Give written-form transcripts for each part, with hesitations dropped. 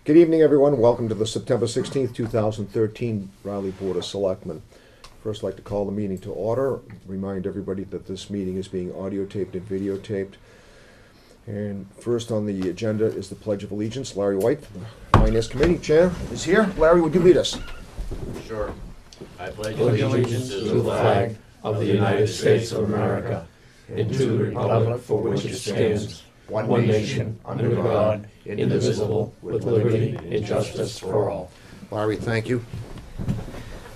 Good evening, everyone. Welcome to the September 16th, 2013 Raleigh Board of Selectmen. First, I'd like to call the meeting to order. Remind everybody that this meeting is being audio taped and videotaped. And first on the agenda is the Pledge of Allegiance. Larry White, the Finance Committee Chair, is here. Larry, would you lead us? Sure. I pledge allegiance to the flag of the United States of America and to the republic for which it stands, one nation, under God, indivisible, with liberty and justice for all. Larry, thank you.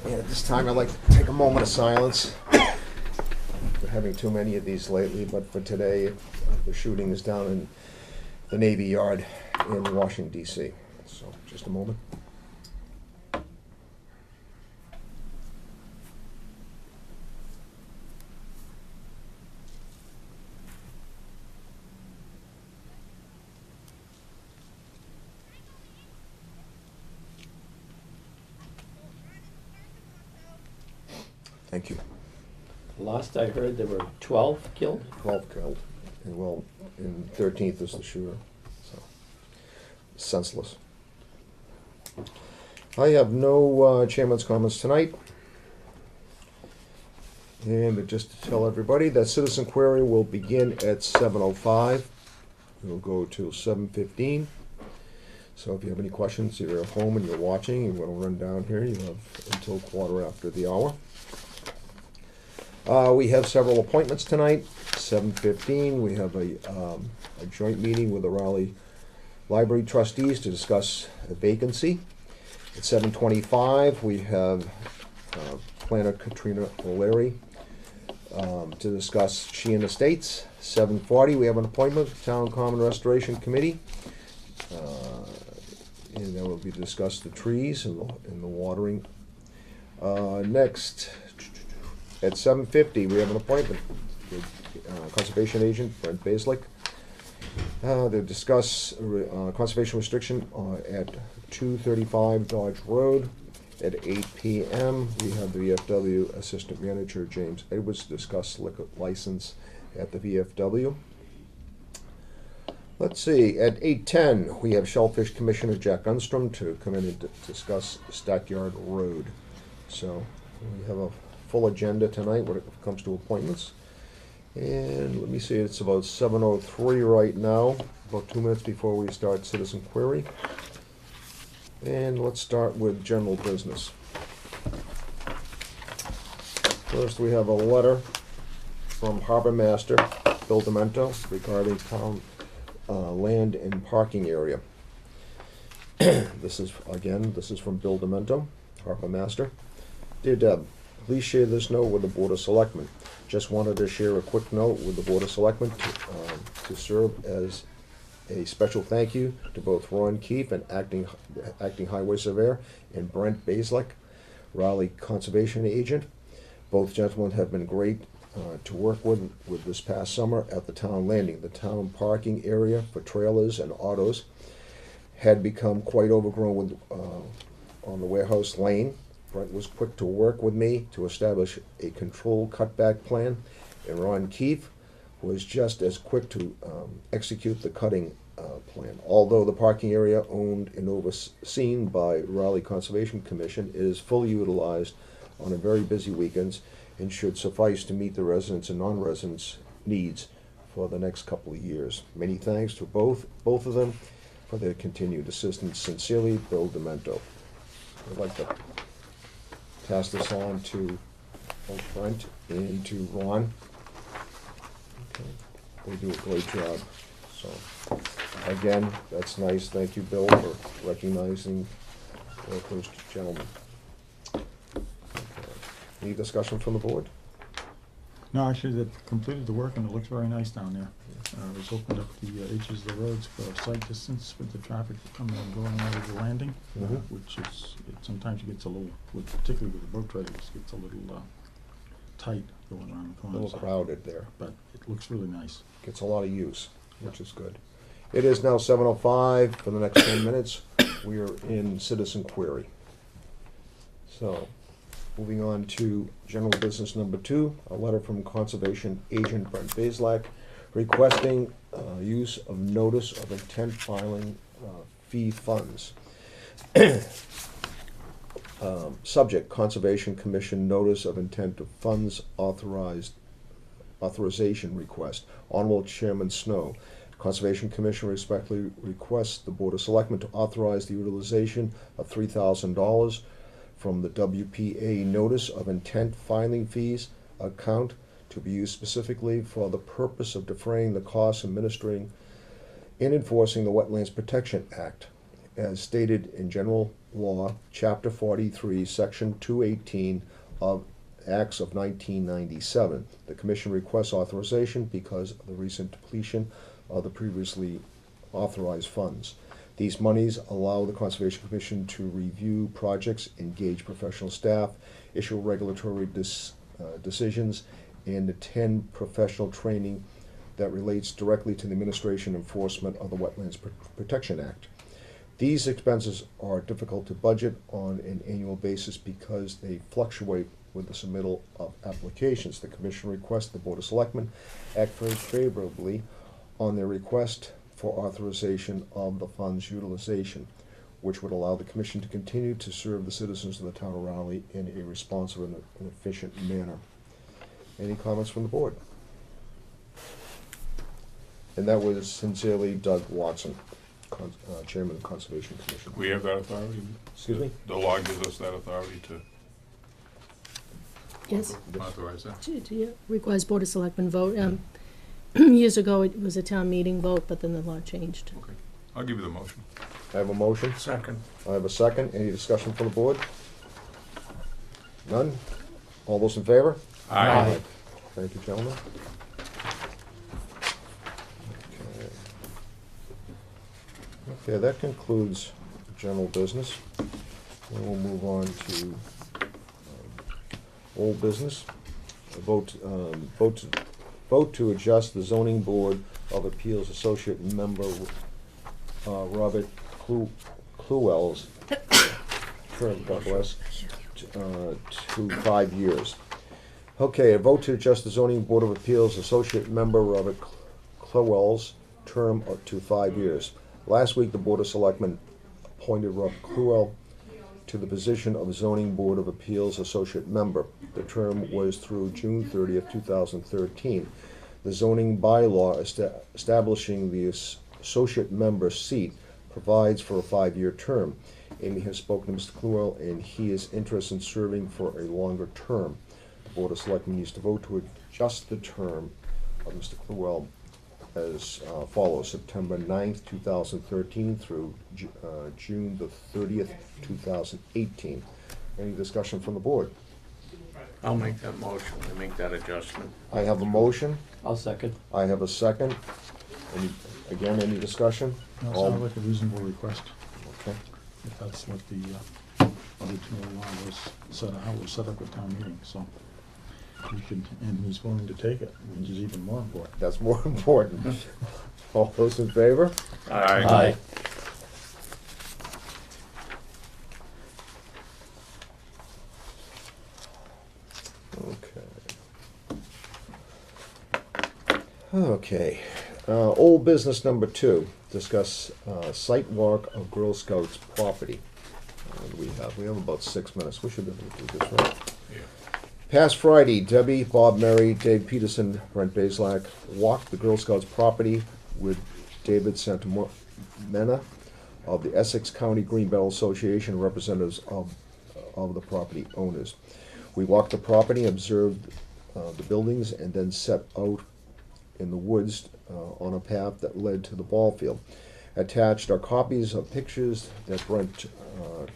And at this time, I'd like to take a moment of silence. We're having too many of these lately, but for today, the shooting is down in the Navy Yard in Washington, D.C. So, just a moment. Thank you. Last I heard, there were 12 killed. 12 killed, and 13th is the shooter, so senseless. I have no chairman's comments tonight. And just to tell everybody that citizen query will begin at 7:05. It will go till 7:15. So if you have any questions, if you're at home and you're watching, you want to run down here, you have until quarter after the hour. We have several appointments tonight. 7:15, we have a joint meeting with the Raleigh Library Trustees to discuss a vacancy. At 7:25, we have planner Katrina O'Leary to discuss Sheehan Estates. 7:40, we have an appointment, Town Common Restoration Committee. And that will be to discuss the trees and the watering. Next, at 7:50, we have an appointment with Conservation Agent Brent Baslick to discuss conservation restriction at 235 Dodge Road. At 8 p.m., we have the VFW Assistant Manager James Edwards to discuss liquor license at the VFW. Let's see, at 8:10, we have Shellfish Commissioner Jack Unstrom to come in and discuss Stackyard Road. So we have a full agenda tonight when it comes to appointments. And let me see, it's about 7:03 right now, about 2 minutes before we start citizen query. And let's start with general business. First, we have a letter from Harbor Master Bill Demento regarding town land and parking area. This is from Bill Demento, Harbor Master. Dear Deb, please share this note with the Board of Selectmen. Just wanted to share a quick note with the Board of Selectmen to serve as a special thank you to both Ron Keefe, and acting highway surveyor, and Brent Baslick, Raleigh Conservation Agent. Both gentlemen have been great to work with this past summer at the town landing. The town parking area for trailers and autos had become quite overgrown on the warehouse lane. Brent was quick to work with me to establish a controlled cutback plan, and Ron Keefe was just as quick to execute the cutting plan. Although the parking area owned and overseen by Raleigh Conservation Commission is fully utilized on a very busy weekends and should suffice to meet the residents and non-residents' needs for the next couple of years. Many thanks to both of them for their continued assistance. Sincerely, Bill Demento. I'd like to pass this on to both Brent and to Ron. Okay. They do a great job. So, again, that's nice. Thank you, Bill, for recognizing both those gentlemen. Okay. Any discussion from the board? No, actually, they've completed the work and it looks very nice down there. It's opened up the edges of the roads for sight distance with the traffic coming and going out of the landing, which is, sometimes it gets a little, particularly with the boat trailers, gets a little tight going around the corner. A little crowded there. But it looks really nice. Gets a lot of use, which is good. It is now 7:05. For the next 10 minutes, we are in citizen query. So, moving on to general business number 2, a letter from Conservation Agent Brent Baslick requesting use of notice of intent filing fee funds. Subject, Conservation Commission notice of intent of funds authorization request. Honorable Chairman Snow, Conservation Commission respectfully requests the Board of Selectmen to authorize the utilization of $3,000 from the WPA notice of intent filing fees account to be used specifically for the purpose of defraying the costs administering and enforcing the Wetlands Protection Act, as stated in General Law, Chapter 43, Section 218 of Acts of 1997. The Commission requests authorization because of the recent depletion of the previously authorized funds. These monies allow the Conservation Commission to review projects, engage professional staff, issue regulatory decisions, and attend professional training that relates directly to the administration and enforcement of the Wetlands Protection Act. These expenses are difficult to budget on an annual basis because they fluctuate with the submittal of applications. The Commission requests the Board of Selectmen act very favorably on their request for authorization of the funds utilization, which would allow the Commission to continue to serve the citizens of the town of Raleigh in a responsive and efficient manner. Any comments from the board? And that was sincerely Doug Watson, Chairman of the Conservation Commission. We have that authority? Excuse me? The law gives us that authority to Yes, authorize that? to requires Board of Selectmen vote. Years ago, it was a town meeting vote, but then the law changed. Okay. I'll give you the motion. I have a motion. Second. I have a second. Any discussion from the board? None? All those in favor? Aye. Thank you, gentlemen. Okay, that concludes general business. Then we'll move on to old business. A vote to adjust the zoning board of appeals associate member Robert Cluwell's term, God bless, to 5 years. Okay, a vote to adjust the zoning board of appeals associate member Robert Cluwell's term to 5 years. Last week, the Board of Selectmen appointed Rob Cluwell to the position of zoning board of appeals associate member. The term was through June 30th, 2013. The zoning bylaw establishing the associate member seat provides for a 5-year term. Amy has spoken to Mr. Cluwell, and he is interested in serving for a longer term. The Board of Selectmen needs to vote to adjust the term of Mr. Cluwell as follows: September 9th, 2013 through June the 30th, 2018. Any discussion from the board? I'll make that motion, I make that adjustment. I have a motion. I'll second. I have a second. Any discussion? No, it All- sounded like a reasonable request, Okay. if that's what the original law was set, how it was set up at town meeting, so. We can, and he's willing to take it, which is even more important. That's more important. All those in favor? Aye. Okay, old business number 2, discuss site walk of Girl Scouts property. We have about 6 minutes. We should be able to do this, right? Yeah. Past Friday, Debbie, Bob Mary, Dave Peterson, Brent Bazelak walked the Girl Scouts property with David Santamena of the Essex County Greenbelt Association, representatives of the property owners. We walked the property, observed the buildings, and then set out in the woods on a path that led to the ball field. Attached are copies of pictures that Brent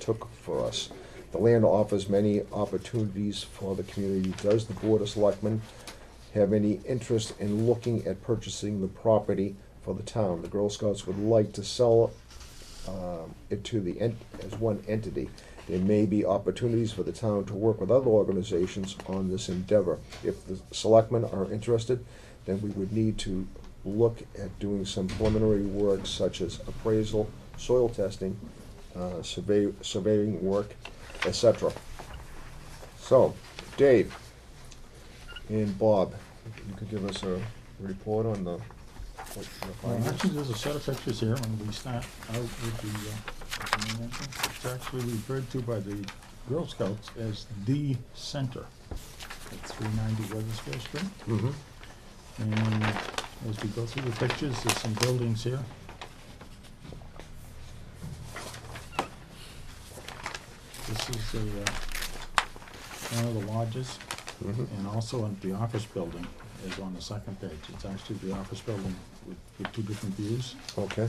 took for us. The land offers many opportunities for the community. Does the Board of Selectmen have any interest in looking at purchasing the property for the town? The Girl Scouts would like to sell it to as one entity. There may be opportunities for the town to work with other organizations on this endeavor. If the Selectmen are interested, then we would need to look at doing some preliminary work such as appraisal, soil testing, surveying work, etc. So, Dave and Bob, you could give us a report on the What, the Well, findings? actually, there's a set of pictures here, and we start out with the main entrance. It's actually referred to by the Girl Scouts as the center at 390 Weathersfield Street. Mm-hmm. And as we go through the pictures, there's some buildings here. This is one of the lodges, Mm-hmm. and also in the office building is on the second page. It's actually the office building with two different views. Okay.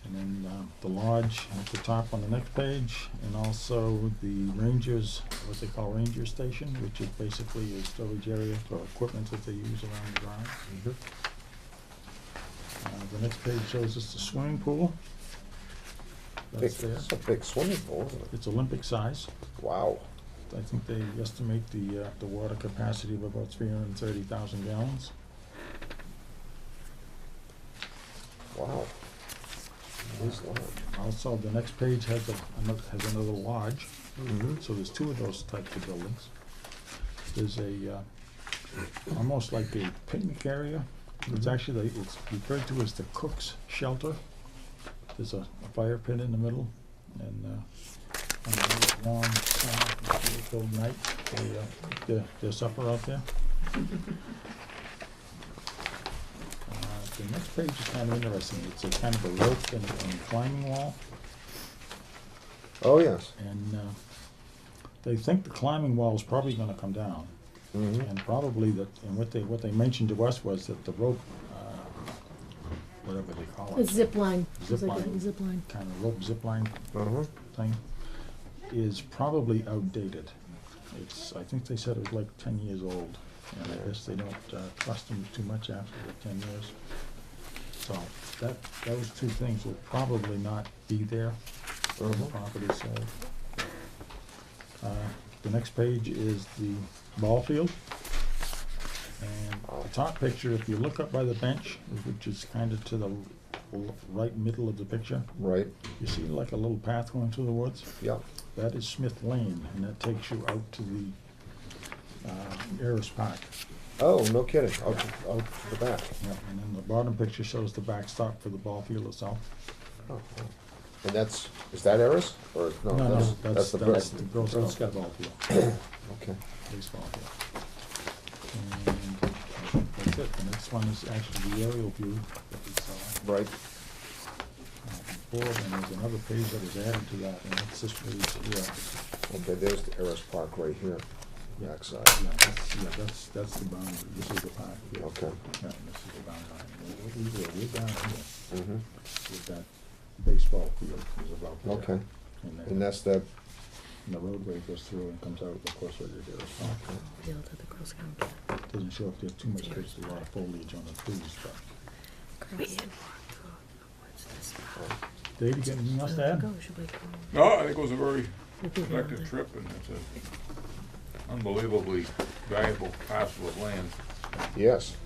And then the lodge at the top on the next page, and also the Rangers, what they call Ranger Station, which is basically a storage area for equipment that they use around the grounds. Mm-hmm. The next page shows us the swimming pool. That's there. It's a big swimming pool, isn't it? It's Olympic size. Wow. I think they estimate the water capacity of about 330,000 gallons. Wow. Nice lodge. Also, the next page has another lodge. Mm-hmm. So there's two of those types of buildings. There's almost like a picnic area. It's actually, it's referred to as the cook's shelter. There's a fire pit in the middle, and on a warm, cold night, they cook their supper out there. The next page is kind of interesting. It's a kind of a rope and climbing wall. Oh, yes. And they think the climbing wall is probably going to come down, Mm-hmm. and probably that. And what they mentioned to us was that the rope, whatever they call A it, zip line. Zip It's like line. a zip line. kind of rope zip line Uh-huh. thing, is probably outdated. I think they said it was like 10 years old, and I guess they don't trust them too much after the 10 years. So those two things will probably not be there when the Uh-huh. property is sold. The next page is the ball field. And the top picture, if you look up by the bench, which is kind of to the right middle of the picture, Right. you see like a little path going through the woods? Yeah. That is Smith Lane, and that takes you out to the Ayers Park. Oh, no kidding. Out to the back. Yeah, and then the bottom picture shows the backstop for the ball field itself. Oh, oh. And is that Eris? Or, no, that's the That's brick. the Girl Girl Scout Scout. ball field, Okay. baseball field. And I think that's it. The next one is actually the aerial view that we saw Right. before, and there's another page that was added to that, and that's this page here. Okay, there's the Eris Park right here. Backside. That's the boundary. This is the park here. Okay. Yeah, and this is the boundary. We're down here Mm-hmm. with that baseball field is about there. Okay. And And then that's the, the roadway goes through and comes out, of course, right there. Field at the Girl Scout. Doesn't show if there's too much, there's a lot of foliage on the trees, but. Dave, you got anything else to add? No, I think it was a very productive trip, and it's a unbelievably valuable parcel of land. yes.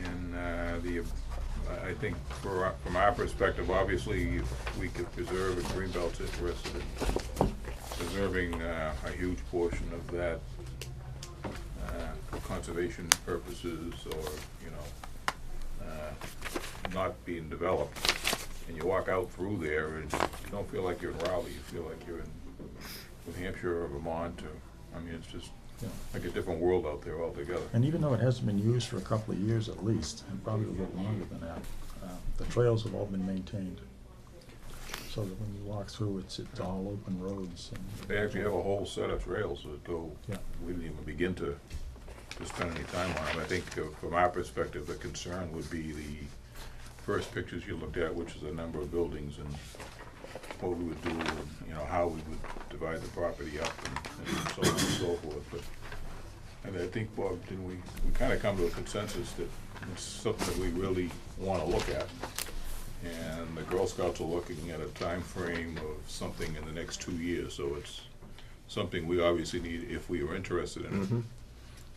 And I think from our perspective, obviously, if we could preserve, and Greenbelt's interested in preserving a huge portion of that for conservation purposes, or, not being developed. And you walk out through there, and you don't feel like you're in Raleigh, you feel like you're in New Hampshire or Vermont, or, I mean, it's just Yeah. like a different world out there altogether. And even though it hasn't been used for a couple of years at least, and probably a little longer than that, the trails have all been maintained. So that when you walk through, it's all open roads and. They actually have a whole set of trails that go, Yeah. we didn't even begin to spend any time on them. I think from our perspective, the concern would be the first pictures you looked at, which is the number of buildings and what we would do, and, how we would divide the property up and so on and so forth. But I think, Bob, we kinda come to a consensus that it's something that we really wanna look at. And the Girl Scouts are looking at a time frame of something in the next 2 years, so it's something we obviously need, if we are interested in it. Mm-hmm.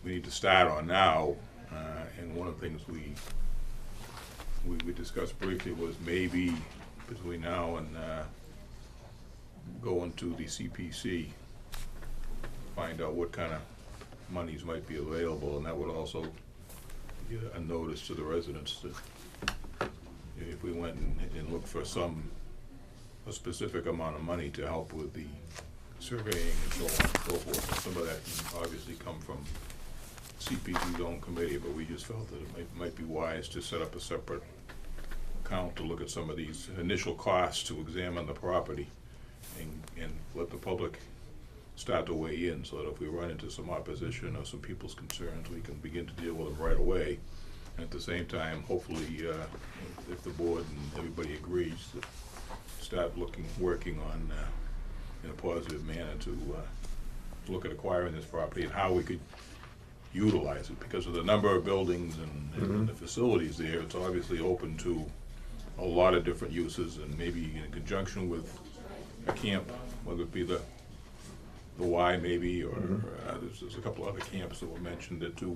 We need to start on now, and one of the things we discussed briefly was maybe between now and going to the CPC, find out what kind of monies might be available, and that would also a notice to the residents that if we went and looked for a specific amount of money to help with the surveying and so on and so forth. And some of that can obviously come from CPC's own committee, but we just felt that it might be wise to set up a separate account to look at some of these initial costs to examine the property and let the public start to weigh in, so that if we run into some opposition or some people's concerns, we can begin to deal with them right away. And at the same time, hopefully, if the board and everybody agrees, that start working on, in a positive manner to look at acquiring this property and how we could utilize it. Because of the number of buildings and the facilities there, it's obviously open to a lot of different uses, and maybe in conjunction with a camp, whether it be the Y maybe, or there's a couple other camps that were mentioned that do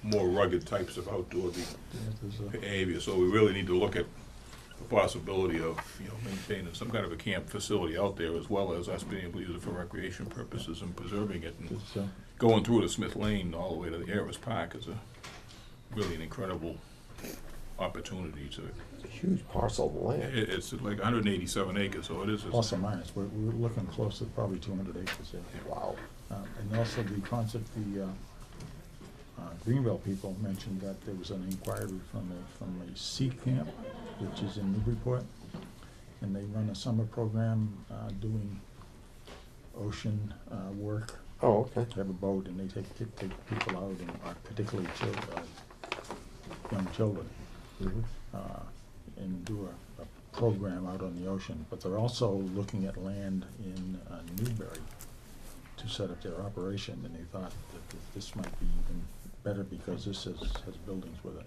more rugged types of outdoor behavior. So we really need to look at the possibility of, maintaining some kind of a camp facility out there, as well as us being able to use it for recreation purposes and preserving it. And going through the Smith Lane all the way to the Harris Park is really an incredible opportunity to. It's a huge parcel of land. It's like 187 acres, so it is. Plus or minus, we're looking close to probably 200 acres there. Wow. And also the concept, the Greenville people mentioned that there was an inquiry from a sea camp, which is in Newburyport, and they run a summer program doing ocean work. Oh, okay. They have a boat and they take people out, and particularly young children, and do a program out on the ocean. But they're also looking at land in Newbury to set up their operation, and they thought that this might be even better because this has buildings with it.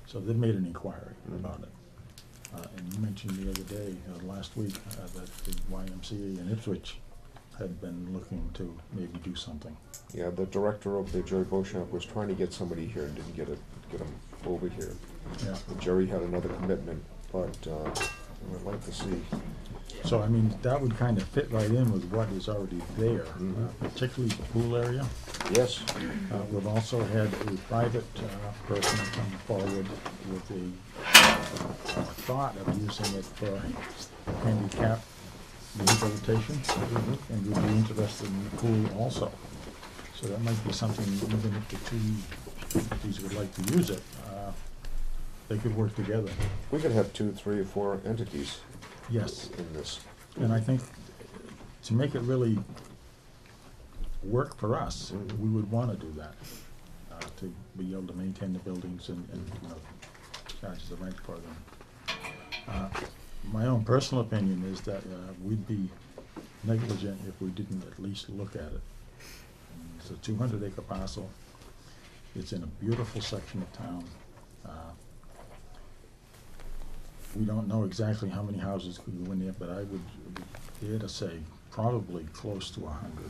So they've made an inquiry about it. And you mentioned the other day, last week, that the YMCA in Ipswich had been looking to maybe do something. Yeah, the director of the Jerry Beauchamp was trying to get somebody here and didn't get him over here. Yeah. Jerry had another commitment, but I'd like to see. So, I mean, that would kind of fit right in with what is already there, particularly the pool area. Yes. We've also had a private person come forward with a thought of using it for handicap rehabilitation, and would be interested in the pool also. So that might be something, even if the two entities would like to use it, they could work together. We could have 2, 3, or 4 entities. Yes. In this. And I think to make it really work for us, we would want to do that, to be able to maintain the buildings and charge the rent for them. My own personal opinion is that we'd be negligent if we didn't at least look at it. It's a 200-acre parcel. It's in a beautiful section of town. We don't know exactly how many houses could go in there, but I would dare to say probably close to 100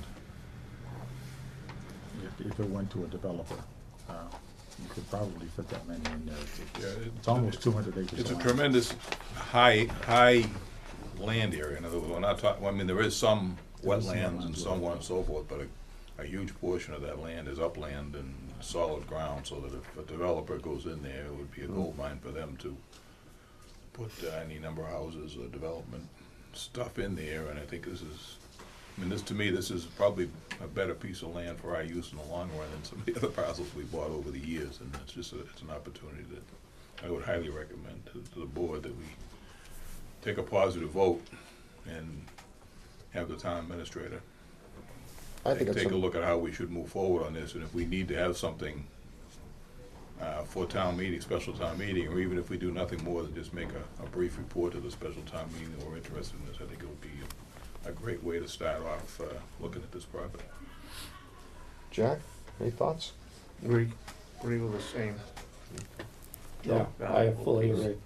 if it went to a developer. You could probably fit that many in there. It's almost 200 acres. It's a of land. tremendous high land area. In other words, we're not talking, I mean, there is some wetlands and so on and so forth, but a huge portion of that land is upland and solid ground, so that if a developer goes in there, it would be a gold mine for them to put any number of houses or development stuff in there. And I think this is, to me, this is probably a better piece of land for our use in the long run than some of the other parcels we bought over the years. And it's just it's an opportunity that I would highly recommend to the board, that we take a positive vote and have the town administrator take a look at how we should move forward on this. And if we need to have something for town meeting, special town meeting, or even if we do nothing more than just make a brief report to the special town meeting that we're interested in this, I think it would be a great way to start off looking at this property. Jack, any thoughts? Agree with the same. Yeah, I fully agree.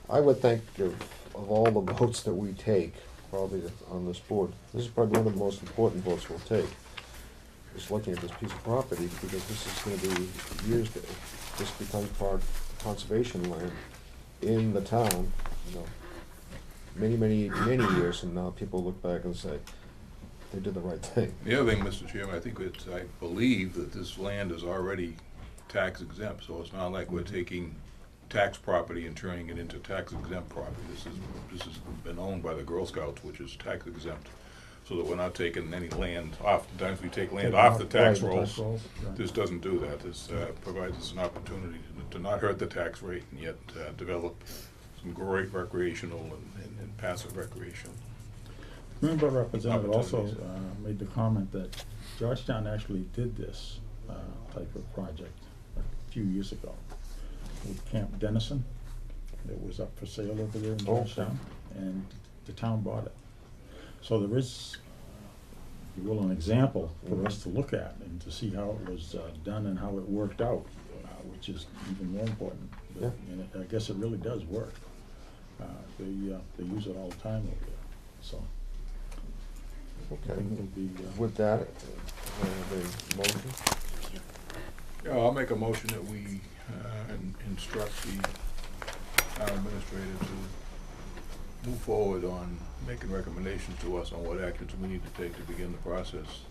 I would think of all the votes that we take, probably on this board, this is probably one of the most important votes we'll take, is looking at this piece of property, because this is going to be years that this becomes part of conservation land in the town, many, many, many years from now. People look back and say, they did the right thing. The other thing, Mr. Chairman, I believe that this land is already tax exempt, so it's not like we're taking tax property and turning it into tax exempt property. This has been owned by the Girl Scouts, which is tax exempt, so that we're not taking any land. Oftentimes we take land off the tax rolls. Right. This doesn't do that. This provides us an opportunity to not hurt the tax rate and yet develop some great recreational and passive recreation. Remember, Representative also Opportunities. made the comment that Georgetown actually did this type of project a few years ago with Camp Dennison. It was up for sale over there in Georgetown, and the town bought it. So there is, if you will, an example for us to look at and to see how it was done and how it worked out, which is even more important. Yeah. And I guess it really does work. They use it all the time over there, so. I Okay. think it'll be, With that, I have a motion. Yeah, I'll make a motion that we instruct the town administrator to move forward on making recommendations to us on what actions we need to take to begin the process.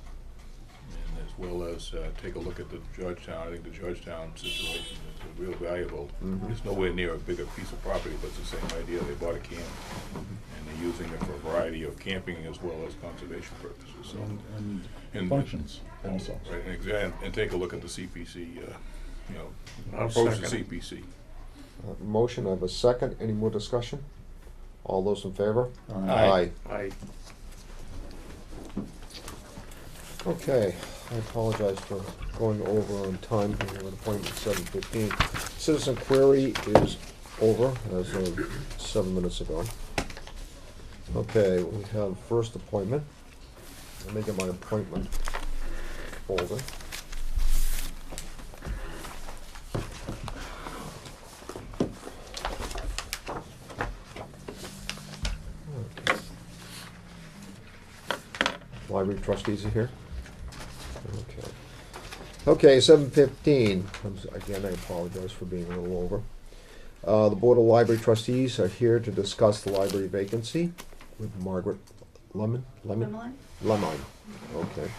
And as well as take a look at the Georgetown. I think the Georgetown situation is real valuable. Mhm. It's nowhere near a bigger piece of property, but it's the same idea. They bought a camp, and they're using it for a variety of camping as well as conservation purposes. So, and functions also. right, and take a look at the CPC, I'll approach the second. CPC. Motion, I have a second. Any more discussion? All those in favor? Aye. Aye. Okay, I apologize for going over on time here with appointment 7:15. Citizen query is over as of 7 minutes ago. Okay, we have first appointment. Let me get my appointment folder. Okay. Library trustees are here. Okay. Okay, 7:15. Again, I apologize for being a little over. The Board of Library Trustees are here to discuss the library vacancy with Margaret Lemon. Okay.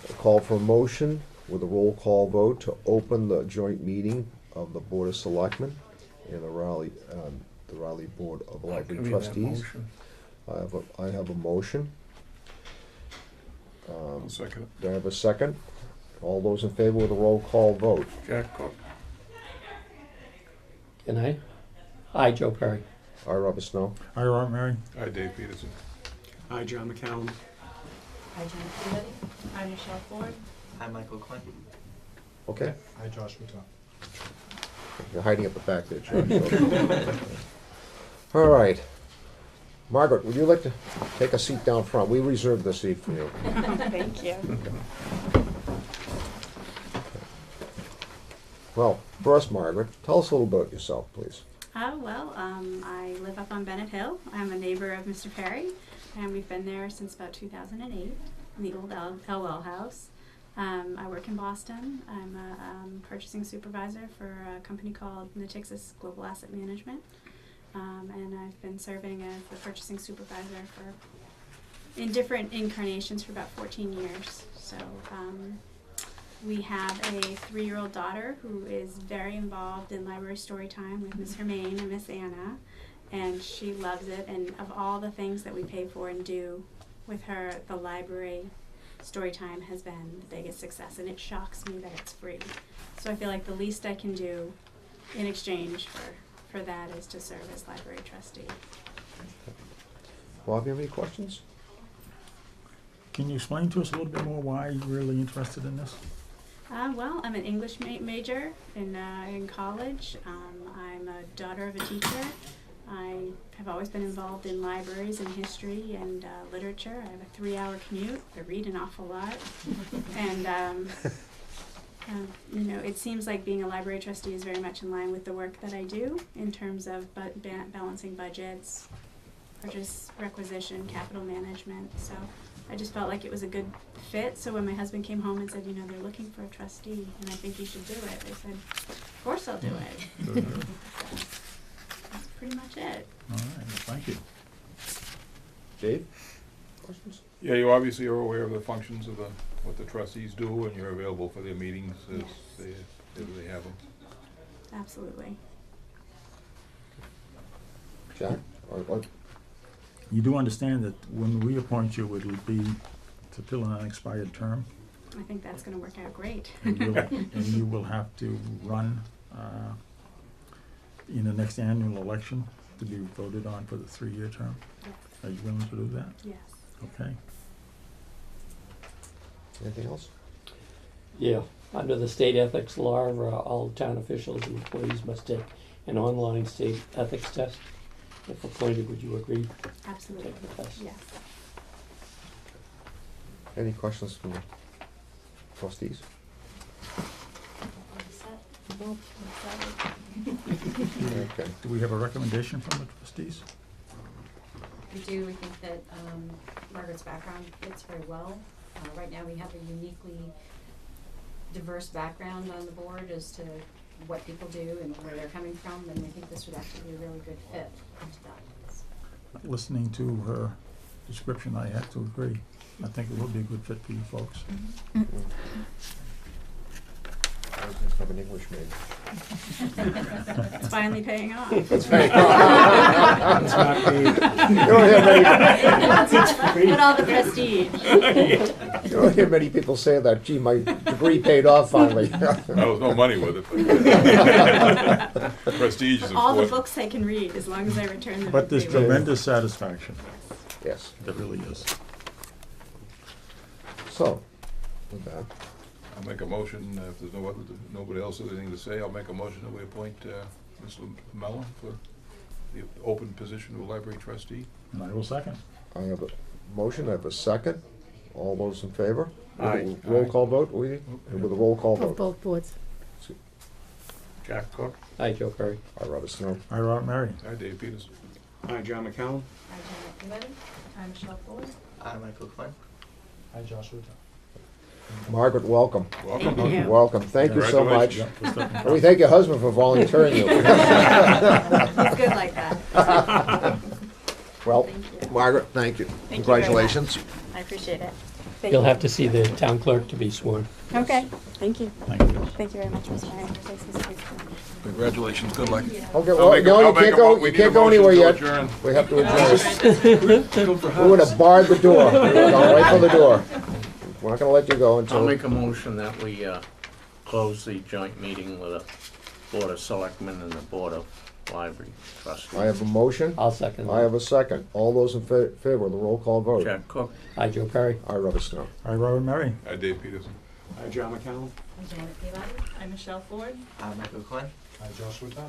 A call for a motion with a roll call vote to open the joint meeting of the Board of Selectmen and the Raleigh Board of Library Give me that Trustees. motion. I have a motion. I'll second it. Do I have a second? All those in favor with a roll call vote? Jack Cook. Can I? Aye, Joe Perry. I, Robert Snow. Hi, Robert Mary. Hi, Dave Peterson. Hi, John McCallum. Hi, Jen Peabody. Hi, Michelle Ford. Hi, Michael Clinton. Okay. Hi, Josh Matton. You're hiding at the back there, Josh. All right. Margaret, would you like to take a seat down front? We reserved the seat for you. Thank you. Well, first, Margaret, tell us a little about yourself, please. I live up on Bennett Hill. I'm a neighbor of Mr. Perry, and we've been there since about 2008 in the old Elwell house. I work in Boston. I'm a purchasing supervisor for a company called Natixis Global Asset Management, and I've been serving as the purchasing supervisor in different incarnations for about 14 years. So we have a 3-year-old daughter who is very involved in library story time with Miss Hermaine and Miss Anna, and she loves it. And of all the things that we pay for and do with her, the library story time has been the biggest success, and it shocks me that it's free. So I feel like the least I can do in exchange for that is to serve as library trustee. Bob, you have any questions? Can you explain to us a little bit more why you're really interested in this? Well, I'm an English major in college. I'm a daughter of a teacher. I have always been involved in libraries and history and literature. I have a 3-hour commute. I read an awful lot. And, it seems like being a library trustee is very much in line with the work that I do in terms of balancing budgets, purchase requisition, capital management. So I just felt like it was a good fit. So when my husband came home and said, they're looking for a trustee and I think you should do it, I said, of course I'll do it. So that's pretty much it. All right, well, thank you. Dave? Questions? Yeah, you obviously are aware of the functions of what the trustees do, and you're available for their meetings as they have them. Absolutely. Jack? Or- You do understand that when we appoint you, it'll be to fill an unexpired term, I think that's gonna work out great. and you will have to run in the next annual election to be voted on for the 3-year term. Are you willing to do that? Yes. Okay. Anything else? Yeah, under the state ethics law, all town officials and employees must take an online state ethics test. If appointed, would you agree to Absolutely. take the test? Yes. Any questions from the trustees? Okay. Do we have a recommendation from the trustees? We do, we think that Margaret's background fits very well. Right now, we have a uniquely diverse background on the board as to what people do and where they're coming from, and we think this would actually be a really good fit into that. Listening to her description, I have to agree. I think it will be a good fit for you folks. I was gonna have an English major. It's finally paying off. That's right. It's not paid. You don't hear many, But all the prestige. you don't hear many people say that, gee, my degree paid off finally. There was no money with it, but prestige is All the important. books I can read, as long as I return them. But there's quickly. tremendous satisfaction. Yes, There really is. so, with that, I'll make a motion, if there's nobody else has anything to say, I'll make a motion that we appoint Mr. Mellon for the open position of library trustee. And I will second. I have a motion, I have a second. All those in favor? Aye. Roll call vote, we need, with a roll call Of vote. both boards. Jack Cook. Hi, Joe Perry. I, Robert Snow. I, Robert Mary. Hi, Dave Peters. Hi, John McCallum. Hi, Janet Peabody. Hi, Michelle Fuller. I'm Michael Quinn. Hi, Josh Ruta. Margaret, welcome. Welcome. Thank you. Welcome, thank you so much. Congratulations. Yeah, for stepping And we thank your husband for volunteering you. He's good like that. Well, Thank you. Margaret, thank you. Thank you very Congratulations. I appreciate it. You'll have to see the town clerk to be sworn. Okay, thank you. Thank you. Thank you very much, Ms. Mary. Thanks, Ms. Baker. Congratulations, good luck. Okay, I'll well, make a- no, I'll you make can't a go, mo- we you need can't a go motion anywhere to yet. adjourn. We have to adjourn. We would have barred the door. We would've gone right for the door. We're not gonna let you go I'll until, make a motion that we close the joint meeting with the Board of Selectmen and the Board of Library Trustees. I have a motion, I'll second that. I have a second. All those in favor of the roll call vote? Jack Cook. Hi, Joe Perry. I, Robert Snow. I, Robert Mary. Hi, Dave Peterson. Hi, John McCallum. Hi, Janet Peabody. I'm Michelle Ford. I'm Michael Quinn. Hi, Josh Ruta.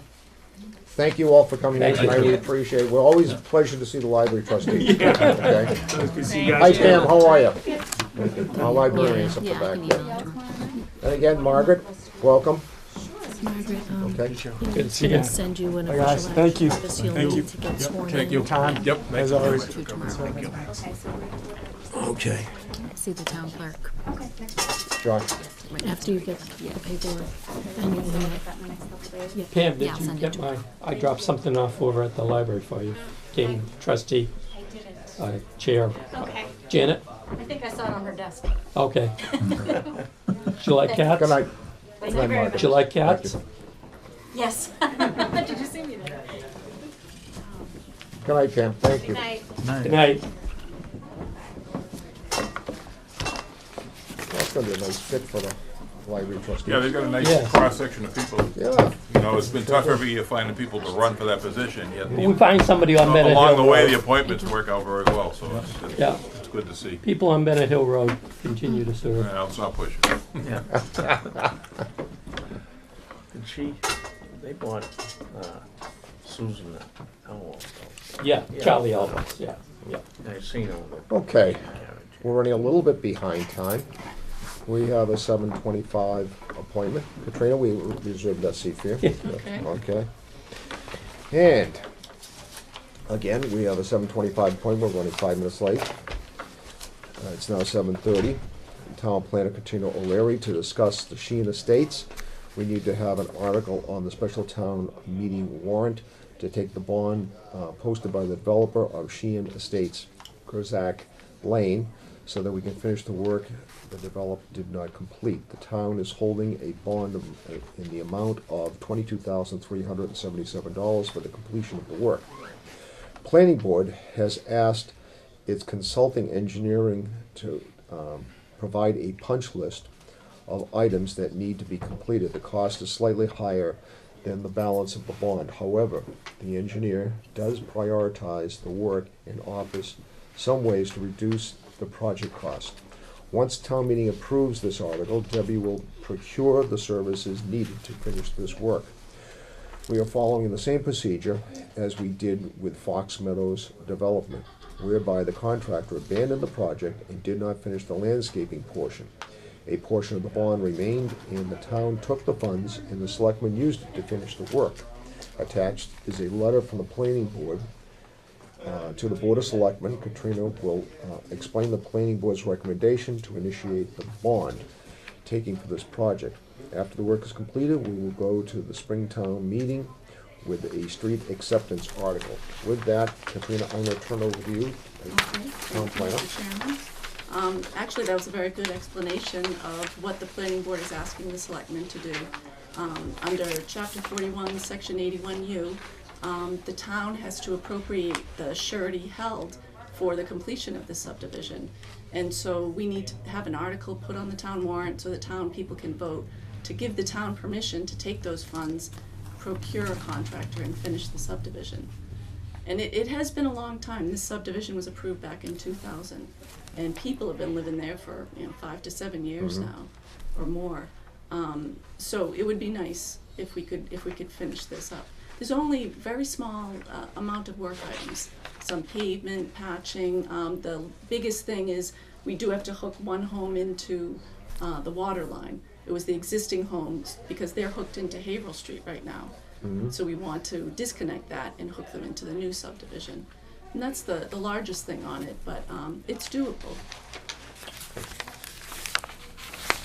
Thank you all for coming in Thank you. tonight, we appreciate it. We're always a pleasure to see the library trustee. Okay. Good to see you Hi guys. Pam, how are you? Our librarian's up the back there. And again, Margaret, welcome. Margaret, Okay. Good to see you. can send you an Hi, guys. official Thank you. notice you'll Thank need you. to get sworn in. Take your time. Yep. As always. To tomorrow. Okay, so Okay. See the town clerk, Josh, right after you get the paperwork and you email it. that in the next couple days. Yeah. Pam, Yeah, did I'll you send it get to my, her. I dropped something off over at the library for you. Came trustee, I didn't. chair. Okay. Janet? I think I saw it on her desk. Okay. Do you like cats? good night. Thank night, you very Margaret. Do you like Thank cats? you. Yes. Did you see me there? Good night, Pam, thank you. Good night. Good night. That's gonna be a nice fit for the library trustee. Yeah, they've got a nice Yes. cross-section of people. Yeah, You know, it's been tough every year finding people to run for that position, yet We find somebody on Bennett Hill along the way, the Road. appointments work out very well, so Yeah, it's good to see. people on Bennett Hill Road continue to serve. Well, it's not pushing. Yeah. And they bought Susan Elwell. Yeah, Charlie Elvis, yeah, yeah. I seen her with the okay, carriage. we're running a little bit behind time. We have a 7:25 appointment. Katrina, we reserved that seat for you. Okay. And, again, we have a 7:25 appointment, we're running 5 minutes late. It's now 7:30. Town Planner Katrina O'Leary to discuss the Sheen Estates. We need to have an article on the special town meeting warrant to take the bond posted by the developer of Sheen Estates, Kurzak Lane, so that we can finish the work the developer did not complete. The town is holding a bond in the amount of $22,377 for the completion of the work. Planning Board has asked its consulting engineering to provide a punch list of items that need to be completed. The cost is slightly higher than the balance of the bond. However, the engineer does prioritize the work and offers some ways to reduce the project cost. Once town meeting approves this article, Debbie will procure the services needed to finish this work. We are following the same procedure as we did with Fox Meadows development, whereby the contractor abandoned the project and did not finish the landscaping portion. A portion of the bond remained, and the town took the funds, and the selectmen used it to finish the work. Attached is a letter from the planning board to the Board of Selectmen. Katrina will explain the planning board's recommendation to initiate the bond taking for this project. After the work is completed, we will go to the Springtown meeting with a street acceptance article. With that, Katrina, I'm going to turn over to you, as town planner. Thank you, Chairman. Actually, that was a very good explanation of what the planning board is asking the selectmen to do. Under Chapter 41, Section 81U, the town has to appropriate the surety held for the completion of the subdivision. And so we need to have an article put on the town warrant so the town people can vote to give the town permission to take those funds, procure a contractor, and finish the subdivision. And it has been a long time. This subdivision was approved back in 2000, and people have been living there for 5 to 7 years now, or more. So it would be nice if we could finish this up. There's only very small amount of work items, some pavement, patching. The biggest thing is we do have to hook one home into the water line. It was the existing homes, because they're hooked into Haverhill Street right now. So we want to disconnect that and hook them into the new subdivision. And that's the largest thing on it, but it's doable.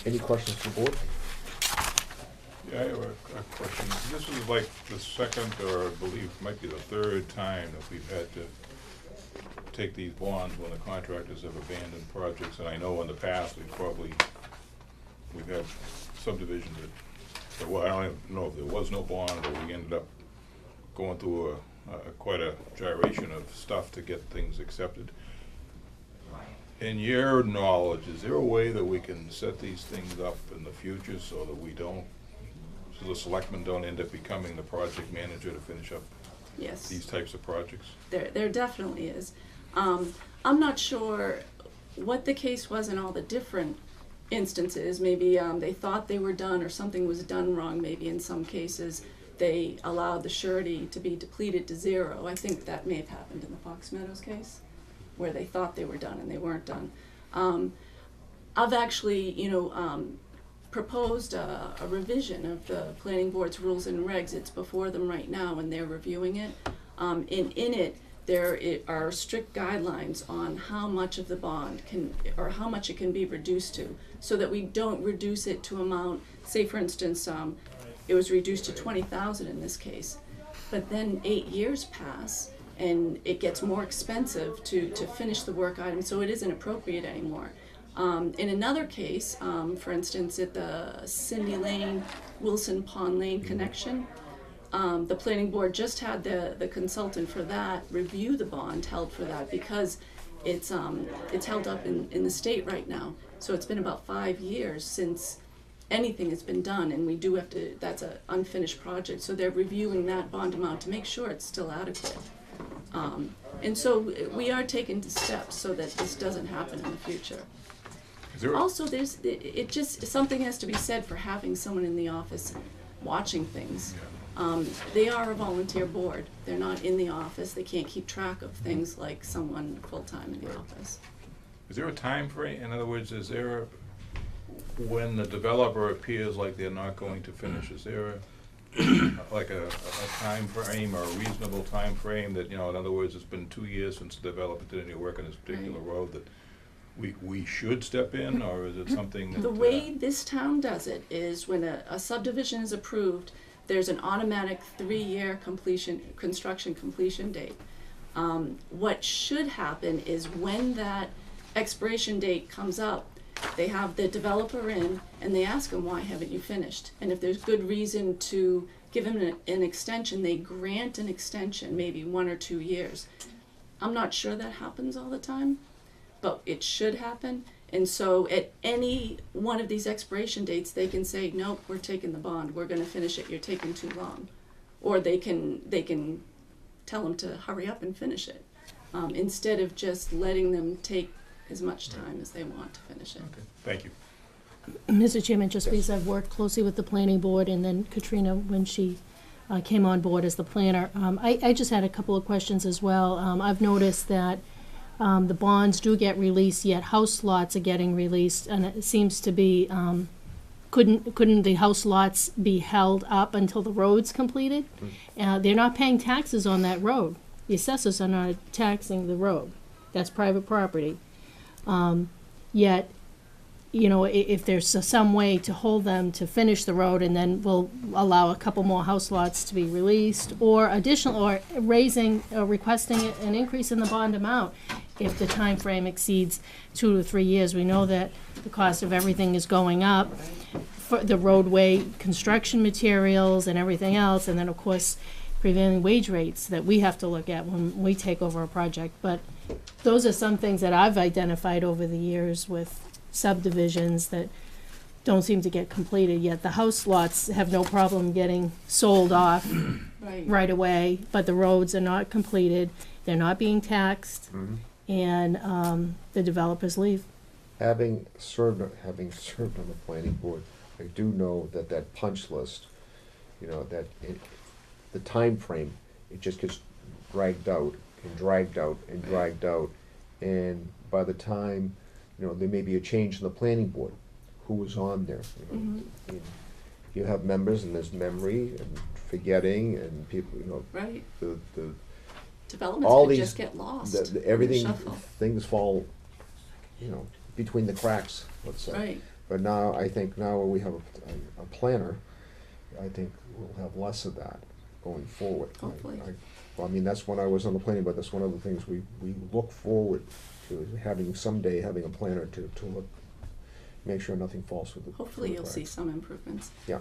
Any questions from the board? Yeah, I have a question. This is like the second, or I believe might be the third time that we've had to take these bonds when the contractors have abandoned projects. And I know in the past, we've had subdivisions that, well, I don't even know if there was no bond, or we ended up going through quite a gyration of stuff to get things accepted. In your knowledge, is there a way that we can set these things up in the future so that so the selectmen don't end up becoming the project manager to finish up Yes. these types of projects? There definitely is. I'm not sure what the case was in all the different instances. Maybe they thought they were done, or something was done wrong. Maybe in some cases they allowed the surety to be depleted to zero. I think that may have happened in the Fox Meadows case, where they thought they were done and they weren't done. I've actually, proposed a revision of the planning board's rules and regs. It's before them right now and they're reviewing it. In it, there are strict guidelines on how much of the bond or how much it can be reduced to, so that we don't reduce it to amount, say for instance, it was reduced to 20,000 in this case, but then 8 years pass and it gets more expensive to finish the work item, so it isn't appropriate anymore. In another case, for instance, at the Cindy Lane, Wilson Pond Lane connection, the planning board just had the consultant for that review the bond held for that, because it's held up in the state right now. So it's been about 5 years since anything has been done, and we do have to, that's an unfinished project, so they're reviewing that bond amount to make sure it's still adequate. And so we are taking steps so that this doesn't happen in the future. Also, something has to be said for having someone in the office watching things. They are a volunteer board. They're not in the office. They can't keep track of things like someone full-time in the office. Is there a time frame? In other words, when the developer appears like they're not going to finish, is there like a time frame, or a reasonable time frame that, in other words, it's been 2 years since the developer did any work on this particular road, that we should step in, or is it something that... The way this town does it is when a subdivision is approved, there's an automatic 3-year construction completion date. What should happen is when that expiration date comes up, they have the developer in and they ask him, why haven't you finished? And if there's good reason to give him an extension, they grant an extension, maybe 1 or 2 years. I'm not sure that happens all the time, but it should happen. And so at any one of these expiration dates, they can say, nope, we're taking the bond, we're gonna finish it, you're taking too long. Or they can tell them to hurry up and finish it, instead of just letting them take as much time as they want to finish it. Okay, thank you. Mr. Chairman, just because I've worked closely with the planning board, and then Katrina, when she came on board as the planner, I just had a couple of questions as well. I've noticed that the bonds do get released, yet house lots are getting released, and it seems to be, couldn't the house lots be held up until the road's completed? They're not paying taxes on that road. The assessors are not taxing the road. That's private property. Yet, you know, if there's some way to hold them to finish the road, and then we'll allow a couple more house lots to be released, or additional, or raising, or requesting an increase in the bond amount if the time frame exceeds 2 to 3 years. We know that the cost of everything is going up, for the roadway construction materials and everything else, and then of course prevailing wage rates that we have to look at when we take over a project. But those are some things that I've identified over the years with subdivisions that don't seem to get completed, yet the house lots have no problem getting sold off right away, but the roads are not completed, they're not being taxed, and the developers leave. Having served on the planning board, I do know that that punch list, you know, that the time frame, it just gets dragged out and dragged out and dragged out, and by the time, you know, there may be a change in the planning board, who was on there. You know, and you have members, and there's memory and forgetting, and people, you know, Right. the Developments all could these, just get lost. everything, in the shuffle. things fall, you know, between the cracks, let's say. Right. But now, I think now we have a planner, I think we'll have less of that going forward. Hopefully. I mean, that's when I was on the planning, but that's one of the things we look forward to, is someday having a planner to look, make sure nothing falls through the Hopefully through you'll the see cracks. some improvements. Yeah,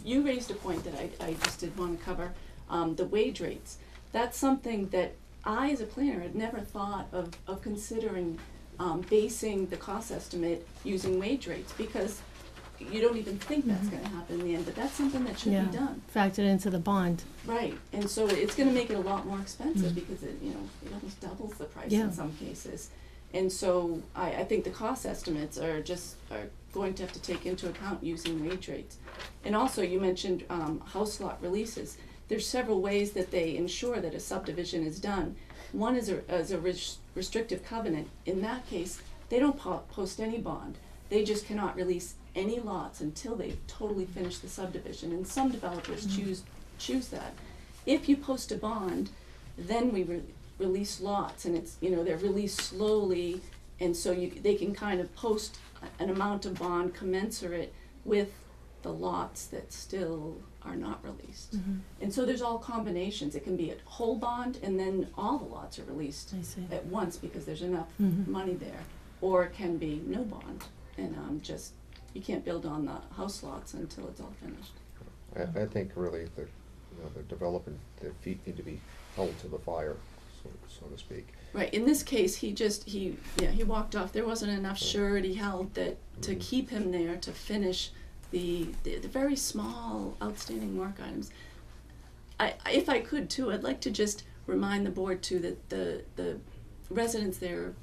You raised a point that I just did want to cover, the wage rates. That's something that I, as a planner, had never thought of considering, basing the cost estimate using wage rates, because you don't even think that's gonna happen in the end, but that's something that should be done. Factored into the bond. Right, and so it's gonna make it a lot more expensive, because it almost doubles the price Yeah. in some cases. And so I think the cost estimates are going to have to take into account using wage rates. And also, you mentioned house lot releases. There's several ways that they ensure that a subdivision is done. One is a restrictive covenant. In that case, they don't post any bond. They just cannot release any lots until they've totally finished the subdivision. And some developers choose that. If you post a bond, then we release lots, and it's, they're released slowly, and so they can kind of post an amount of bond commensurate with the lots that still are not released. And so there's all combinations. It can be a whole bond, and then all the lots are released I see. at once because there's enough money there. Or it can be no bond, and just, you can't build on the house lots until it's all finished. I think really the development, their feet need to be held to the fire, so to speak. Right, in this case, he walked off. There wasn't enough surety held to keep him there to finish the very small outstanding work items. If I could too, I'd like to just remind the board too that the residents there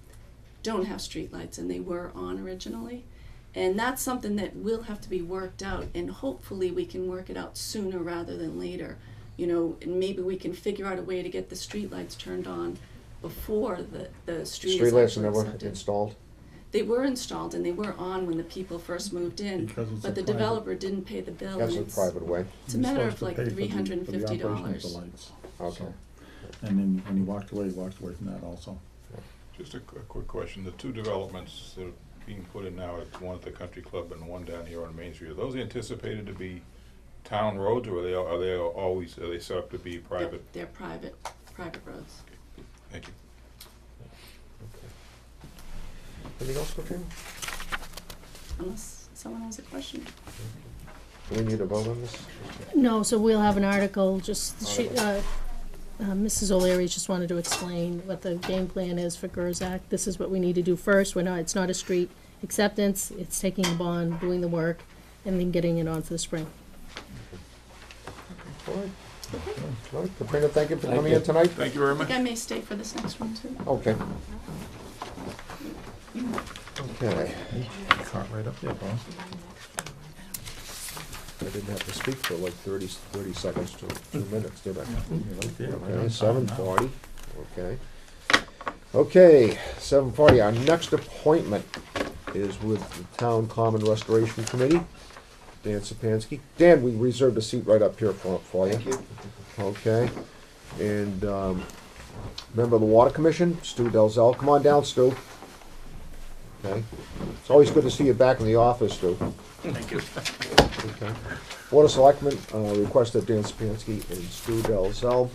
don't have streetlights, and they were on originally. And that's something that will have to be worked out, and hopefully we can work it out sooner rather than later. And maybe we can figure out a way to get the streetlights turned on before the street is Streetlights actually are never accepted. installed? They were installed, and they were on when the people first moved in, Because it's a but the private- developer didn't pay the bill. That's and a private way? It's a You're matter of supposed like to pay for the- $350. for the operation of the lights. Okay. So, and then when he walked away from that also. Just a quick question. The two developments that are being put in now, one at the Country Club and one down here on Main Street, are those anticipated to be town roads, or are they set up to be private? They're private roads. Thank you. Anything else, Katrina? Unless someone has a question. Do we need a vote on this? No, so we'll have an article, just, Mrs. O'Leary just wanted to explain what the game plan is for Gerzac. This is what we need to do first. It's not a street acceptance, it's taking the bond, doing the work, and then getting it on for the spring. All right. All right, Katrina, thank you for Thank coming you. in tonight. Thank you very I much. think I may stay for this next one too. Okay. Okay. Caught right up there, Bob. I didn't have to speak for like 30 seconds to 2 minutes, did I? You're right there, right Okay, on top 7:40, okay. Okay, 7:40, our next appointment is with the Town Common Restoration Committee, Dan Sapansky. Dan, we reserved a seat right up here for you. Thank you. Okay, and, member of the Water Commission, Stu Delzell, come on down, Stu. Okay, it's always good to see you back in the office, Stu. Thank you. Okay. Board of Selectmen requested Dan Sapansky and Stu Delzell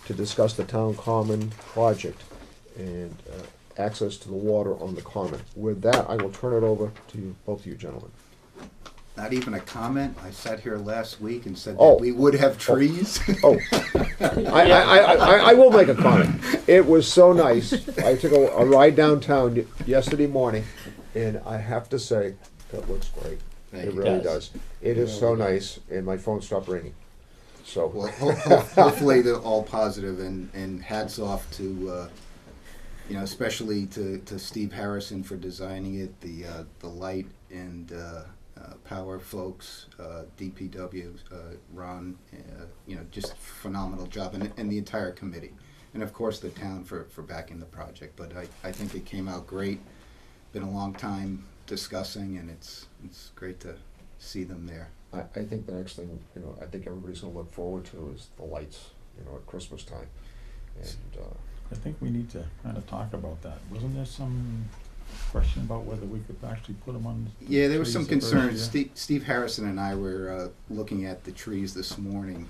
to discuss the town common project and access to the water on the common. With that, I will turn it over to you, both of you gentlemen. Not even a comment. I sat here last week and said Oh. that we would have trees. Oh, I will make a comment. It was so nice. I took a ride downtown yesterday morning, and I have to say, that looks great. Thank It you. really It does. does. It is so nice, and my phone stopped ringing. So, Well, hopefully they're all positive, and hats off to, especially to Steve Harrison for designing it, the light and power folks, DPW, Ron, just phenomenal job, and the entire committee. And of course, the town for backing the project. But I think it came out great. Been a long time discussing, and it's great to see them there. I think the next thing, I think everybody's gonna look forward to is the lights, at Christmas time. And, I think we need to kind of talk about that. Wasn't there some question about whether we could actually put them on? the Yeah, there was some trees the first concerns. year? Steve Harrison and I were looking at the trees this morning,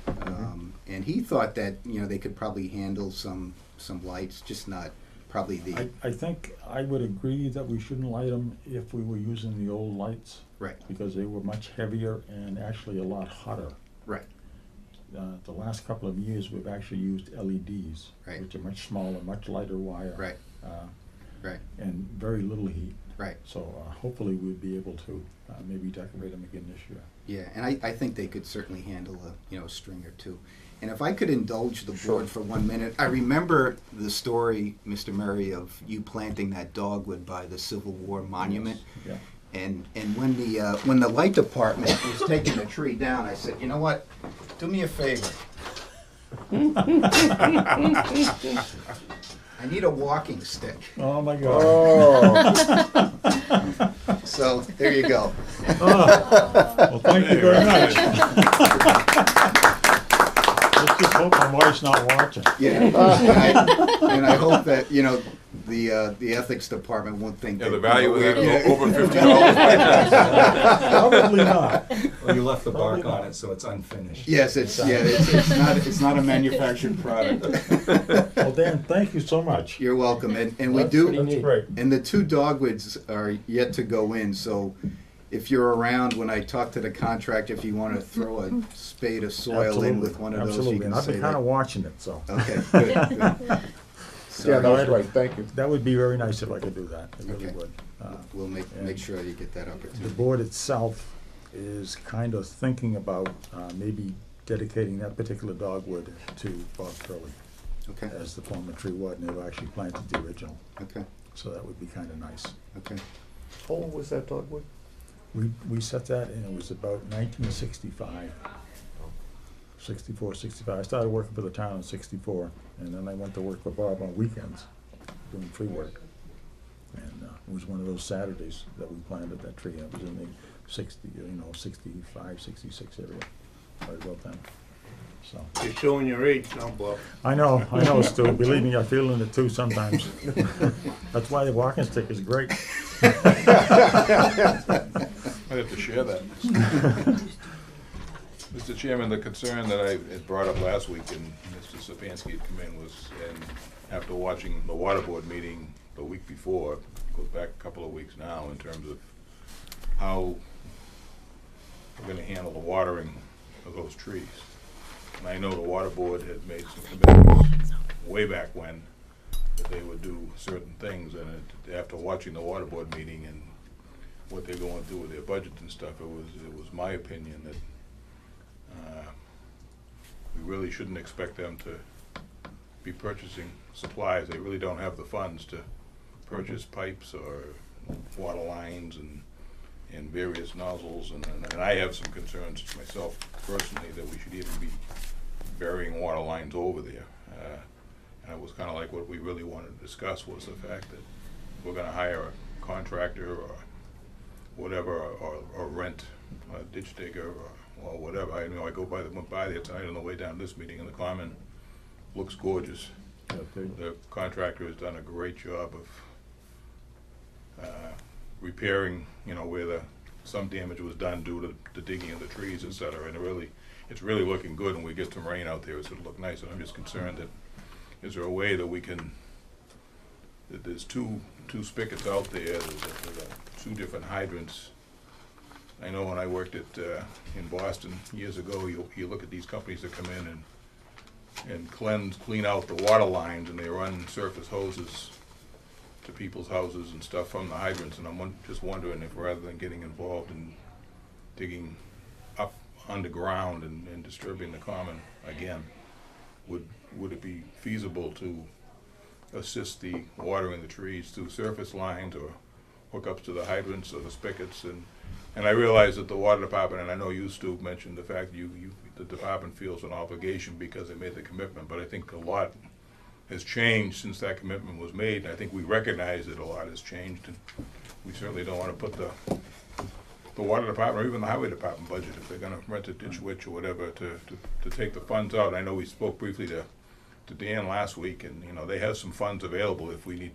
and he thought that they could probably handle some lights, just not probably the I think I would agree that we shouldn't light them if we were using the old lights, right, because they were much heavier and actually a lot hotter. right, The last couple of years, we've actually used LEDs, Right. which are much smaller, much lighter wire. right, uh, right, And very little heat. right. So hopefully we'll be able to maybe decorate them again this year. Yeah, and I think they could certainly handle a string or two. And if I could indulge the board for 1 minute, I remember the story, Mr. Murray, of you planting that dogwood by the Civil War monument. Yeah. And when the light department was taking the tree down, I said, you know what? Do me a favor. I need a walking stick. Oh, my God. oh, So there you go. Well, thank you very much. Let's just hope my wife's not watching. Yeah, and I hope that the ethics department won't think Yeah, that the value of that we're- is over $50. Probably not. Well, you left the bark on it, so it's unfinished. Yes, it's not a manufactured product. Well, Dan, thank you so much. You're welcome, and we That's do, pretty neat. Great. and the 2 dogwoods are yet to go in. So, if you're around when I talk to the contractor, if you want to throw a spade of soil in with one of those, Absolutely. you can And I've say been kind of that. watching it, so. Okay, good. yeah, that was great, thank you. That would be very nice if I could do that. It really Okay. would. We'll make sure you get that The opportunity. board itself is kind of thinking about maybe dedicating that particular dogwood to Bob Curley Okay, as the former tree warden who actually planted the original. okay, So that would be kind of nice. okay. How old was that dogwood? We set that, and it was about 1965. 64, 65. I started working for the town in 64, and then I went to work for Bob on weekends, doing tree work. And it was one of those Saturdays that we planted that tree. It was in the 65, 66 area, right about then. So, You're showing your age now, Bob. I know, Stu. Believe me, I'm feeling it too sometimes. That's why the walking stick is great. I have to share that. Mr. Chairman, the concern that I had brought up last week and Mr. Sapansky had come in was, and after watching the water board meeting the week before, goes back a couple of weeks now, in terms of how we're gonna handle the watering of those trees. And I know the water board had made some commitments way back when that they would do certain things, and after watching the water board meeting and what they're going through with their budget and stuff, it was my opinion that we really shouldn't expect them to be purchasing supplies. They really don't have the funds to purchase pipes or water lines and various nozzles, and I have some concerns myself personally that we should even be burying water lines over there. And it was kind of like what we really wanted to discuss was the fact that we're gonna hire a contractor or whatever, or rent a ditch digger or whatever. I know I went by there tonight on the way down to this meeting, and the common looks gorgeous. The contractor has done a great job of repairing, where some damage was done due to the digging of the trees, et cetera, and it's really looking good. When we get some rain out there, it's gonna look nice. And I'm just concerned that, is there a way that we can, that there's two spigots out there, there's two different hydrants. I know when I worked in Boston years ago, you look at these companies that come in and clean out the water lines, and they run surface hoses to people's houses and stuff from the hydrants, and I'm just wondering if, rather than getting involved in digging up underground and disturbing the common again, would it be feasible to assist the watering the trees through surface lines or hookups to the hydrants or the spigots? And I realize that the water department, and I know you, Stu, mentioned the fact the department feels an obligation because they made the commitment, but I think a lot has changed since that commitment was made, and I think we recognize that a lot has changed, and we certainly don't want to put the water department or even the highway department budget, if they're going to rent a ditch witch or whatever, to take the funds out. I know we spoke briefly to Dan last week, and they have some funds available if we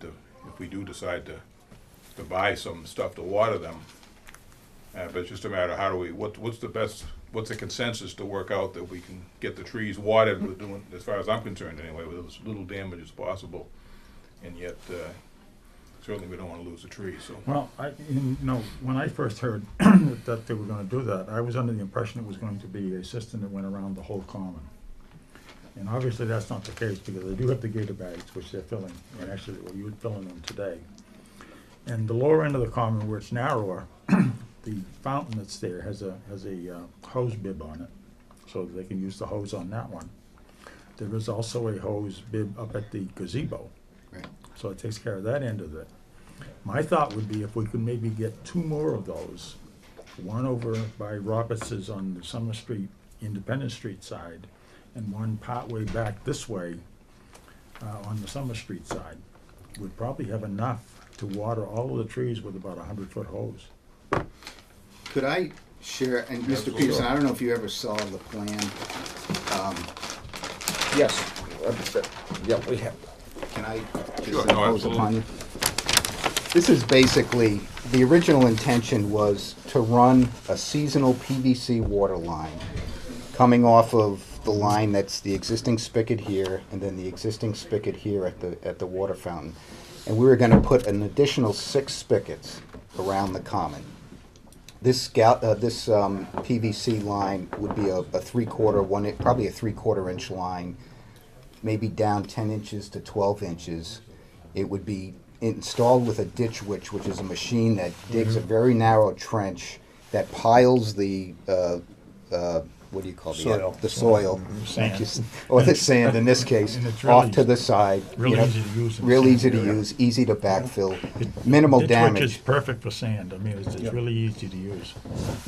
do decide to buy some stuff to water them. But it's just a matter of how do we, what's the consensus to work out that we can get the trees watered with doing, as far as I'm concerned anyway, with as little damage as possible, and yet certainly we don't want to lose a tree. So Well, when I first heard that they were gonna do that, I was under the impression it was going to be a system that went around the whole common. And obviously that's not the case, because they do have the gator bags, which they're filling, and actually, well, you would fill in them today. And the lower end of the common, where it's narrower, the fountain that's there has a hose bib on it, so they can use the hose on that one. There is also a hose bib up at the gazebo, Right. so it takes care of that end of it. My thought would be if we could maybe get two more of those, one over by Roberts's on the Summer Street, Independence Street side, and one partway back this way on the Summer Street side. We'd probably have enough to water all of the trees with about a 100-foot hose. Could I share, and Mr. Peterson, I don't know if you ever saw the plan. Yes. Yeah, we have. Can I Sure, just no, impose upon absolutely. you? This is basically, the original intention was to run a seasonal PVC water line coming off of the line that's the existing spigot here, and then the existing spigot here at the water fountain. And we were gonna put an additional 6 spigots around the common. This PVC line would be a 3/4, probably a 3/4 inch line, maybe down 10 inches to 12 inches. It would be installed with a ditch witch, which is a machine that digs a very narrow trench that piles the what do you call Soil. the soil, Sand. or the sand in this case, And it's really off to the side. Really easy to use. in Real sand easy to area. use, easy to backfill, minimal Ditch witch damage. is perfect for sand. I mean, it's really easy to use.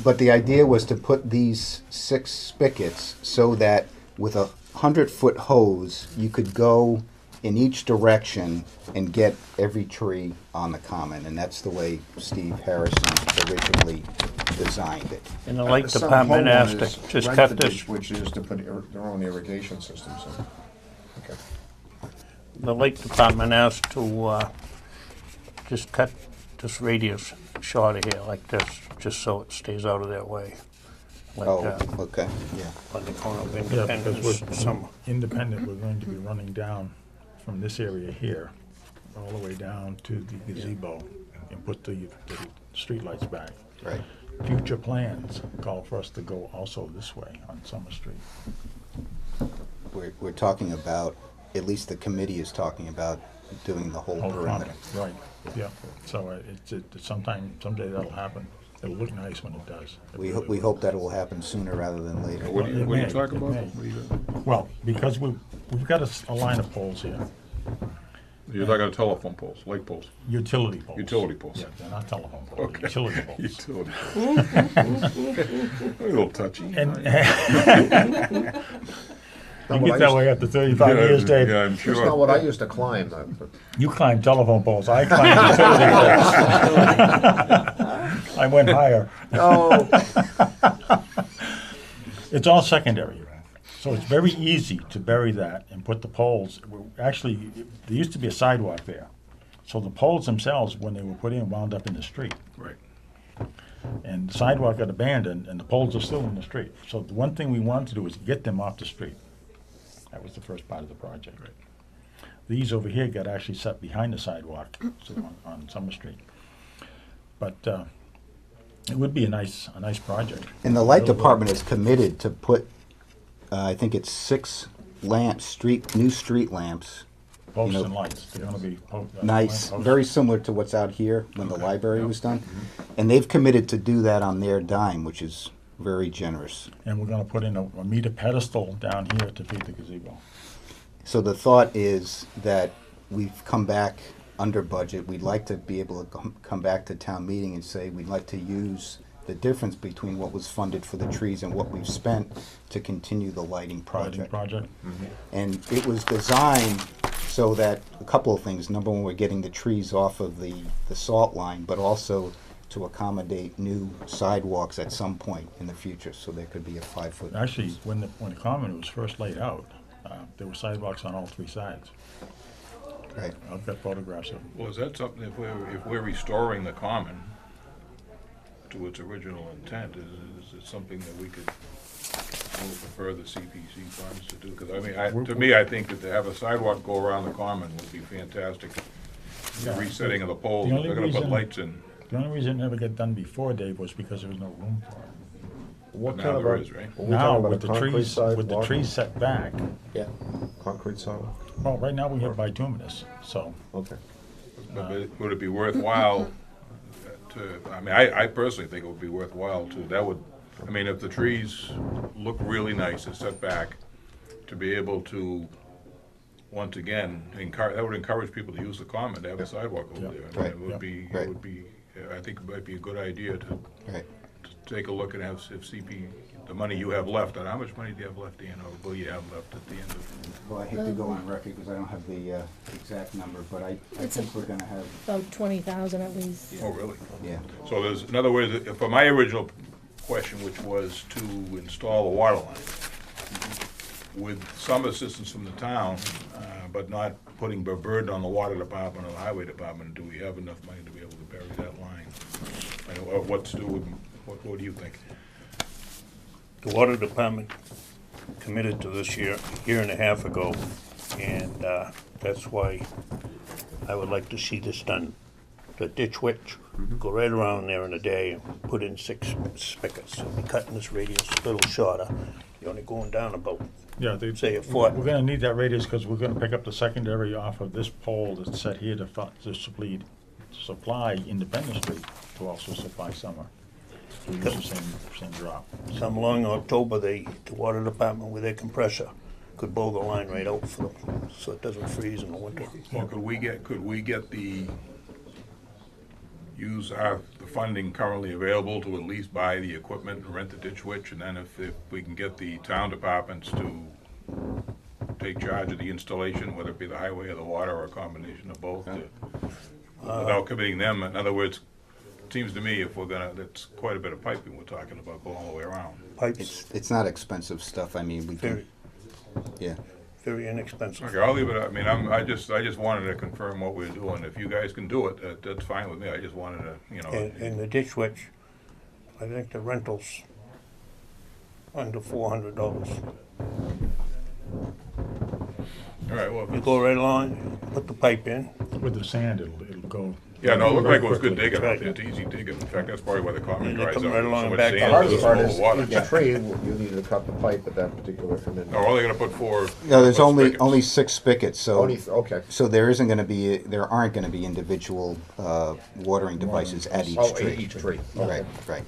But the idea was to put these 6 spigots so that with a 100-foot hose, you could go in each direction and get every tree on the common. And that's the way Steve Harrison originally designed it. And the Lake Some Department asked homeowners to just rent cut the this, ditch, which is to put their own irrigation system, so, okay. the Lake Department asked to just cut this radius shorter here like this, just so it stays out of their way. Like Oh, okay, yeah. on the corner of Yeah, because Independence, we're some, independent, we're going to be running down from this area here, all the way down to the gazebo. and put the streetlights back. Right. Future plans call for us to go also this way on Summer Street. We're talking about, at least the committee is talking about doing the whole Whole perimeter. front, right, yeah. So someday that'll happen. It'll look nice when it does. It We really we will. hope that it will happen sooner rather than later. What do you, It what do you may, talk it about? may. What do you, Well, because we've got a line of poles here, you're talking about telephone poles, light poles, utility poles. utility poles. Yeah, they're not telephone poles, Okay. utility poles. Utility. A little touchy. And Not you what I get that used- way after 35 years, Dave. Yeah, I'm It's not sure. what I used to climb, but You climb telephone poles, I climb utility poles. I went higher. no. It's all secondary, so it's very easy to bury that and put the poles. Actually, there used to be a sidewalk there, so the poles themselves, when they were put in, wound up in the street. Right. And the sidewalk got abandoned, and the poles are still in the street. So the one thing we wanted to do was get them off the street. That was the first part of the project. Right. These over here got actually set behind the sidewalk, so on Summer Street. But it would be a nice project. And the light Really department is committed to put, I think it's 6 lamps, new street lamps. Posts You know, and lights, they're gonna be. Nice, posts. very similar to what's out here when the Okay. library Yep. was done. And they've committed to do that on their dime, which is very generous. And we're gonna put in a meter pedestal down here to feed the gazebo. So the thought is that we've come back under budget. We'd like to be able to come back to town meeting and say we'd like to use the difference between what was funded for the trees and what we've spent to continue the lighting project. And it was designed so that a couple of things. Number one, we're getting the trees off of the salt line, but also to accommodate new sidewalks at some point in the future, so there could be a 5-foot. Actually, when the common was first laid out, there were sidewalks on all 3 sides. Right. I've got photographs of them. Well, is that something, if we're restoring the common to its original intent, is it something that we could move for further CPC funds to do? Because I mean, to me, I think that to have a sidewalk go around the common would be fantastic. The Yeah. resetting of the poles, The if only they're gonna put reason- lights in, The only reason it never got done before, Dave, was because there was no room for it. What But kind now of there a, is, right? are we Now, talking about with a the concrete trees, with the sidewalk? trees set back, Yeah, concrete sidewalk, well, right now we have bituminous, so. okay. but would it be worthwhile to, I mean, I personally think it would be worthwhile to, that would, I mean, if the trees look really nice and set back, to be able to, once again, that would encourage people to use the common, to have a sidewalk over Yeah. there. I mean, Right. it would be, Right. it would be, I think it might be a good idea to Right. take a look and have, if CP, the money you have left, and how much money do you have left, Ian, or will you have left at the end of? Well, I hate to go on record because I don't have the exact number, but I It's think we're gonna have, About 20,000 at least. Oh, really? yeah. So there's, in other words, for my original question, which was to install a water line, with some assistance from the town, but not putting a burden on the water department or the highway department, do we have enough money to be able to bury that line? And what do you think? The water department committed to this year, a year and a half ago, and that's why I would like to see this done. The ditch witch, go right around there in a day and put in 6 spigots. So we're cutting this radius a little shorter. You're only going down about, Yeah, say, a foot. we're gonna need that radius because we're gonna pick up the secondary off of this pole that's set here to supply Independence Street, to also supply Summer. So we use the same drop. Come along October, the water department with their compressor could blow the line right out for them, so it doesn't freeze in the winter. Well, could we get use the funding currently available to at least buy the equipment and rent the ditch witch, and then if we can get the town departments to take charge of the installation, whether it be the highway or the water or a combination of both, without committing them, in other words, it seems to me if we're gonna, that's quite a bit of piping we're talking about going all the way around. Pipes, It's not expensive stuff. I mean, we very, can, yeah. very inexpensive. Okay, I'll leave it, I mean, I just wanted to confirm what we're doing. If you guys can do it, that's fine with me. I just wanted to, you know. And the ditch witch, I think the rental's under $400. All right, well, if You it's- go right along, put the pipe in, With the sand, it'll go Yeah, no, it looked like it was good Quickly. digging out there, it's easy digging, in fact, that's probably why the common And they dries come out. right along So the much back. sand, The The hardest there's part no is, water. each tree, you need to cut the pipe at that particular, and then. Oh, are they gonna put four? No, there's four only, spigots? only 6 spigots, so. Okay. So there isn't gonna be, there aren't gonna be individual, watering devices at each Oh, tree. each tree. Right, right.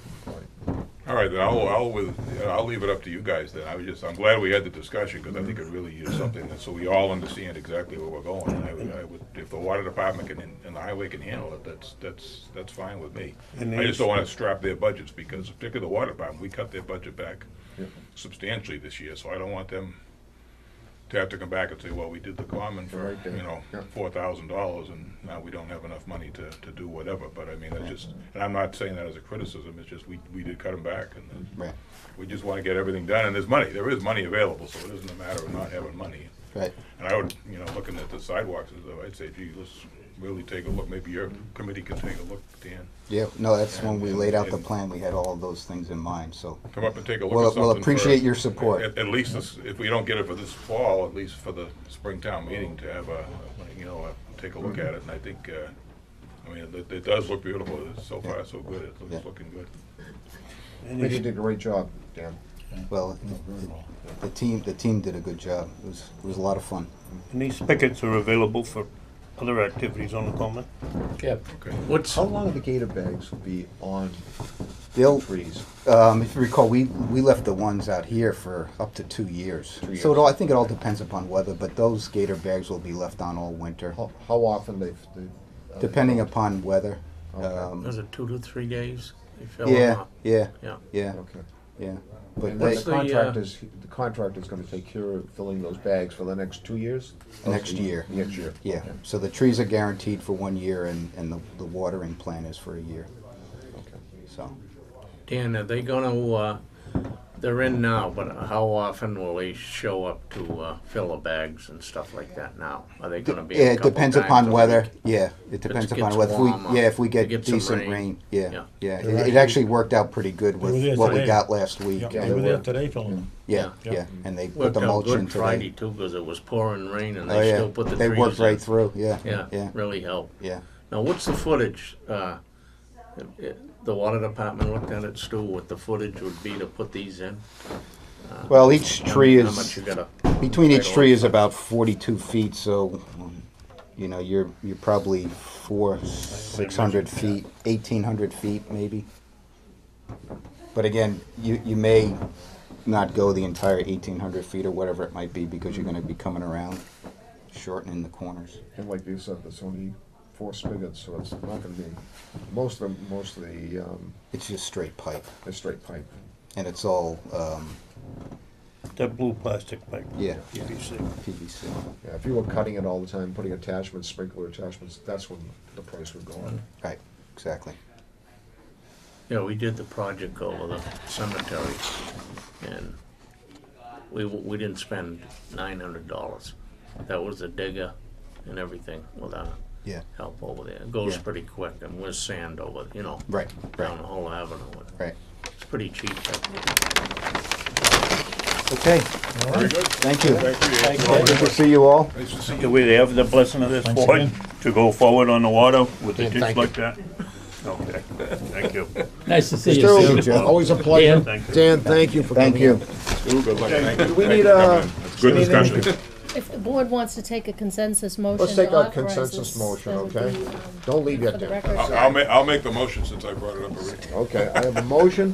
All right, then I'll leave it up to you guys then. I'm glad we had the discussion, because I think it really is something that, so we all understand exactly where we're going. And I would, if the water department and the highway can handle it, that's fine with me. And I just don't wanna strap their budgets, because particularly the water department, we cut their budget back Yeah. substantially this year, so I don't want them to have to come back and say, well, we did the common for, Right there. Yeah. $4,000, and now we don't have enough money to do whatever, but I mean, that's just, and I'm not saying that as a criticism, it's just, we did cut them back, and then Right, we just wanna get everything done, and there is money available, so it isn't a matter of not having money. right. And I would, looking at the sidewalks, I'd say, gee, let's really take a look, maybe your committee can take a look, Dan. Yeah, no, that's when we laid out the plan, we had all of those things in mind, so. Come up and take a look at something. We'll for- appreciate your support. At least, if we don't get it for this fall, at least for the Springtown meeting to have take a look at it, and I think, it does look beautiful, so far so good, it Yeah. looks looking good. I think you did a great job, Dan. Well, the team did a good job. It was a lot of fun. And these spigots are available for other activities on the common? Yeah. Okay. What's, How long will the gator bags be on They'll, trees? if you recall, we left the ones out here for up to 2 years. 2 years. So I think it all depends upon weather, but those gator bags will be left on all winter, How often they? depending upon weather. Okay. was it 2 to 3 days? They fill Yeah, them up? yeah, Yeah. yeah, Okay. yeah. But And they, What's the the, contractor's gonna take care of filling those bags for the next 2 years? Next year. Next year. yeah, Okay. so the trees are guaranteed for 1 year and the watering plan is for a year, Okay. so. Dan, are they gonna, they're in now, but how often will they show up to fill the bags and stuff like that now? Are they gonna be Yeah, a it couple depends times upon a weather. week? Yeah, it depends If it upon gets whether warm, if we get get some decent rain. rain. Yeah, Yeah. yeah. They're It actually worked out pretty good They were with there what we today. got last week. Yeah, Yeah, they were they there were. today filling them. Yeah, Yeah. yeah, and they put Worked the out mulch good in Friday today. too, because it was pouring rain and Oh they yeah, still put the they trees worked in. right through. Yeah, Yeah, yeah, really helped. yeah. Now, what's the footage? The water department looked at it, Stu, what the footage would be to put these in? Well, each tree How much is you gotta, between each right tree away? is about 42 feet. So, you're probably 600 feet, 1,800 feet maybe. But again, you may not go the entire 1,800 feet or whatever it might be because you're going to be coming around, shortening the corners. And like you said, there's only 4 spigots, so it's not gonna be, most of the, It's just straight pipe, they're straight pipe. and it's all That blue plastic pipe, yeah, PVC. PVC. Yeah, if you were cutting it all the time, putting attachments, sprinkler attachments, that's when the price would go up. Right, exactly. yeah, we did the project over the cemetery and we didn't spend $900. That was the digger and everything without Yeah. help over there. It goes Yeah. pretty quick and with sand over, Right, down the whole avenue. right. It's pretty cheap. Okay, Very good. thank you. Thank you. Good to see you all. Nice to see Do you. we have the blessing of this Thanks board again. to go forward on the water with the Yeah, ditch thank like that? Okay, thank you. Nice to see Stu, Joe. always a pleasure. Thank you. Dan, thank you for coming Thank you. in. Stu, good luck. Thank you. Do we Thank need you for a- coming in. It's good do we need any- discussion. If the board wants to take a consensus motion Let's take to a authorize consensus this, motion, that would okay? be, Don't leave yet, for the Dan. record. I'll make the motion since I brought it up originally. Okay, I have a motion.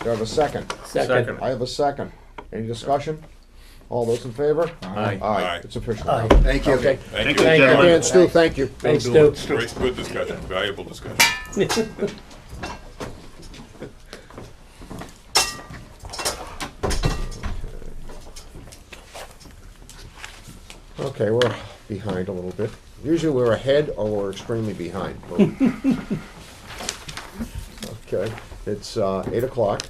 Do I have a second? Second. I have a second. Any discussion? All those in favor? Aye. Aye, Aye. it's official. Thank you. Okay. Thank you. Thank you. Dan, Stu, thank you. Thanks, Stu. Great, good discussion, valuable discussion. Okay, we're behind a little bit. Usually we're ahead or we're extremely behind. Okay, it's 8 o'clock.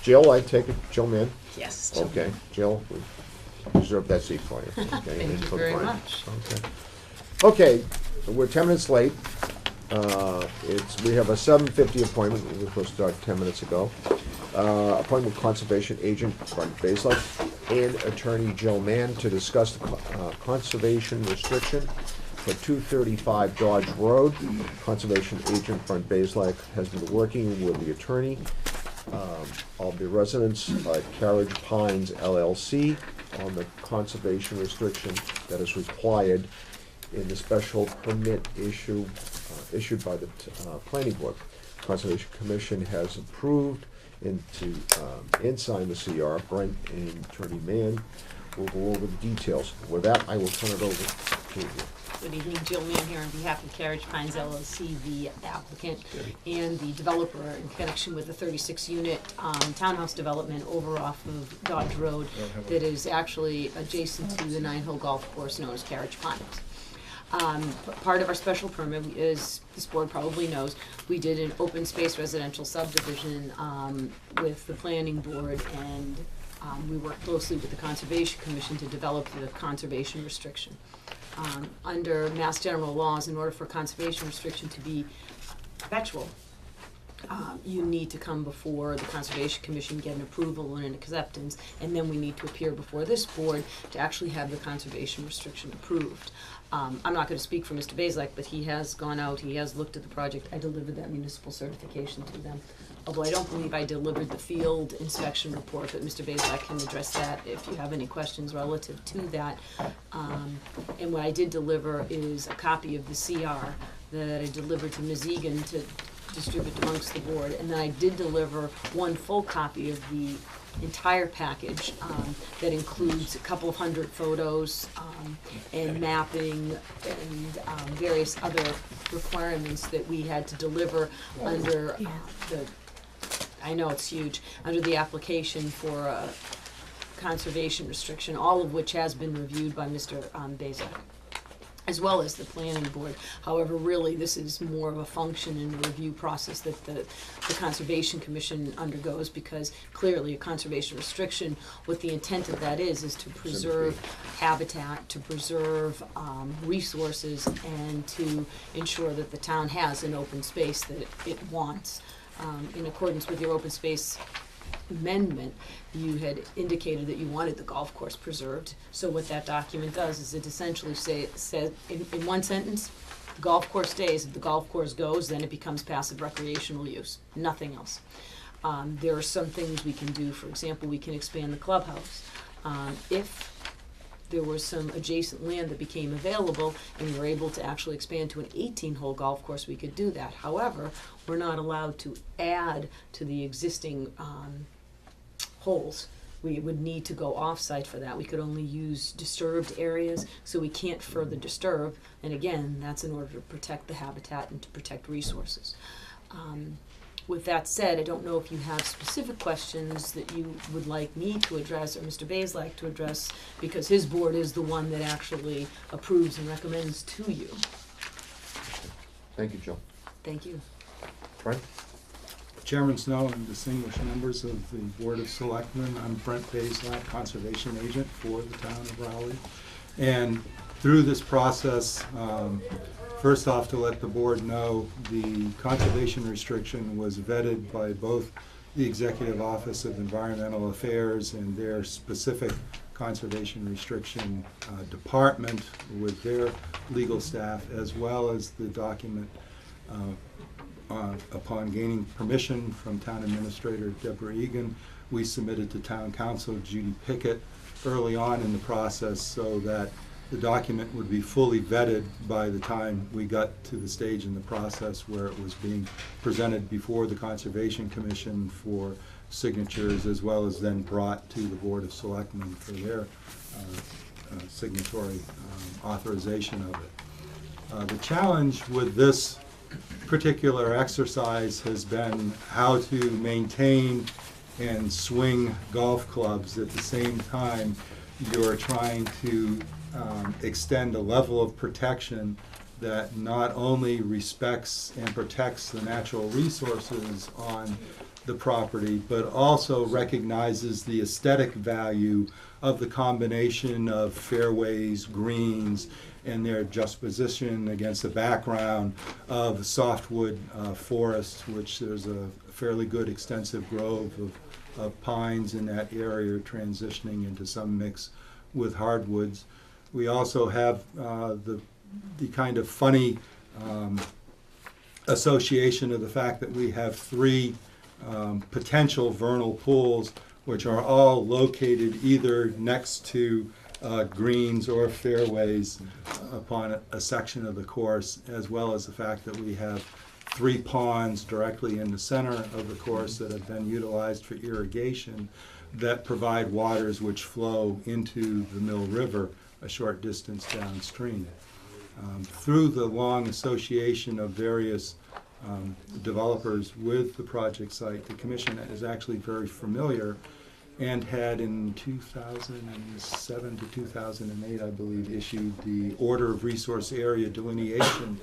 Jill, I take it, Jill Mann? Yes. Okay, Jill, we reserve that seat for you. Okay, Thank you for very Brian. much. Okay, we're 10 minutes late. We have a 7:50 appointment, we were supposed to start 10 minutes ago. Appointment with Conservation Agent Brent Baselak and Attorney Jill Mann to discuss the conservation restriction for 235 Dodge Road. Conservation agent Brent Bazelak has been working with the attorney of the residents at Carriage Pines LLC on the conservation restriction that is required in the special permit issued by the planning board. Conservation Commission has approved and signed the CR. Brent and Attorney Mann will go over the details. With that, I will turn it over to you. Good evening, Jill Mann here on behalf of Carriage Pines LLC, the applicant and the developer in connection with the 36-unit townhouse development over off of Dodge Road that is actually adjacent to the 9-hole golf course known as Carriage Pines. Part of our special permit, as this board probably knows, we did an open space residential subdivision with the planning board, and we worked closely with the Conservation Commission to develop the conservation restriction. Under Mass General laws, in order for conservation restriction to be effectual, you need to come before the Conservation Commission, get an approval and an acceptance, and then we need to appear before this board to actually have the conservation restriction approved. I'm not going to speak for Mr. Bazelak, but he has gone out, he has looked at the project. I delivered that municipal certification to them. Although I don't believe I delivered the field inspection report, but Mr. Bazelak can address that if you have any questions relative to that. And what I did deliver is a copy of the CR that I delivered to Ms. Egan to distribute amongst the board. And then I did deliver one full copy of the entire package that includes a couple of hundred photos and mapping and various other requirements that we had to deliver under I know it's huge, under the application for a conservation restriction, all of which has been reviewed by Mr. Bazelak, as well as the planning board. However, really, this is more of a function in the review process that the Conservation Commission undergoes, because clearly a conservation restriction, what the intent of that is to preserve habitat, to preserve resources, and to ensure that the town has an open space that it wants. In accordance with your open space amendment, you had indicated that you wanted the golf course preserved. So what that document does is it essentially says in one sentence, the golf course stays. If the golf course goes, then it becomes passive recreational use, nothing else. There are some things we can do. For example, we can expand the clubhouse. If there was some adjacent land that became available and we were able to actually expand to an 18-hole golf course, we could do that. However, we're not allowed to add to the existing holes. We would need to go off-site for that. We could only use disturbed areas, so we can't further disturb. And again, that's in order to protect the habitat and to protect resources. With that said, I don't know if you have specific questions that you would like me to address or Mr. Bazelak to address, because his board is the one that actually approves and recommends to you. Thank you, Jill. Thank you. Brent? Chairman Snow and distinguished members of the Board of Selectmen, I'm Brent Bazelak, Conservation Agent for the town of Rowley. And through this process, first off, to let the board know, the conservation restriction was vetted by both the Executive Office of Environmental Affairs and their specific conservation restriction department with their legal staff, as well as the document upon gaining permission from Town Administrator Deborah Egan. We submitted to Town Council Judy Pickett early on in the process so that the document would be fully vetted by the time we got to the stage in the process where it was being presented before the Conservation Commission for signatures, as well as then brought to the Board of Selectmen for their signatory authorization of it. The challenge with this particular exercise has been how to maintain and swing golf clubs at the same time you're trying to extend a level of protection that not only respects and protects the natural resources on the property, but also recognizes the aesthetic value of the combination of fairways, greens, and their juxtaposition against the background of softwood forests, which there's a fairly good extensive grove of pines in that area, transitioning into some mix with hardwoods. We also have the the kind of funny association of the fact that we have three potential vernal pools, which are all located either next to greens or fairways upon a section of the course, as well as the fact that we have three ponds directly in the center of the course that have been utilized for irrigation that provide waters which flow into the Mill River a short distance downstream. Through the long association of various developers with the project site, the commission is actually very familiar and had in 2007 to 2008, I believe, issued the Order of Resource Area Delineation,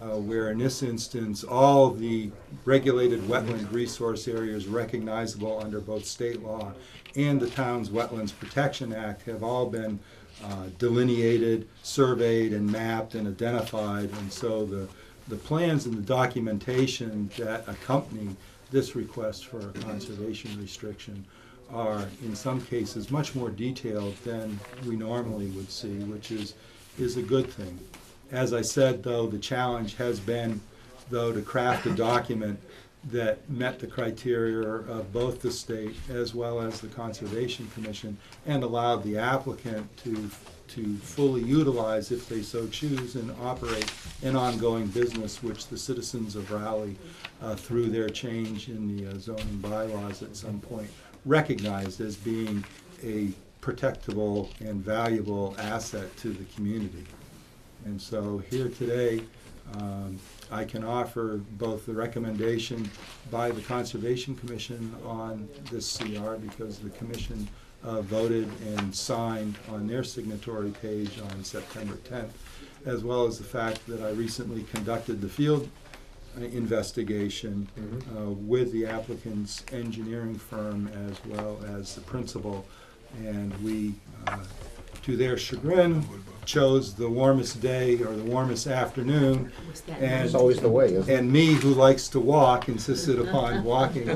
where in this instance, all the regulated wetland resource areas recognizable under both state law and the town's Wetlands Protection Act have all been delineated, surveyed, and mapped and identified. And so the plans and the documentation that accompany this request for a conservation restriction are in some cases much more detailed than we normally would see, which is a good thing. As I said, though, the challenge has been, though, to craft a document that met the criteria of both the state as well as the Conservation Commission and allowed the applicant to fully utilize, if they so choose, and operate an ongoing business which the citizens of Raleigh, through their change in the zoning bylaws at some point, recognized as being a protectable and valuable asset to the community. And so here today, I can offer both the recommendation by the Conservation Commission on this CR, because the Commission voted and signed on their signatory page on September 10th, as well as the fact that I recently conducted the field investigation with the applicant's engineering firm as well as the principal, and we, to their chagrin, chose the warmest day or the warmest afternoon, and It's always the way, isn't it? and me, who likes to walk, insisted upon walking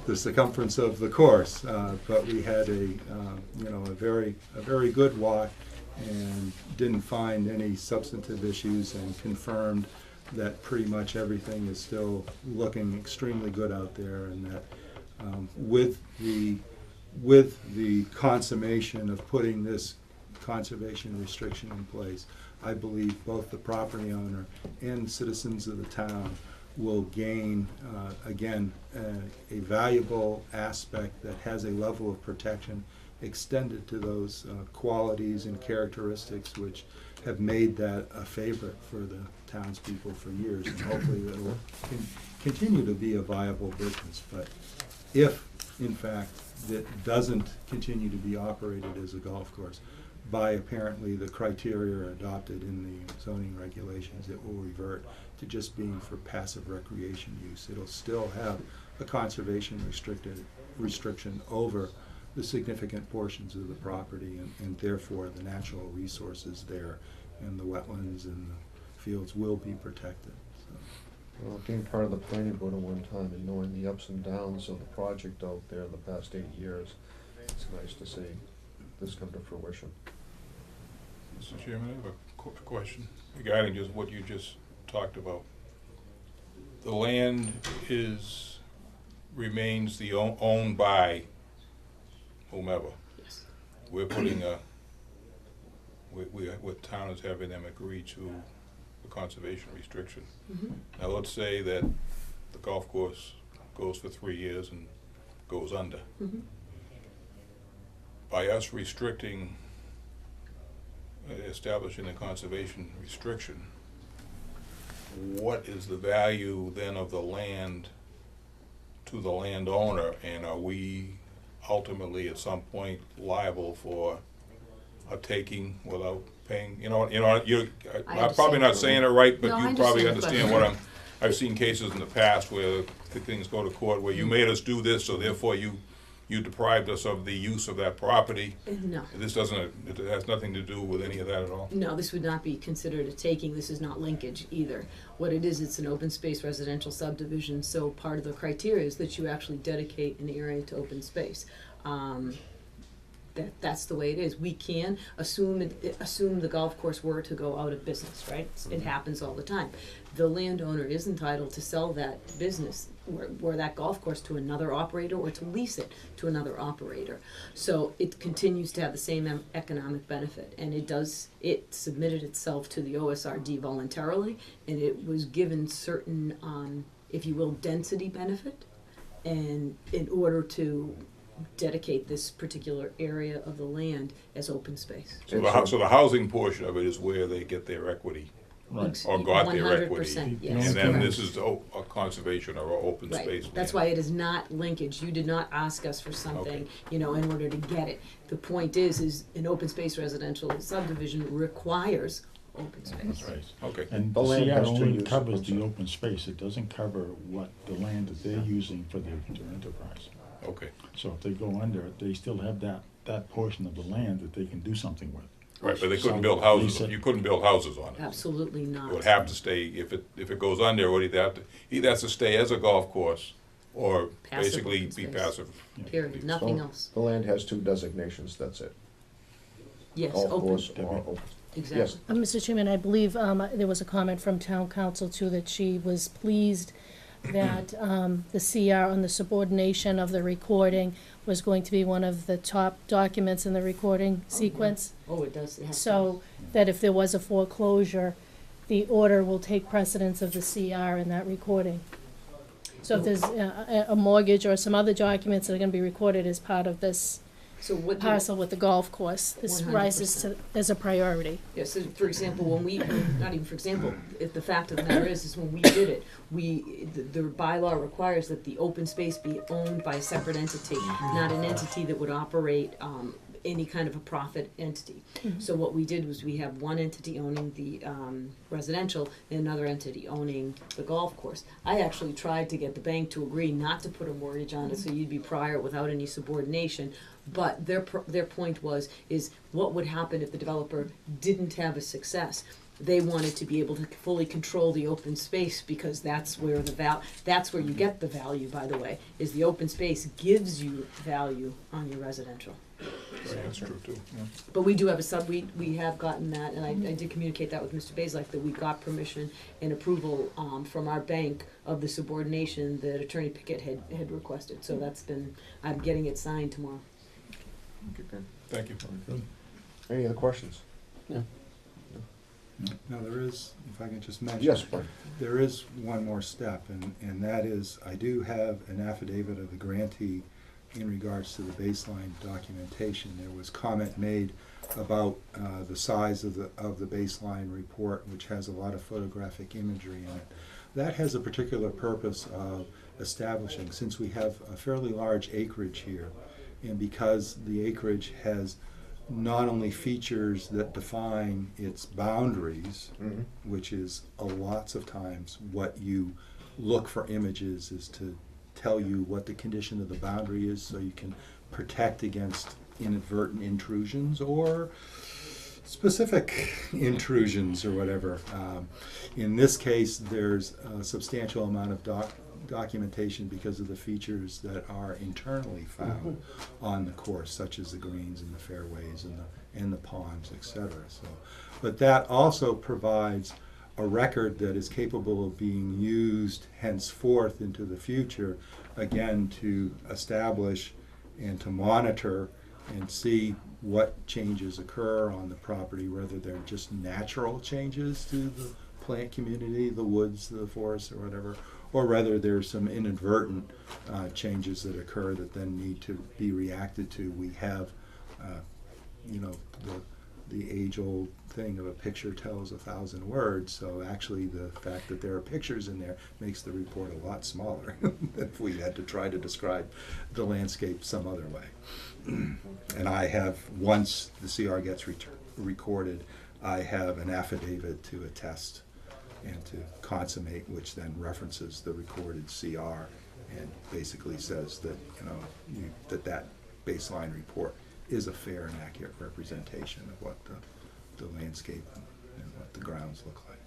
the circumference of the course. But we had a very good walk, and didn't find any substantive issues, and confirmed that pretty much everything is still looking extremely good out there, and that with the consummation of putting this conservation restriction in place, I believe both the property owner and the citizens of the town will gain, again, a valuable aspect that has a level of protection extended to those qualities and characteristics which have made that a favorite for the townspeople for years, and hopefully that will continue to be a viable business. But if, in fact, it doesn't continue to be operated as a golf course, by apparently the criteria adopted in the zoning regulations, it will revert to just being for passive recreation use. It'll still have a conservation restriction over the significant portions of the property, and therefore the natural resources there and the wetlands and the fields will be protected. So. Well, being part of the planning board at one time and knowing the ups and downs of the project out there in the past 8 years, it's nice to see this come to fruition. Mr. Chairman, I have a question regarding just what you just talked about. The land remains owned by whomever. Yes. We're putting what town is having them agree to the conservation restriction. Now let's say that the golf course goes for 3 years and goes under. By us restricting, establishing a conservation restriction, what is the value then of the land to the landowner, and are we ultimately at some point liable for a taking without paying? I'm probably not saying it right, but No, I you probably understand the understand I've seen cases in the past where the things go to court where you made us do this, so therefore you deprived us of the use of that property. No. It has nothing to do with any of that at all. No, this would not be considered a taking. This is not linkage either. What it is, it's an open space residential subdivision, so part of the criteria is that you actually dedicate an area to open space. that's the way it is. We can assume the golf course were to go out of business, right? It happens all the time. The landowner is entitled to sell that business or that golf course to another operator or to lease it to another operator. So it continues to have the same economic benefit, and it submitted itself to the OSRD voluntarily, and it was given certain, if you will, density benefit, and in order to dedicate this particular area of the land as open space. So the housing portion of it is where they get their equity, or got their equity. 100%, yes, And then correct. this is a conservation or a open space Right, land. that's why it is not linkage, you did not ask us for something, in order to get it. The point is an open space residential subdivision requires open space. Right, okay. And The the land CR has two only uses, covers I'm the sorry. open space, it doesn't cover what the land that they're using for their enterprise. Okay, So if they go under it, they still have that portion of the land that they can do something with. right, but they couldn't So, build houses, Lisa- you couldn't build houses on it. Absolutely not. It would have to stay, if it goes under, it would either has to stay as a golf course, or Passive basically open be space. passive. Period, nothing So, else. The land has two designations, that's it. Yes, Golf open, course or open. exactly. Mr. Chairman, I believe there was a comment from town council too, that she was pleased that the CR on the subordination of the recording was going to be one of the top documents in the recording sequence. Oh, it does, it has to. So that if there was a foreclosure, the order will take precedence of the CR in that recording. So if there's a mortgage or some other documents that are gonna be recorded as part of this So what do, parcel with the golf course, this rises to, as a priority. yes, so for example, when we, not even for example, if the fact of the matter is when we did it, the bylaw requires that the open space be owned by a separate entity, not an entity that would operate, any kind of a profit entity. So what we did was we have one entity owning the residential and another entity owning the golf course. I actually tried to get the bank to agree not to put a mortgage on it, so you'd be prior without any subordination. But their point is what would happen if the developer didn't have a success? They wanted to be able to fully control the open space, because that's where that's where you get the value, by the way, is the open space gives you value on your residential. Right, that's true too. But we do have we have gotten that, and I did communicate that with Mr. Bazelak, that we got permission and approval, from our bank of the subordination that Attorney Pickett had requested, so I'm getting it signed tomorrow. Thank you. Any other questions? Now, there is, if I can just mention. Yes, Brian. There is one more step, and that is, I do have an affidavit of the grantee in regards to the baseline documentation. There was comment made about the size of the baseline report, which has a lot of photographic imagery in it. That has a particular purpose of establishing, since we have a fairly large acreage here, and because the acreage has not only features that define its boundaries, which is lots of times what you look for images is to tell you what the condition of the boundary is, so you can protect against inadvertent intrusions or specific intrusions or whatever. In this case, there's a substantial amount of documentation because of the features that are internally found on the course, such as the greens and the fairways and the ponds, etc. So, but that also provides a record that is capable of being used henceforth into the future, again, to establish and to monitor and see what changes occur on the property, whether they're just natural changes to the plant community, the woods, the forests, or whatever, or whether there's some inadvertent changes that occur that then need to be reacted to. We have, the age-old thing of a picture tells 1,000 words, so actually the fact that there are pictures in there makes the report a lot smaller if we had to try to describe the landscape some other way. And I have, once the CR gets recorded, I have an affidavit to attest and to consummate, which then references the recorded CR and basically says that, that baseline report is a fair and accurate representation of what the landscape and what the grounds look like.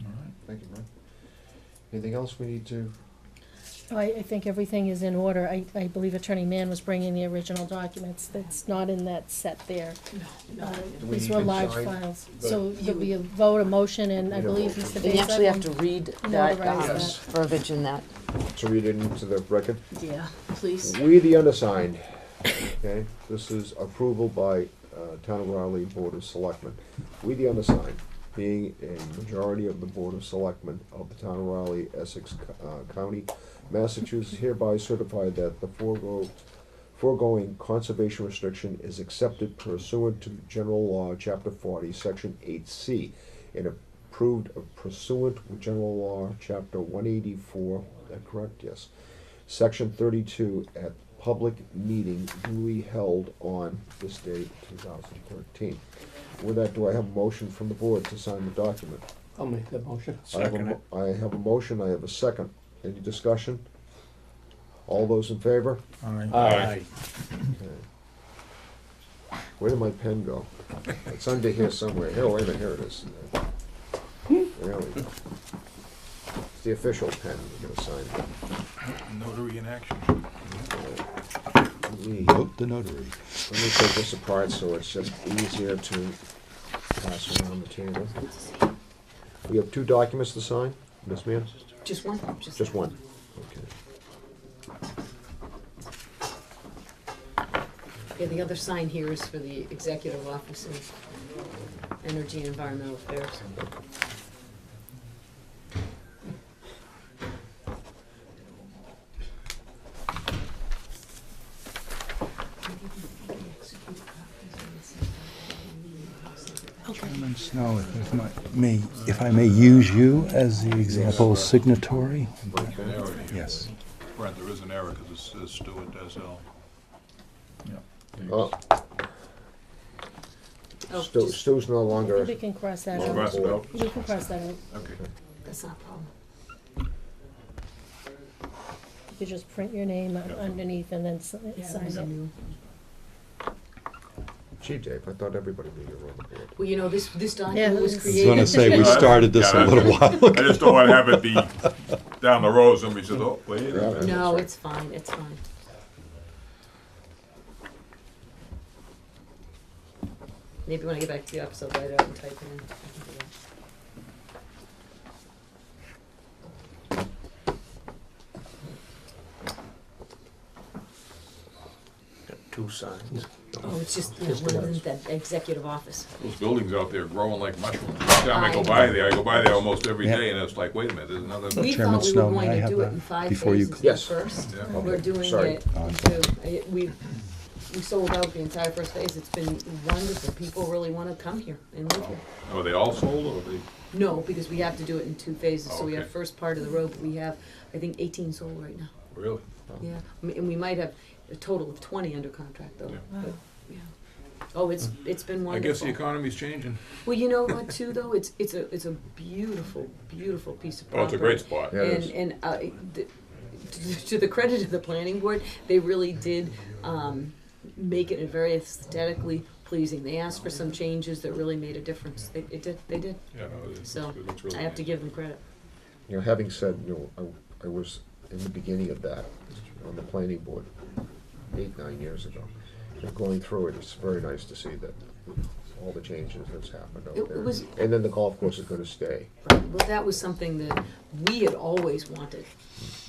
All right, thank you, Brian. Anything else we need to? I think everything is in order. I believe Attorney Mann was bringing the original documents. That's not in that set there. Do we These need were to large sign? files. So there'll be a vote, a motion, and I believe Mr. And you actually have to Basil read will that notarize Yes. that. verbiage in that. To read it into the record. Yeah, please. We, the undersigned, okay, this is approval by Town of Raleigh Board of Selectmen. We, the undersigned, being a majority of the Board of Selectmen of the Town of Raleigh, Essex County, Massachusetts, hereby certify that the foregoing conservation restriction is accepted pursuant to General Law, Chapter 40, Section 8C, and approved pursuant with General Law, Chapter 184, is that correct? Yes. Section 32 at public meeting duly held on this date, 2013. With that, do I have a motion from the board to sign the document? I'll make that motion. I have a motion, I have a second. Any discussion? All those in favor? Aye. Aye. Okay. Where did my pen go? It's under here somewhere. Here, wait a minute, here it is. There we go. It's the official pen we're gonna sign. Notary in action. Let me Note the notary. take this apart so it's just easier to pass around the table. We have two documents to sign, Ms. Mann? Just one? Just one. Okay. Yeah, the other sign here is for the Executive Office of Energy and Environmental Affairs. Chairman Snow, if I may use you as the example signatory? An error here. Yes. Brent, there is an error because it says Stewart Desel. Oh, Oh, just, Stu's no longer. We can cross that Oh, out. cross it out. We can cross that out. Okay. that's not a problem. You could just print your name underneath and then sign it. Gee, Dave, I thought everybody knew you were on the board. Well, you know, this Yeah, document was this is- I was created. gonna say, we started this a little while ago. I just don't want to have it be down the road, somebody says, oh, wait a Yeah. minute. No, it's fine, it's fine. Maybe when I get back to the office, I'll write it out and type it in. I can do that. Two signs. Oh, it's just, there's one in that executive office. Those buildings out there growing like mushrooms. Every time I go by there almost every day, and it's like, wait a minute, there's another. We Chairman thought we Snow, were may going I to have do it that in 5 before you phases Yes. first. Yeah. We're doing Sorry. it in 2. We sold out the entire first phase. It's been wonderful. People really want to come here and live here. Are they all sold, or are they? No, because we have to do it in 2 phases. So we have Okay. first part of the road, but we have, I think, 18 sold right now. Really? Yeah, and we might have a total of 20 under contract though. Yeah. But, yeah. Oh, it's been I wonderful. guess the economy's changing. Well, you know what too though? It's a beautiful, beautiful piece of Oh, it's property. a great spot. Yeah, it is. And to the credit of the planning board, they really did make it a very aesthetically pleasing. They asked for some changes that really made a difference. They did. Yeah, no, So it looks really I have to nice. give them credit. You know, having said, I was in the beginning of that on the planning board 8-9 years ago. And going through it, it's very nice to see that all the changes that's happened It out there. was- And then the golf course is gonna stay. Well, that was something that we had always wanted.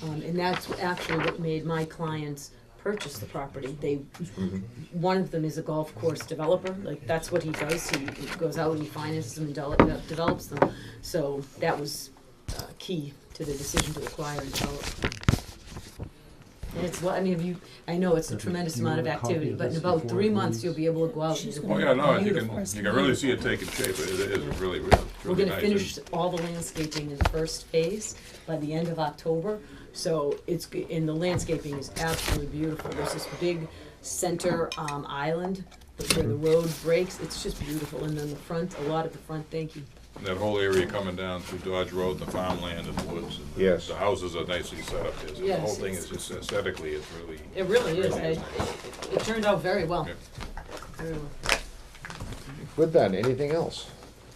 And that's actually what made my clients purchase the property. One of them is a golf course developer, like that's what he does. He goes out and he finances them and develops them. So that was key to the decision to acquire and develop. And it's, I know it's a tremendous amount of activity, but in about 3 months, you'll be able to go out. And Oh, yeah, no, you beautiful. can really see it taking shape. It is really, We're really gonna nice. finish all the landscaping in the first phase by the end of October, so and the landscaping is absolutely beautiful. There's this big center, island where the road breaks, it's just beautiful, and then the front, a lot of the front, thank you. And that whole area coming down through Dodge Road, the farmland and the woods. And Yes. The houses are nicely set up there. So the Yes, whole thing it's- is just aesthetically, it's really. It really is, Really is. it turned out very well. Yeah. Very well. With that, anything else?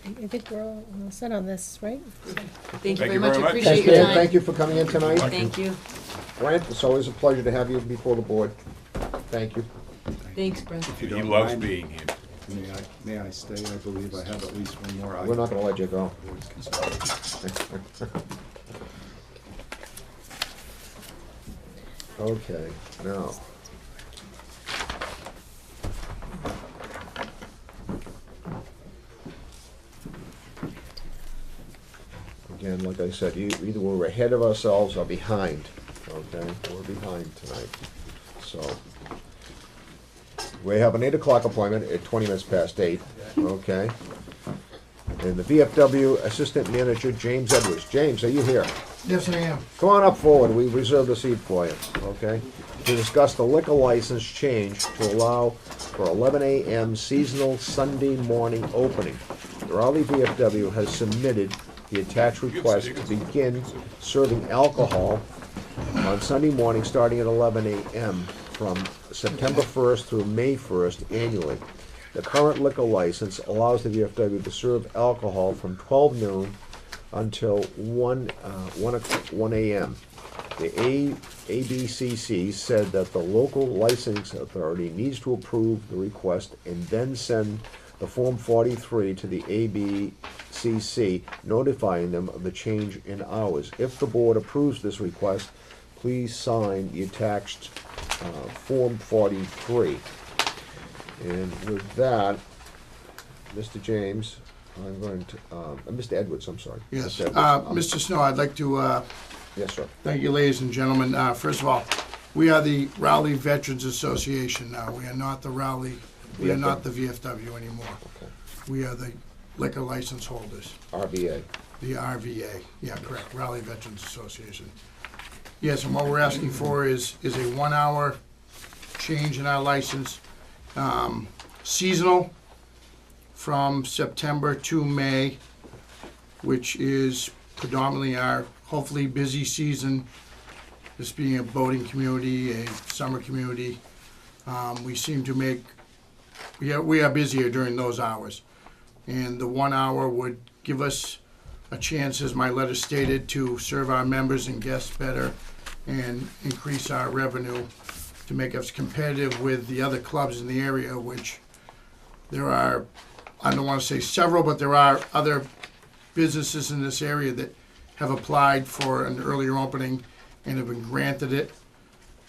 I think we're all set on this, right? Thank you very you much, very I much. appreciate Thank your you, time. thank you for coming in tonight. Thank you. Brent, it's always a pleasure to have you before the board. Thank you. Thanks, Brent. If you He don't loves mind, being here. may I stay? I believe I have at least one more item. We're not gonna let you go. Okay, now. Again, like I said, either we're ahead of ourselves or behind, okay? We're behind tonight, so. We have an 8 o'clock appointment at 20 minutes past 8, okay? And the VFW Assistant Manager, James Edwards. James, are you here? Yes, I am. Come on up forward, we reserved a seat for you, okay? To discuss the liquor license change to allow for 11 a.m. seasonal Sunday morning opening. The Raleigh VFW has submitted the attached request to begin serving alcohol on Sunday morning starting at 11 a.m. from September 1st through May 1st annually. The current liquor license allows the VFW to serve alcohol from 12 noon until 1 a.m. The ABCC said that the local licensing authority needs to approve the request and then send the Form 43 to the ABCC, notifying them of the change in hours. If the board approves this request, please sign the attached Form 43. And with that, Mr. James, I'm going to, Mr. Edwards, I'm sorry. Yes. Mr. Edwards, Mr. Snow, I'd like to yes, sir. thank you, ladies and gentlemen. First of all, we are the Raleigh Veterans Association now. We are not the Raleigh, we are not the VFW anymore. Okay. We are the liquor license holders, RVA. the RVA. Yeah, correct, Raleigh Veterans Association. Yes, and what we're asking for is a 1 hour change in our license. Seasonal from September to May, which is predominantly our hopefully busy season, this being a boating community, a summer community. We seem to make, we are busier during those hours. And the 1 hour would give us a chance, as my letter stated, to serve our members and guests better and increase our revenue to make us competitive with the other clubs in the area, which there are, I don't want to say several, but there are other businesses in this area that have applied for an earlier opening and have been granted it.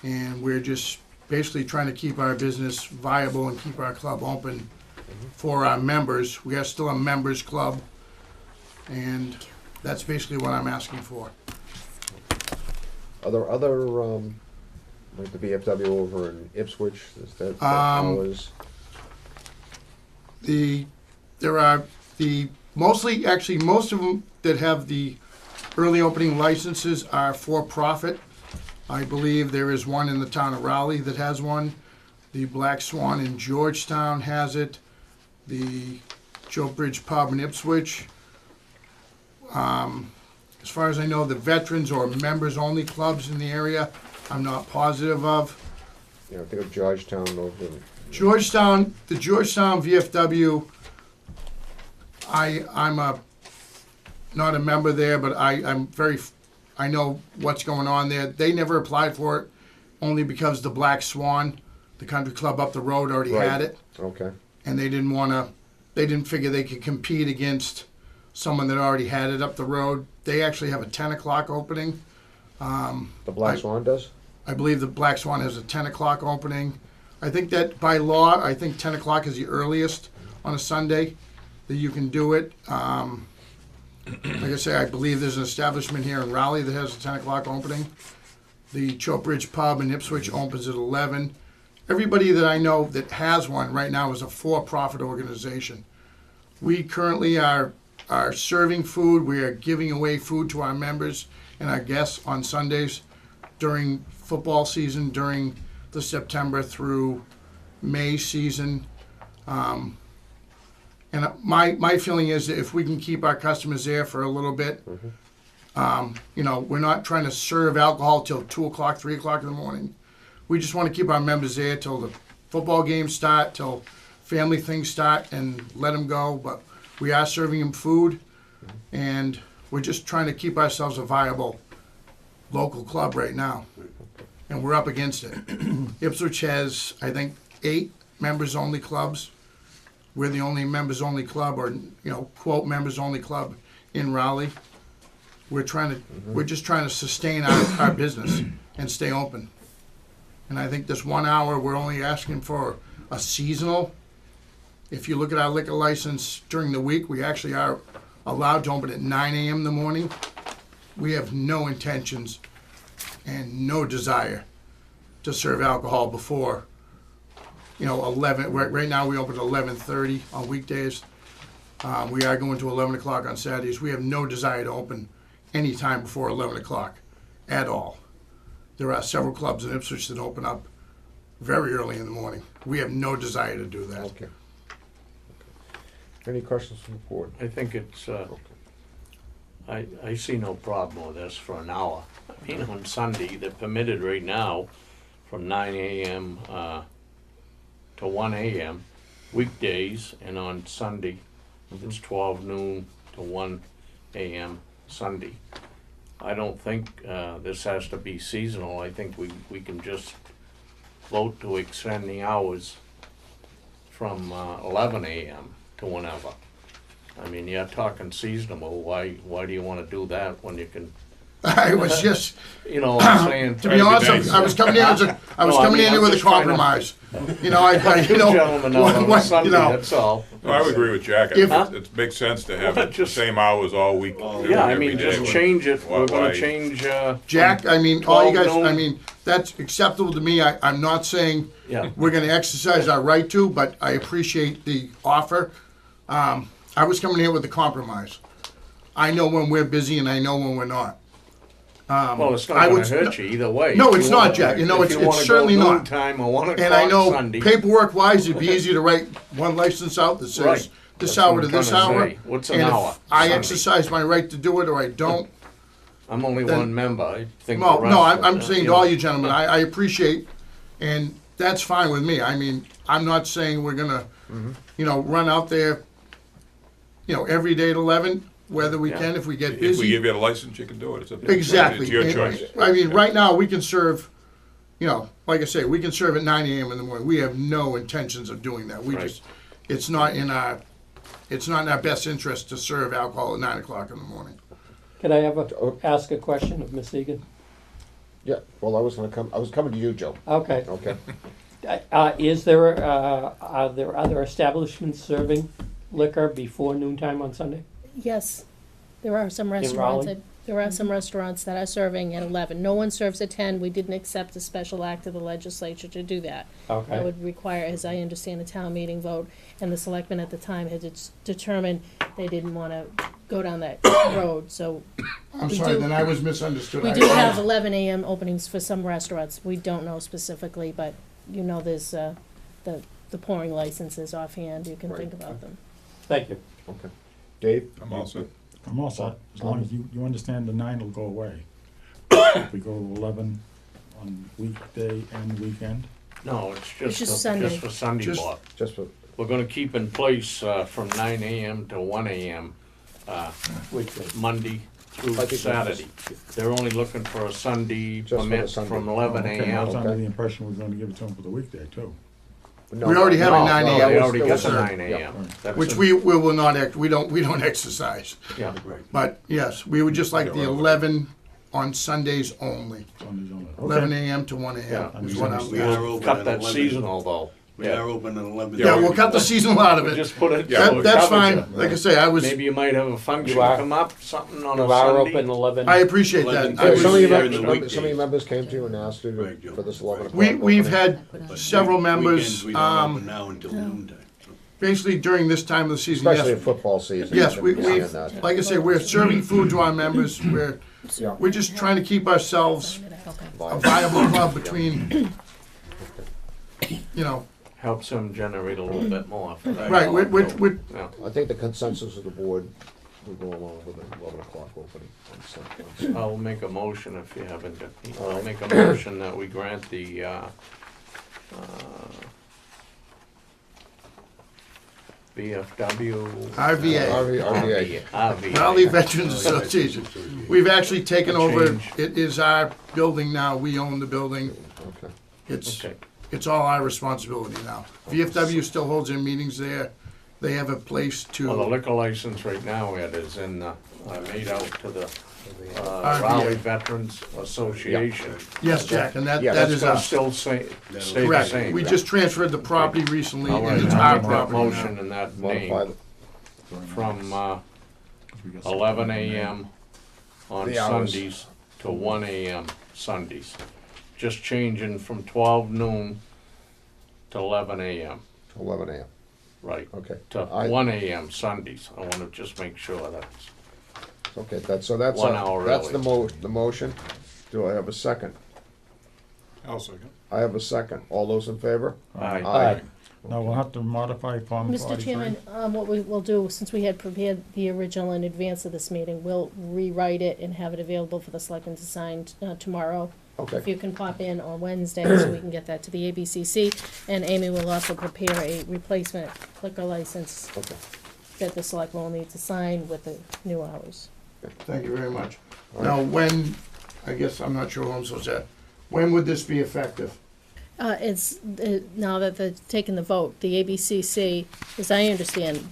And we're just basically trying to keep our business viable and keep our club open for our members. We are still a members club, and that's basically what I'm asking for. Are there other, like the VFW over in Ipswich, is that hours? There are mostly, actually, most of them that have the early opening licenses are for-profit. I believe there is one in the town of Raleigh that has one. The Black Swan in Georgetown has it. The Joe Bridge Pub in Ipswich. As far as I know, the veterans or members-only clubs in the area, I'm not positive of. You know, think of Georgetown over in. Georgetown, the Georgetown VFW, I'm not a member there, but I know what's going on there. They never applied for it, only because the Black Swan, the country club up the road, already Right. had it. Okay. And they didn't figure they could compete against someone that already had it up the road. They actually have a 10 o'clock opening. The Black Swan does? I believe the Black Swan has a 10 o'clock opening. I think that by law, I think 10 o'clock is the earliest on a Sunday that you can do it. Like I say, I believe there's an establishment here in Raleigh that has a 10 o'clock opening. The Choke Bridge Pub in Ipswich opens at 11. Everybody that I know that has one right now is a for-profit organization. We currently are serving food. We are giving away food to our members and our guests on Sundays during football season, during the September through May season. And my feeling is that if we can keep our customers there for a little bit, we're not trying to serve alcohol till 2 o'clock, 3 o'clock in the morning. We just want to keep our members there till the football games start, till family things start, and let them go. But we are serving them food, and we're just trying to keep ourselves a viable local club right now, and we're up against it. Ipswich has, I think, 8 members-only clubs. We're the only members-only club, or, quote, members-only club in Raleigh. We're just trying to sustain our business and stay open. And I think this 1 hour, we're only asking for a seasonal. If you look at our liquor license during the week, we actually are allowed to open at 9 a.m. in the morning. We have no intentions and no desire to serve alcohol before, 11. Right now, we open at 11:30 on weekdays. We are going to 11 o'clock on Saturdays. We have no desire to open any time before 11 o'clock at all. There are several clubs in Ipswich that open up very early in the morning. We have no desire to do that. Okay. Any questions from the board? I think it's, I see no problem with this for an hour. I mean, on Sunday, they're permitted right now from 9 a.m. To 1 a.m. weekdays, and on Sunday, it's 12 noon to 1 a.m. Sunday. I don't think this has to be seasonal. I think we can just vote to extend the hours from 11 a.m. to whenever. I mean, you're talking seasonal. Why do you want to do that when you can? I was just, I'm saying. to be honest, I was coming in with a compromise. Gentlemen on Sunday, that's all. No, I would agree with Jack. It makes sense to have it the same hours all week. Yeah, I mean, just change it. We're gonna change. Jack, I mean, all you guys, that's acceptable to me. I'm not saying we're gonna exercise our right to, but I appreciate the offer. I was coming here with a compromise. I know when we're busy and I know when we're not. Well, it's not going to hurt you either way. No, it's not, Jack. It's certainly not. Time or 1 o'clock and I know Sunday. paperwork-wise, it'd be easy to write one license out that says this hour to this hour. What's an and hour? If I Sunday. exercise my right to do it or I don't. I'm only one member. I think. Well, the no, rest I'm of saying to all you gentlemen, I appreciate, and that's fine with me. I mean, I'm not saying we're gonna, run out there, every day at 11. Whether we can, if we get busy. If we give you a license, you can do it. Exactly. It's your choice. I mean, right now, we can serve, like I say, we can serve at 9 a.m. in the morning. We have no intentions of doing that. It's not in our best interest to serve alcohol at 9 o'clock in the morning. Can I ask a question of Ms. Egan? Yeah, well, I was coming to you, Joe. Okay. Okay. Are there other establishments serving liquor before noontime on Sunday? Yes, there are some restaurants. That are serving at 11. No one serves at 10. We didn't accept a special act of the legislature to do that. Okay. That would require, as I understand, a town meeting vote, and the selectmen at the time had determined they didn't want to go down that road. So I'm sorry, then I was misunderstood. we do have 11 a.m. openings for some restaurants. We don't know specifically, but there's the pouring licenses offhand. You can think about them. Thank you. Okay. Dave? I'm all set. I'm all set, as long as you understand the 9 will go away. If we go to 11 on weekday and weekend. No, it's just Sunday. for Sunday block. We're going to keep in place from 9 a.m. to 1 a.m. Monday through Saturday. They're only looking for a Sunday permit from 11 Okay, I was a.m. under the impression we were going to give it to them for the weekday too. We already have a 9 a.m. They already got the 9 a.m. Which we will not we don't exercise. Yeah. But yes, we would just like the 11 on Sundays only. 11 a.m. to 1 a.m. is what I'm. We'll cut that seasonal though. We are open at 11. Yeah, we'll cut the seasonal out of it. Just put it. That's fine. Like I say, I was. Maybe you might have a function come up, something on a You are Sunday. open 11. I appreciate that. I was, Some of your members came to you and asked you for this 11 o'clock. we've had several members. We don't open now until noontime. Basically during this time of the season. Especially yes, in football season. Yes, we've like I say, we're serving food to our members. We're just trying to keep ourselves a viable club between, Helps them generate a little bit more for that. Right, I think the consensus of the board will go along with an 11 o'clock opening on Sunday. I'll make a motion if you haven't. I'll make a motion that we grant the VFW. RVA. RVA. Raleigh Veterans Association. We've actually taken over, Change. it is our building now, we own the building. Okay. Okay. It's all our responsibility now. VFW still holds their meetings there. They have a place Well, the to, liquor license right now, Ed, is in the, made out to the RVA. Raleigh Veterans Association. yes, Jack, and that Yeah, that That's is gonna us. still stay the Correct. same. We just transferred the property recently, All right, and it's I'll our make that property motion now. in that Modify name from 11 a.m. on The hours. Sundays to 1 a.m. Sundays. Just changing from 12 noon to 11 a.m. to 11 a.m. Right, Okay. to 1 a.m. Sundays. I want to just make sure that's, Okay, that's 1 hour that's early. the motion. Do I have a second? I'll second. I have a second. All those in favor? Aye. Aye. Now, we'll have to modify Form 43. Mr. Chairman, what we will do, since we had prepared the original in advance of this meeting, we'll rewrite it and have it available for the selectmen to sign tomorrow. If Okay. you can pop in on Wednesday, so we can get that to the ABCC, and Amy will also prepare a replacement liquor license Okay. that the selectmen will need to sign with the new hours. Thank you very much. All Now, when, I guess I'm not sure who I'm supposed to, when would this be effective? It's, now that they've taken the vote, the ABCC, as I understand,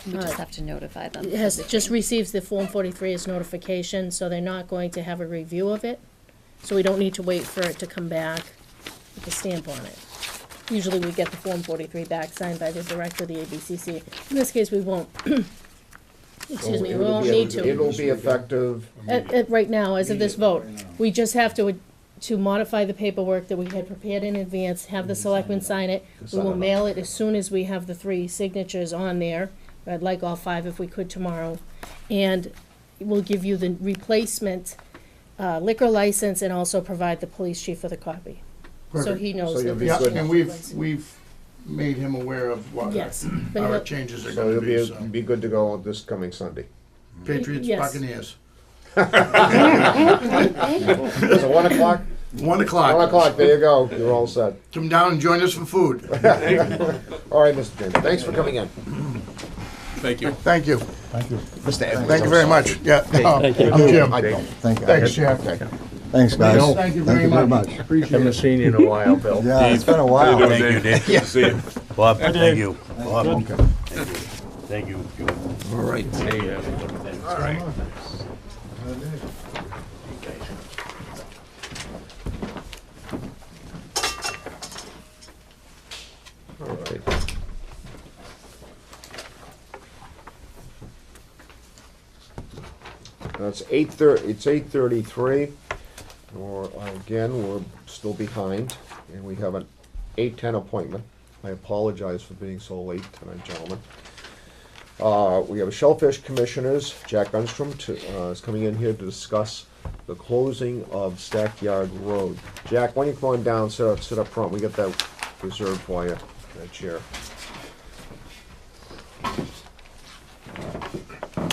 We just have to notify them. it has, just receives the Form 43 as notification, so they're not going to have a review of it. So we don't need to wait for it to come back with a stamp on it. Usually we get the Form 43 back signed by the director of the ABCC. In this case, we won't. Excuse me, we won't need to. It'll be effective. Right now, as of this vote, we just have to modify the paperwork that we had prepared in advance, have the selectmen sign it. We will mail it as soon as we have the 3 signatures on there. I'd like all 5 if we could tomorrow. And we'll give you the replacement liquor license and also provide the police chief with a copy. So Perfect. he knows So that you'll be this Yeah, good. is and replacement. we've made him aware of what Yes. but our he'll- changes are So gonna you'll be, so. be good to go this coming Sunday. Patriots, Yes. Buccaneers. Was it 1 o'clock? 1 o'clock. 1 o'clock, there you go. You're all set. Come down and join us for food. All right, Mr. James, thanks for coming in. Thank you. Thank you. Thank you. Mr. Evans. Thank you very much. Yeah, no, Thank you. I'm Jim. I don't. Thank you. Thanks, Jeff. Thanks, guys. Thank you very much. Appreciate Haven't it. seen you in a while, Bill. Yeah, it's been a while. Thank you, Dave. Good to see you. Bob, Dave. thank you. Bob, Good. thank you. All right. Hey, have a good day. All right. All right. It's 8:33. Or, again, we're still behind, and we have an 8:10 appointment. I apologize for being so late tonight, gentlemen. We have a Shellfish Commissioners, Jack Unstrom, is coming in here to discuss the closing of Stackyard Road. Jack, why don't you come on down, sit up front, we got that reserved for you, that chair.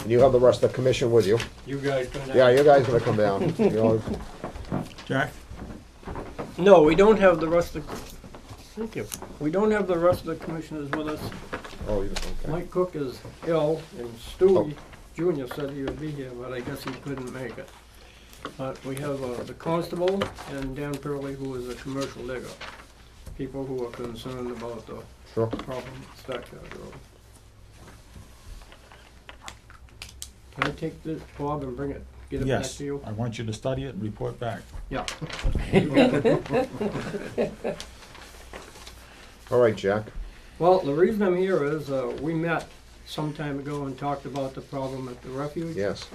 And you have the rest of the commission with you. You guys come down. Yeah, you guys gonna come down. You know, Jack? No, we don't have the rest of, thank you. We don't have the rest of the commissioners with us. oh, you, okay. Mike Cook is ill, and Stewie Junior said he would be here, but I guess he couldn't make it. But we have the constable and Dan Purley, who is a commercial digger. People who are concerned about the Sure. problem at Stackyard Road. Can I take this, Bob, and bring it, get it back Yes. to you? I want you to study it and report back. Yeah. All right, Jack. Well, the reason I'm here is, we met some time ago and talked about the problem at the refuge. Yes.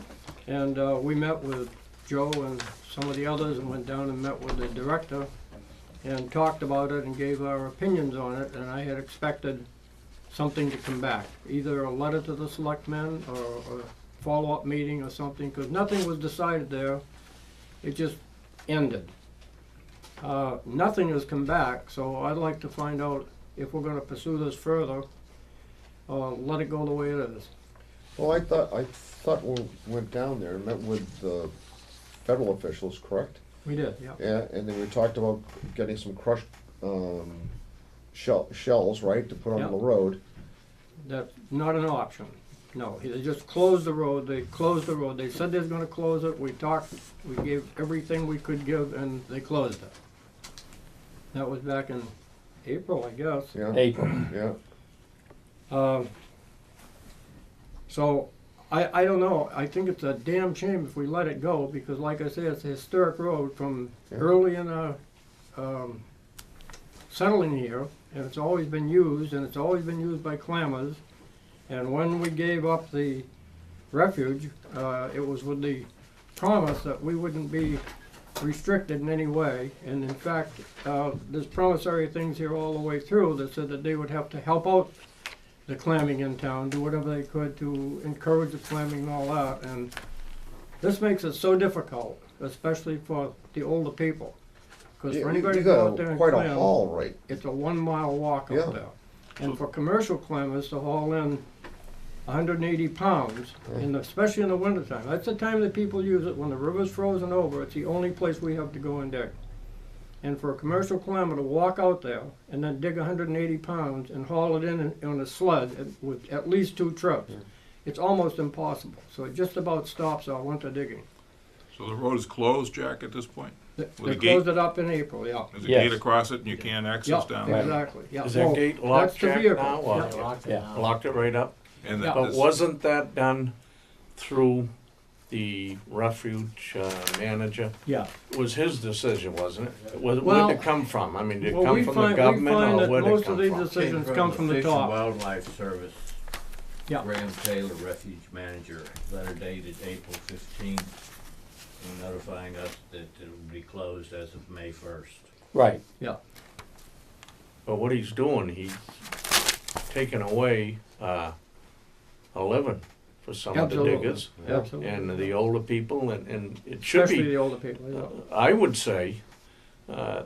And we met with Joe and some of the others and went down and met with the director and talked about it and gave our opinions on it, and I had expected something to come back, either a letter to the selectmen or a follow-up meeting or something, because nothing was decided there. It just ended. Nothing has come back, so I'd like to find out if we're gonna pursue this further, or let it go the way it is. Well, I thought we went down there and met with the federal officials, correct? We did, yeah. Yeah, and then we talked about getting some crushed shells, right, to put on Yeah. the road. That's not an option. No, they just closed the road, they closed the road. They said they was gonna close it, we talked, we gave everything we could give, and they closed it. That was back in April, I guess. Yeah. April. Yeah. So, I don't know, I think it's a damn shame if we let it go, because like I say, it's a historic road from Yeah. early in the, settling here, and it's always been used, and it's always been used by clammers. And when we gave up the refuge, it was with the promise that we wouldn't be restricted in any way. And in fact, there's promissory things here all the way through that said that they would have to help out the clamming in town, do whatever they could to encourage the clamming and all that. And this makes it so difficult, especially for the older people. Because for anybody to go out there and quite a clam, haul, right? it's a 1 mile walk Yeah. out there. And for commercial clammers to haul in 180 pounds, and especially in the wintertime, that's the time that people use it, when the river's frozen over. It's the only place we have to go and dig. And for a commercial clammer to walk out there and then dig 180 pounds and haul it in on a sled with at least 2 trips, it's almost impossible. So it just about stops our winter digging. So the road is closed, Jack, at this point? They With a gate? closed it up in April, yeah. There's a Yes. gate across it and you can't access down Yeah, there? exactly, yeah. Is that Well, gate locked, that's the Jack, vehicle, now, or- yeah. Yeah, locked it right up. And Yeah. But this- wasn't that done through the refuge manager? Yeah. It was his decision, wasn't it? Where'd Well- it come from? I mean, did it Well, come we from find- the we government, find or that where'd it most come of these from? decisions come from the Fish top. and Wildlife Service. Yeah. Graham Taylor, Refuge Manager, letter dated April 15th, notifying us that it would be closed as of May 1st. Right. Yeah. But what he's doing, he's taking away a living for some of the Absolutely. diggers. Absolutely. And the older people, and it should Especially be. the older people, yeah. I would say,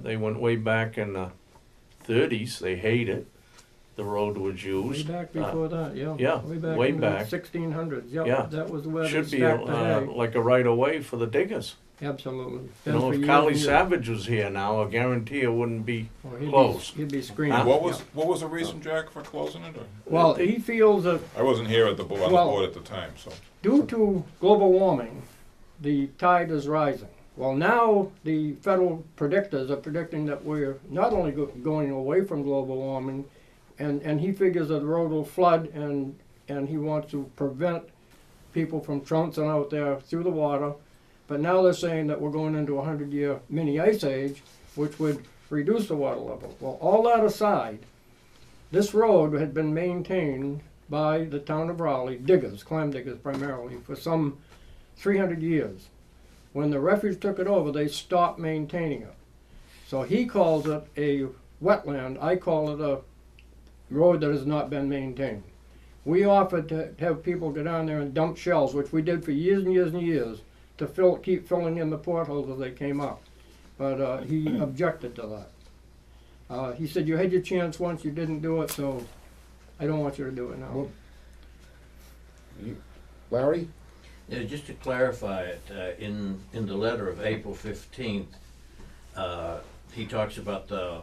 they went way back in the 30s, they hate it, the road was Way used. back before that, yeah. yeah, Way way back back. in the 1600s, yeah. Yeah. That was where they Should be stacked the hay. like a right of way for the diggers. Absolutely. You Been know, for if years Carly and years. Savage was here now, I guarantee it wouldn't be Well, he'd closed. He'd be screaming. Huh? What was the reason, Jack, for closing it? Or? Well, he feels that I wasn't here at the board, on Well- the board at the time, so. due to global warming, the tide is rising. Well, now the federal predictors are predicting that we're not only going away from global warming, and he figures that the road will flood, and he wants to prevent people from trouncing out there through the water. But now they're saying that we're going into a 100-year mini ice age, which would reduce the water level. Well, all that aside, this road had been maintained by the town of Raleigh, diggers, clam diggers primarily, for some 300 years. When the refuge took it over, they stopped maintaining it. So he calls it a wetland, I call it a road that has not been maintained. We offered to have people go down there and dump shells, which we did for years and years and years, to keep filling in the portholes as they came up. But he objected to that. He said, you had your chance once, you didn't do it, so I don't want you to do it now. Larry? Yeah, just to clarify it, in the letter of April 15th, he talks about the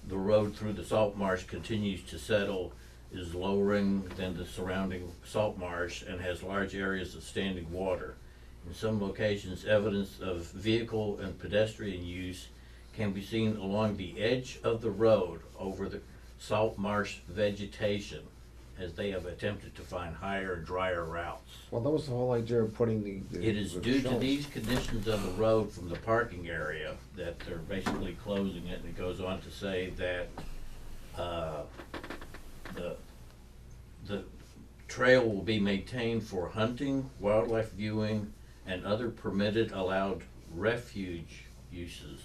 road through the salt marsh continues to settle, is lowering than the surrounding salt marsh, and has large areas of standing water. In some locations, evidence of vehicle and pedestrian use can be seen along the edge of the road over the salt marsh vegetation, as they have attempted to find higher and drier routes. Well, that was the whole idea of putting the It is the due to shelves. these conditions of the road from the parking area that they're basically closing it, and it goes on to say that the trail will be maintained for hunting, wildlife viewing, and other permitted allowed refuge uses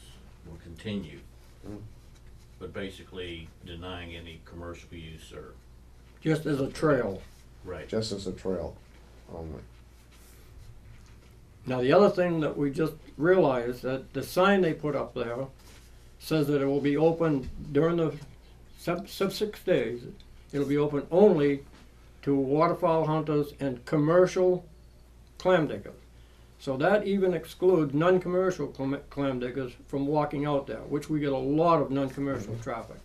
will continue, but basically denying any commercial use or. Just as a trail. Right. Just as a trail only. Now, the other thing that we just realized, that the sign they put up there says that it will be open during the sub 6 days. It'll be open only to waterfowl hunters and commercial clam diggers. So that even excludes non-commercial clam diggers from walking out there, which we get a lot of non-commercial traffic.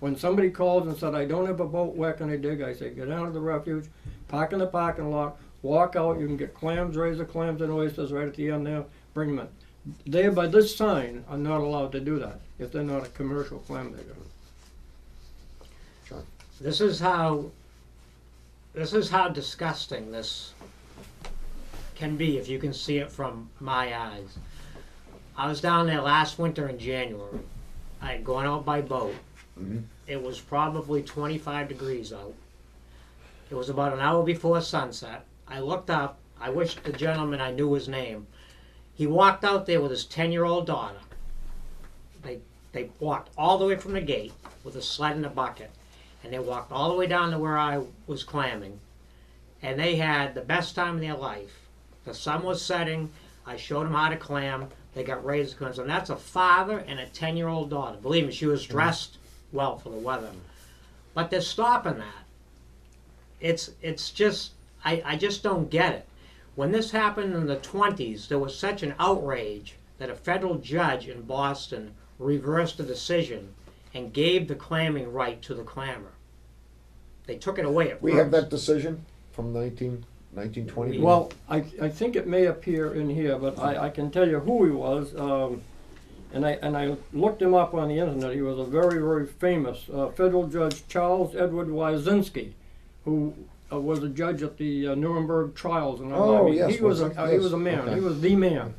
When somebody calls and said, I don't have a boat, where can I dig? I say, get down to the refuge, park in the parking lot, walk out, you can get clams, razor clams and oysters right at the end there, bring them in. They, by this sign, are not allowed to do that, if they're not a commercial clam digger. This is how disgusting this can be if you can see it from my eyes. I was down there last winter in January. I had gone out by boat. It was probably 25 degrees out. It was about an hour before sunset. I looked up. I wish the gentleman I knew his name. He walked out there with his 10-year-old daughter. They walked all the way from the gate with a sled and a bucket. And they walked all the way down to where I was clamming. And they had the best time of their life. The sun was setting. I showed them how to clam. They got razor clams. And that's a father and a 10-year-old daughter. Believe me, she was dressed well for the weather. But they're stopping that. It's just, I just don't get it. When this happened in the 20s, there was such an outrage that a federal judge in Boston reversed the decision and gave the clamming right to the clammer. They took it away at We first. have that decision from 1920. Well, I think it may appear in here, but I can tell you who he was. And I looked him up on the internet. He was a very, very famous federal judge, Charles Edward Wyszynski, who was a judge at the Nuremberg trials. And Oh, I mean, yes, he was a Wyszynski, man. okay. He was the man.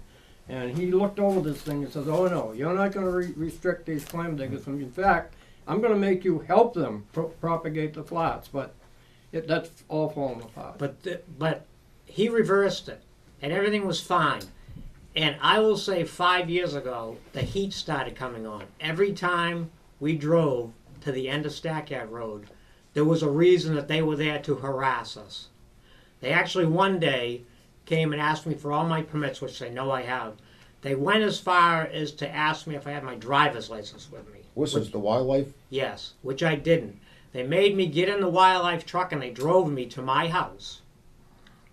And he looked over this thing and says, "Oh no, you're not going to restrict these clam diggers. In fact, I'm going to make you help them propagate the flats." But that's all falling apart. But he reversed it, and everything was fine. And I will say 5 years ago, the heat started coming on. Every time we drove to the end of Stackyard Road, there was a reason that they were there to harass us. They actually one day came and asked me for all my permits, which they know I have. They went as far as to ask me if I had my driver's license with me. This is the wildlife? Yes, which I didn't. They made me get in the wildlife truck and they drove me to my house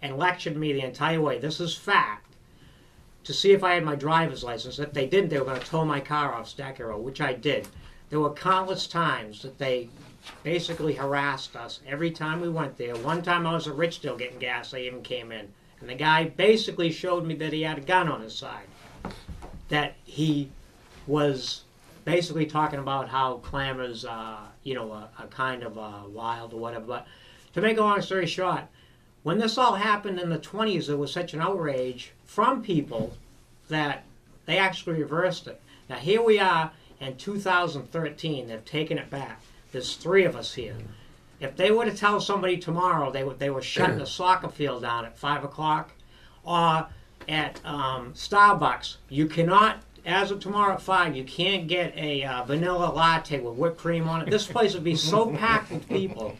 and lectured me the entire way. This is fact. To see if I had my driver's license. If they didn't, they were going to tow my car off Stacker Road, which I did. There were countless times that they basically harassed us every time we went there. One time I was at Richdale getting gas, they even came in. And the guy basically showed me that he had a gun on his side. That he was basically talking about how clammers, are kind of wild or whatever. But to make a long story short, when this all happened in the 20s, there was such an outrage from people that they actually reversed it. Now here we are in 2013, they've taken it back. There's 3 of us here. If they were to tell somebody tomorrow they were shutting the soccer field down at 5 o'clock, or at Starbucks, you cannot, as of tomorrow at 5, you can't get a vanilla latte with whipped cream on it. This place would be so packed with people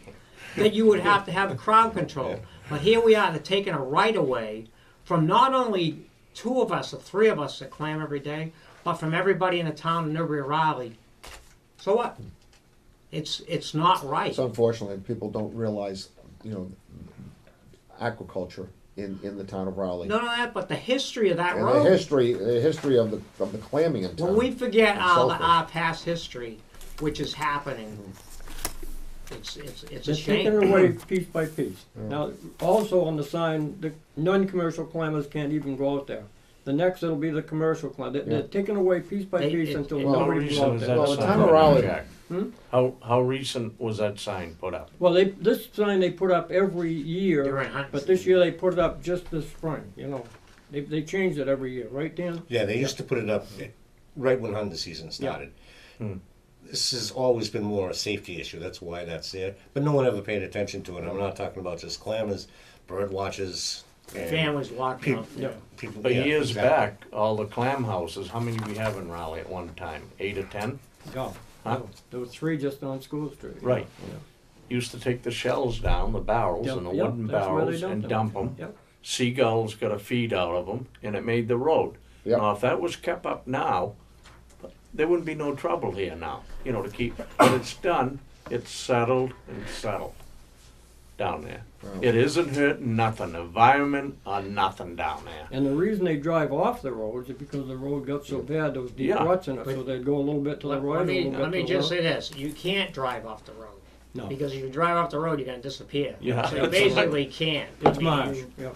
that you would have to have crowd control. But here we are, they're taking a right away from not only 2 of us or 3 of us that clam every day, but from everybody in the town of Newbury-Raleigh. So what? It's not right. So unfortunately, people don't realize, aquaculture in the town of Raleigh. Not only that, but the history of that And road. the history of the clamming in town. When we forget Shellfish. our past history, which is happening, it's a They're shame. taking it away piece by piece. Now, also on the sign, the non-commercial clammers can't even go out there. The next it'll be the commercial clam. They're taking away piece by piece until nobody goes out there. Well, the town of Raleigh. How recent was that sign put up? Well, this sign they put up every year, During hunting but this year they put it up just this spring. They changed it every year, right, Dan? Yeah, they used to put it up right when hunting season started. This has always been more a safety issue. That's why that's there. But no one ever paid attention to it. I'm not talking about just clammers, bird watchers, and Families walking out there. people. But yeah, years exactly. back, all the clam houses, how many do we have in Raleigh at one time? 8 or 10? No. Huh? There were 3 just on School Street. Right. Used to take the shells down, the barrels Yep, and the yep, wooden that's where they barrels, dumped and them. dump them. Yep. Seagulls got a feed out of them, and it made the road. Yep. Now, if that was kept up now, there wouldn't be no trouble here now, to keep. But it's done, it's settled and settled. down there. Wow. It isn't hurting nothing, environment or nothing down there. And the reason they drive off the roads is because the road got so bad, there was deep Yeah. ruts in it, so they'd go a little bit to the right, a little bit to the left. Let me just say this, you can't drive off the road. No. Because if you drive off the road, you're gonna disappear. Yeah. So you basically can't. It's I mean, marsh, you- yeah.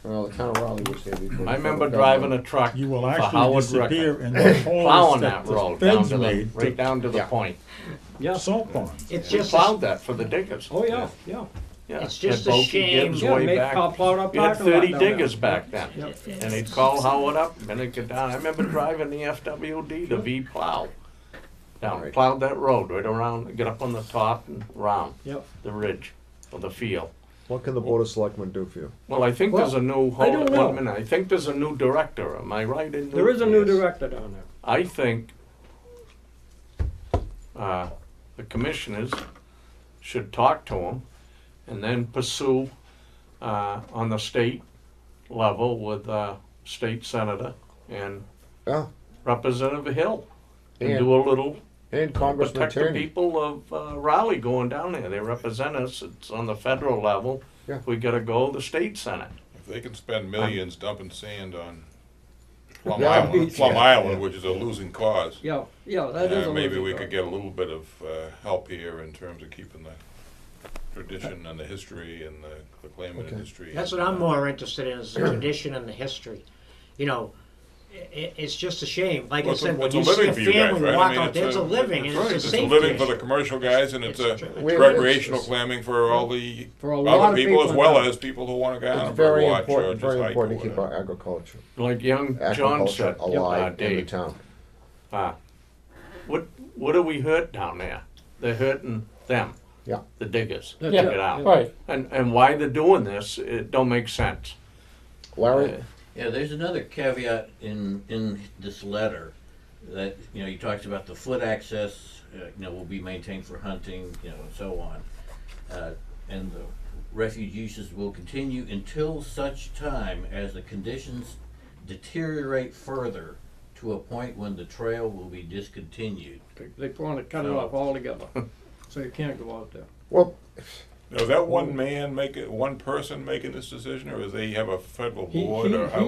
Well, the town of Raleigh was there before. I remember driving a truck You will for actually Howard disappear Ricker, in the holes plowing that that the road down feds to the, made right down to the Yeah. point. Yeah. salt ponds. It's We just, plowed that for the diggers. Oh, yeah, yeah. Yeah. It's just That a Bokie shame- Gibbs Yeah, way make back. plowed up We had parking lot 30 down there. diggers back then. Yep. And he'd call Howard up and he'd get down. I remember driving the FWD, the V plow. Down, Right. plowed that road right around, get up on the top and round Yep. the ridge of the field. What can the Board of Selectmen do for you? Well, I think there's a new, I don't hold it know. 1 minute, I think there's a new director, am I right in? There is a new Yes. director down there. I think the commissioners should talk to him and then pursue on the state level with State Senator and Yeah, Representative Hill. And And- do a little, and Congressman protect the Tierney. people of Raleigh going down there. They represent us, it's on the federal level. Yeah. We gotta go to the state senate. If they can spend millions dumping sand on Plum Yeah, Island, yeah. Island, which is a losing cause, Yeah, yeah, that is a maybe losing we cause. could get a little bit of help here in terms of keeping the tradition and the history and the claimant Okay. industry. that's what and, I'm more interested in, is the tradition and the history. You know, it's just a shame. Like Well, I said, when it's a you see living a for you guys, family right? I walk mean, out, it's there's a living, and that's right. it's a It's a safety living for issue. the commercial guys, and it's a It's recreational clamming for all the For a lot other of people as people well in as people who wanna go out It's and very watch or important, just very hike or important to keep whatever. our agriculture, Like young John agriculture said, alive in the Dave, town. what do we hurt down there? They're hurting them. Yeah. The diggers. That's Check it. it out. Right. And why they're doing this, it don't make sense. Larry? Yeah, there's another caveat in this letter that, you know, he talks about the foot access, will be maintained for hunting, and so on. And the refuge uses will continue until such time as the conditions deteriorate further to a point when the trail will be discontinued. They want to cut it off altogether, so you can't go out there. Well, Now, is that one person making this decision, or does they have a federal He- board, he- or how?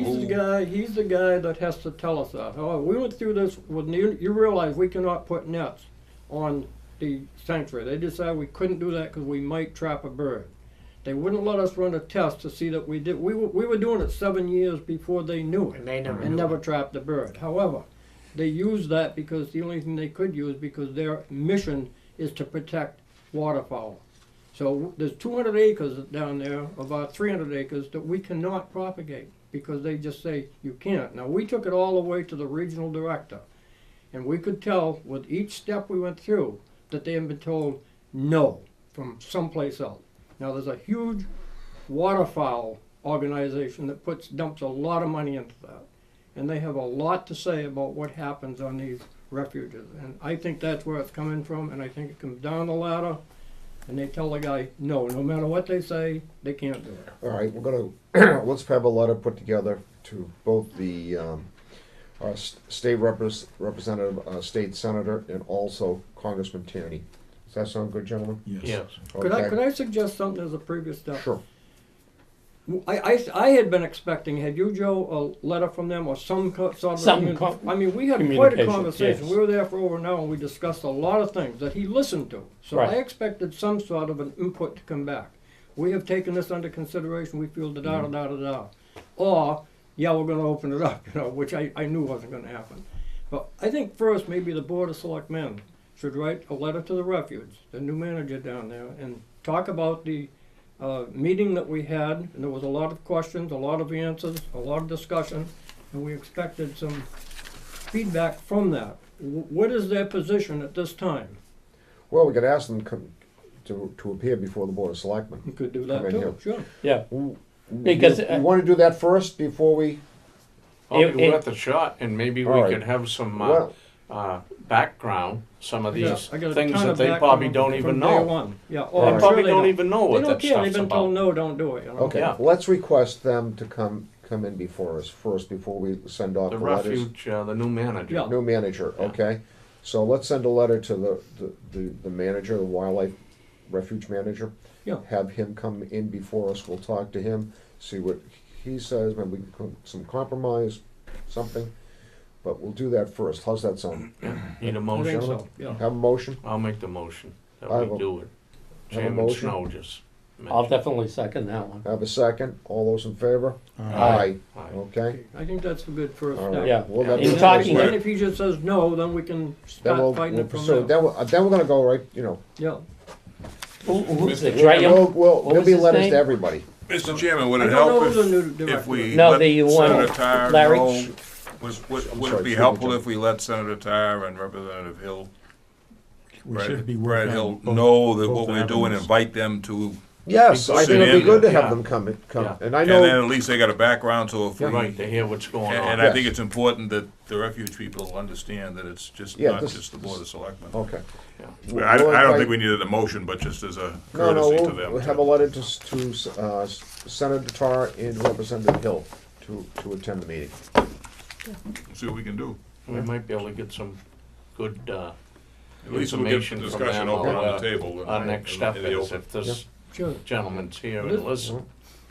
He's the guy that has to tell us that. However, we went through this with, you realize we cannot put nets on the sanctuary. They decided we couldn't do that because we might trap a bird. They wouldn't let us run a test to see that we did. We were doing it 7 years before they knew it. And they never and knew never it. trapped a bird. However, they used that because the only thing they could use, because their mission is to protect waterfowl. So there's 200 acres down there, about 300 acres, that we cannot propagate because they just say you can't. Now, we took it all the way to the regional director, and we could tell with each step we went through that they had been told no from someplace else. Now, there's a huge waterfowl organization that dumps a lot of money into that, and they have a lot to say about what happens on these refuges. And I think that's where it's coming from, and I think it comes down the ladder. And they tell the guy, no matter what they say, they can't do it. all right, we're gonna, let's have a letter put together to both the, our state representative, state senator, and also Congressman Tierney. Does that sound good, gentlemen? Yes. Could I suggest something as a previous step? Sure. I had been expecting, had you, Joe, a letter from them or some sort of... I mean, we had quite a communication, conversation. yes. We were there for over an hour and we discussed a lot of things that he listened to. So Right. I expected some sort of an input to come back. We have taken this under consideration. We feel da-da-da-da-da. Or, yeah, we're going to open it up, which I knew wasn't going to happen. But I think first maybe the Board of Selectmen should write a letter to the refuge, the new manager down there, and talk about the meeting that we had, and there was a lot of questions, a lot of answers, a lot of discussion, and we expected some feedback from that. What is their position at this time? Well, we could ask them to appear before the Board of Selectmen. You could do Come that in too, here. sure. Yeah. Because Because, you want to do that first before we? Probably It- worth a shot, and maybe we All right. could have some Well- background, some of these I got a things ton that of they background probably don't from even day know. one. Yeah, All oh, right. I'm Probably sure they don't even know what They that don't care, they've stuff's been told about. no, don't do it. Okay, Yeah. let's request them to come in before us first, before we send off The the letters. refuge, the new manager. Yeah. New manager, Yeah. okay? So let's send a letter to the manager, the wildlife refuge manager. Yeah. Have him come in before us, we'll talk to him, see what he says, maybe we can come some compromise, something. But we'll do that first, how's that sound? Need a I motion? think so, yeah. Have a motion? I'll make the motion that I have we a- do it. have a Chairman motion? Snow just I'll mentioned. definitely second that one. Have a second, all those in favor? Aye. Aye. Okay, I think that's a good first all step. right. Yeah. Well, Yeah. then- In talking- And if he just says no, then we can Then we'll, start fighting we'll it from pursue, there. then we're gonna go right, you know. Yeah. Who's it, We'll, Graham? there'll was be his letters name? to everybody. Mr. Chairman, would I it don't know help who the new if director we is. No, let the one- Senator Tarr Larry? know? I'm Would sorry, it be excuse helpful me, if we let Senator Tarr and Representative Hill, We should be Brad working Hill, on both- know that both what we're doing, avenues. invite them to, Yes, I think Sit it'd be in. good to have Yeah. them come, Yeah. and I and then know, at least they got a background, so if we, Right, to hear what's going and on. I think Yes. it's important that the refuge people understand that it's just Yeah, not this- just the Board of Selectmen. okay. I don't think we needed a motion, but just as a No, no, courtesy to them. we'll have a letter to Senator Tarr and Representative Hill to attend the meeting. See what we can do. We might be able to get some good, At least we'll get the information from discussion them open on on the table. our next step in the is open. if this Sure. gentleman's here This- and listen.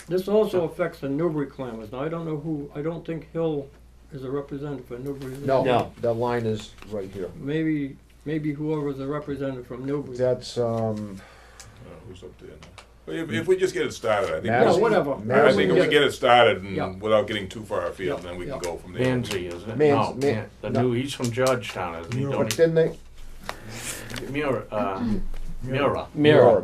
This also affects the Newbury clammers. Now, I don't know who, I don't think Hill is a representative for Newbury. is he? No, the line is right here. Maybe whoever's a representative from Newbury. That's, Who's up there now? Well, if we just get it started, I think. Madison- Yeah, whatever. I think if we get it started Yeah. and without getting too far afield, Yeah, then we yeah. can go from there. Manzi, isn't it? Mans- No, Man- the no. new, he's from Georgetown, isn't he? but Don't didn't they? he? Mira. Mirror,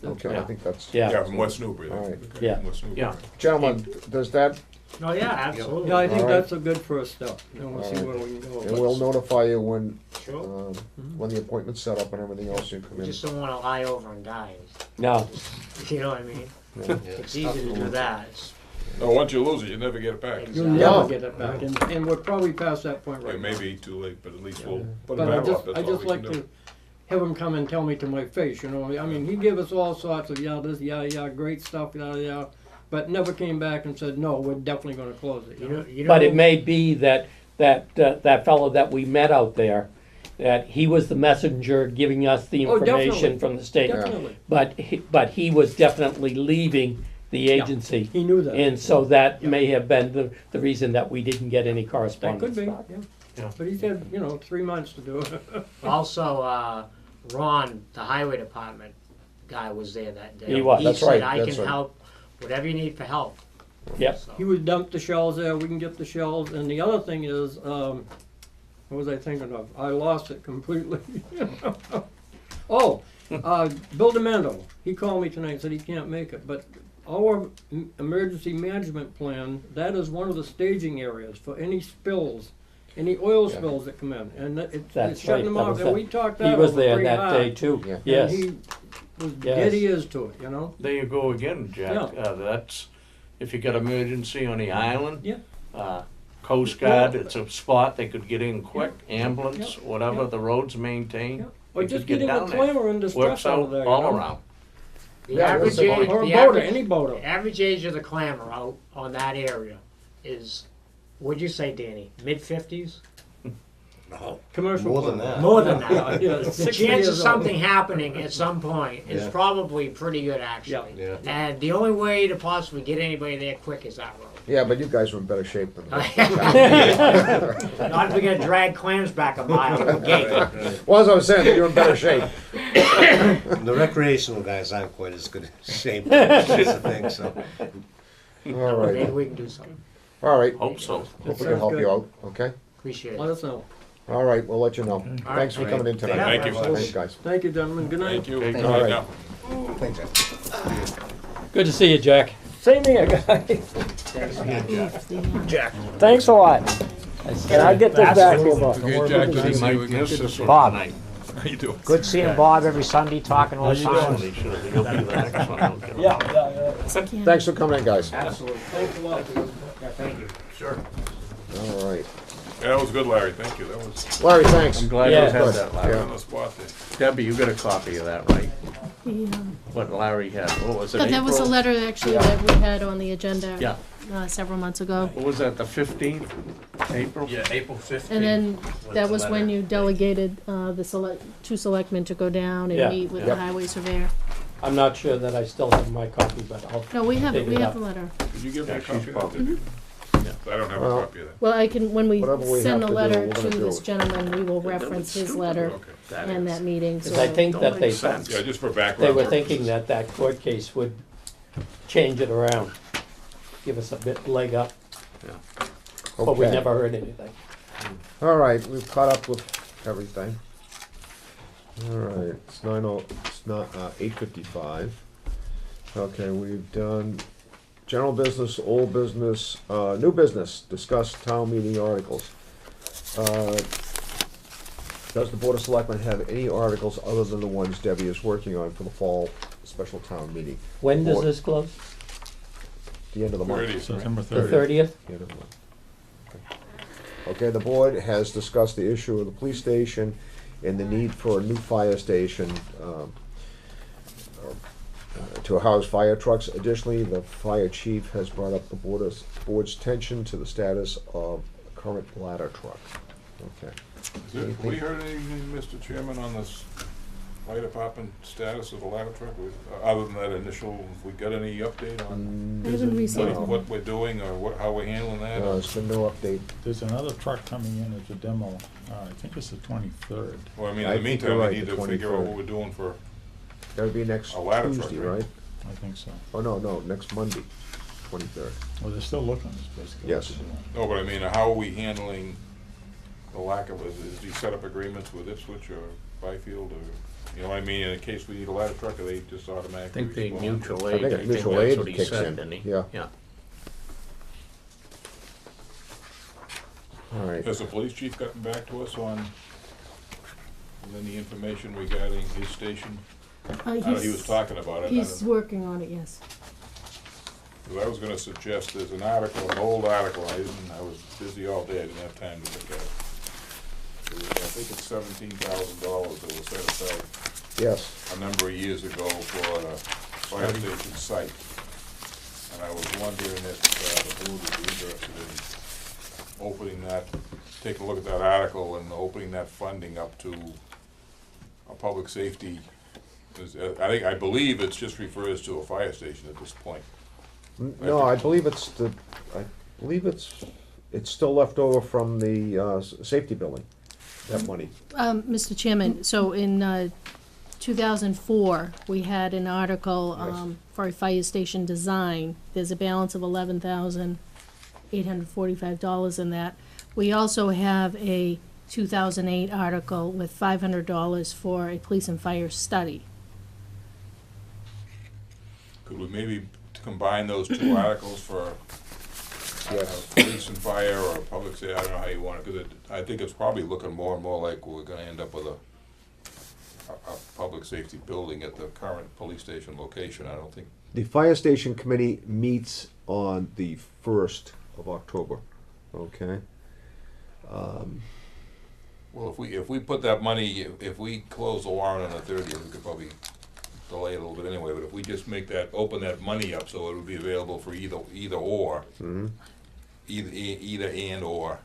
okay, I Yeah. think that's, Yeah. Yeah, from West Newbury. All right. Okay, Yeah. West Newbury. Yeah. gentlemen, does that, Oh, yeah, absolutely. Yeah, I think All right. that's a good first step, and we'll see All right. where we can go. and we'll notify you when, Sure. when the appointment's set up and everything else, you come We in. just don't wanna lie over and die. No. You know what I mean? It's easy to do that. It's- No, once you lose it, you never get it back. You'll Exactly. never No. get it back, and we're probably past that point right It now. may be too late, but at least we'll put a But I map just, up, that's I all just we can like do. to have him come and tell me to my face, you know, I mean, he gave us all sorts of, yeah, great stuff, yeah, but never came back and said, no, we're definitely gonna close it, you know? You know, But it may be that fellow that we met out there, that he was the messenger giving us the Oh, definitely. information from the state. Definitely, But he was definitely leaving the agency. he knew that. And so that Yeah. may have been the reason that we didn't get any That correspondence. could be, back. yeah. Yeah. But he said, 3 months to do it. Also, Ron, the highway department guy was there that day. He was. That's said, right, I that's can right. help, whatever you need for help. Yep. So, He would dump the shells there, we can get the shells, and the other thing is, what was I thinking of? I lost it completely. Oh, Bill Demendo, he called me tonight and said he can't make it, but our emergency management plan, that is one of the staging areas for any spills, any oil Yeah. spills that come in, and it's That's shutting right. them That off, was and that- we talked He that was over there pretty that hard. day too. Yeah. Yes. And he was Yes. dead ears to it, you know? There you go again, Jack. Yeah. That's, if you got emergency on the island. Yeah. Coast Guard, it's a spot they could get in quick, ambulance, Yeah. whatever, Yeah. the road's maintained. Yeah. Or You just could get getting a down there. clamor and distress Works out of out there. you all know? around. The Yeah, average listen, age, Or a the boater, average, any boater. the average age of the clamor out on that area is, what'd you say, Danny? Mid-50s? No, Commercial more than clamor. that. More than Yeah, that. yeah, The 60 chance of years old. something happening at some point is Yeah. probably pretty good, actually. Yeah. And the only way to possibly get anybody there quick is that road. Yeah, but you guys are in better shape than us. Not if we gotta drag clams back a mile to the gate. Well, as I was saying, you're in better shape. The recreational guys aren't quite as good a shape as the thing, so. All Maybe right, we can do something. all right. Hope so. Hope we can Sounds help good. you out, okay? Appreciate Let it. us know. All right, we'll let you know. right, Thanks for coming in tonight. Thank you. Thanks, guys. Thank you, gentlemen. Good night. Thank you. Okay, Good all night right. now. Thanks, Ed. Good to see you, Jack. Same here, guys. Jack. Thanks a lot. And I'll get this back to you, Bob. Okay, Jack, good to He see might you again. miss this one Bob. tonight. How you doing? Good seeing Bob every Sunday, talking all the time. He should- he'll be the next one, don't get him. Yeah. Thanks for coming in, guys. Absolutely. Thanks a lot. Yeah, thank you. Sure. All right. Yeah, that was good, Larry, thank you, that was Larry, thanks. I'm glad Yeah. you had Good. that, Larry. Yeah. on the spot there. Debbie, you got a copy of that, right? What Larry had, what was it, But that was a April? letter actually that we had on the agenda Yeah. several months ago. What was that, the 15th, April? Yeah, April 15th. And then that the was when letter. you delegated two selectmen to go down and Yeah. meet with Yep. the highway surveyor. I'm not sure that I still have my copy, but I'll. No, we have it, dig we it have up. the letter. Did you give me a Yeah, copy she's of that? probably- Did you? I don't have a Well- copy of that. Well, I can, when we Whatever we send have the to do, letter we're to gonna do this it. gentleman, we will reference his letter Okay. and that meeting, so. Because I think that they Yeah, thought, just for background. they were purposes. thinking that that court case would change it around, give us a bit leg up, but we Okay. never heard anything. All right, we've caught up with everything. All right, it's 8:55. Okay, we've done general business, old business, new business, discuss town meeting articles. Does the Board of Selectmen have any articles other than the ones Debbie is working on for the fall special town meeting? When does Or- this close? The end of the month. 30th, right? September The 30th. 30th? The end of the month. Okay, the board has discussed the issue of the police station and the need for a new fire station to house fire trucks. Additionally, the fire chief has brought up the board's attention to the status of the current ladder truck. Okay. Have we heard anything, Mr. Chairman, on this fire department status of the ladder truck? Other than that initial, have we got any update on I haven't received what, one. what we're doing or what, how we're handling that? There's been no update. There's another truck coming in as a demo, I think it's the 23rd. Well, I mean, I in the think meantime, you're we right, need the to figure out 23rd. what we're doing for, That'll be next A ladder truck, Tuesday, right? right? I think so. Oh, no, next Monday, 23rd. Well, they're still looking, is basically. what Yes. they're doing. no, but I mean, how are we handling the lack of, is he set up agreements with Ipswich or Byfield or, you know what I mean, in case we need a ladder truck, or they just I automatically think they respond? mutual I aid, think I it's think mutual that's aid what he kicks said, in. didn't he? Yeah. Yeah. All right. Has the police chief gotten back to us on any information regarding his station? I know he was talking about it. I He's don't- working on it, yes. Because I was gonna suggest, there's an article, an old article, I was busy all day, I didn't have time to look at it. I think it's $17,000 that was set aside Yes. a number of years ago for a fire station site. And I was wondering if the board would be interested in opening that, taking a look at that article and opening that funding up to a public safety. I believe it just refers to a fire station at this point. No, I believe it's still left over from the safety building, that money. Mr. Chairman, so in 2004, we had an article Yes. for a fire station design. There's a balance of $11,845 in that. We also have a 2008 article with $500 for a police and fire study. Could we maybe combine those two articles for police and fire or public safety? I don't know how you want it, because I think it's probably looking more and more like we're gonna end up with a public safety building at the current police station location. I don't think, The fire station committee meets on the 1st of October, okay? well, if we put that money, if we close the warrant on the 30th, we could probably delay it a little bit anyway, but if we just make that, open that money up so it would be available for either or, Mhm. either and or,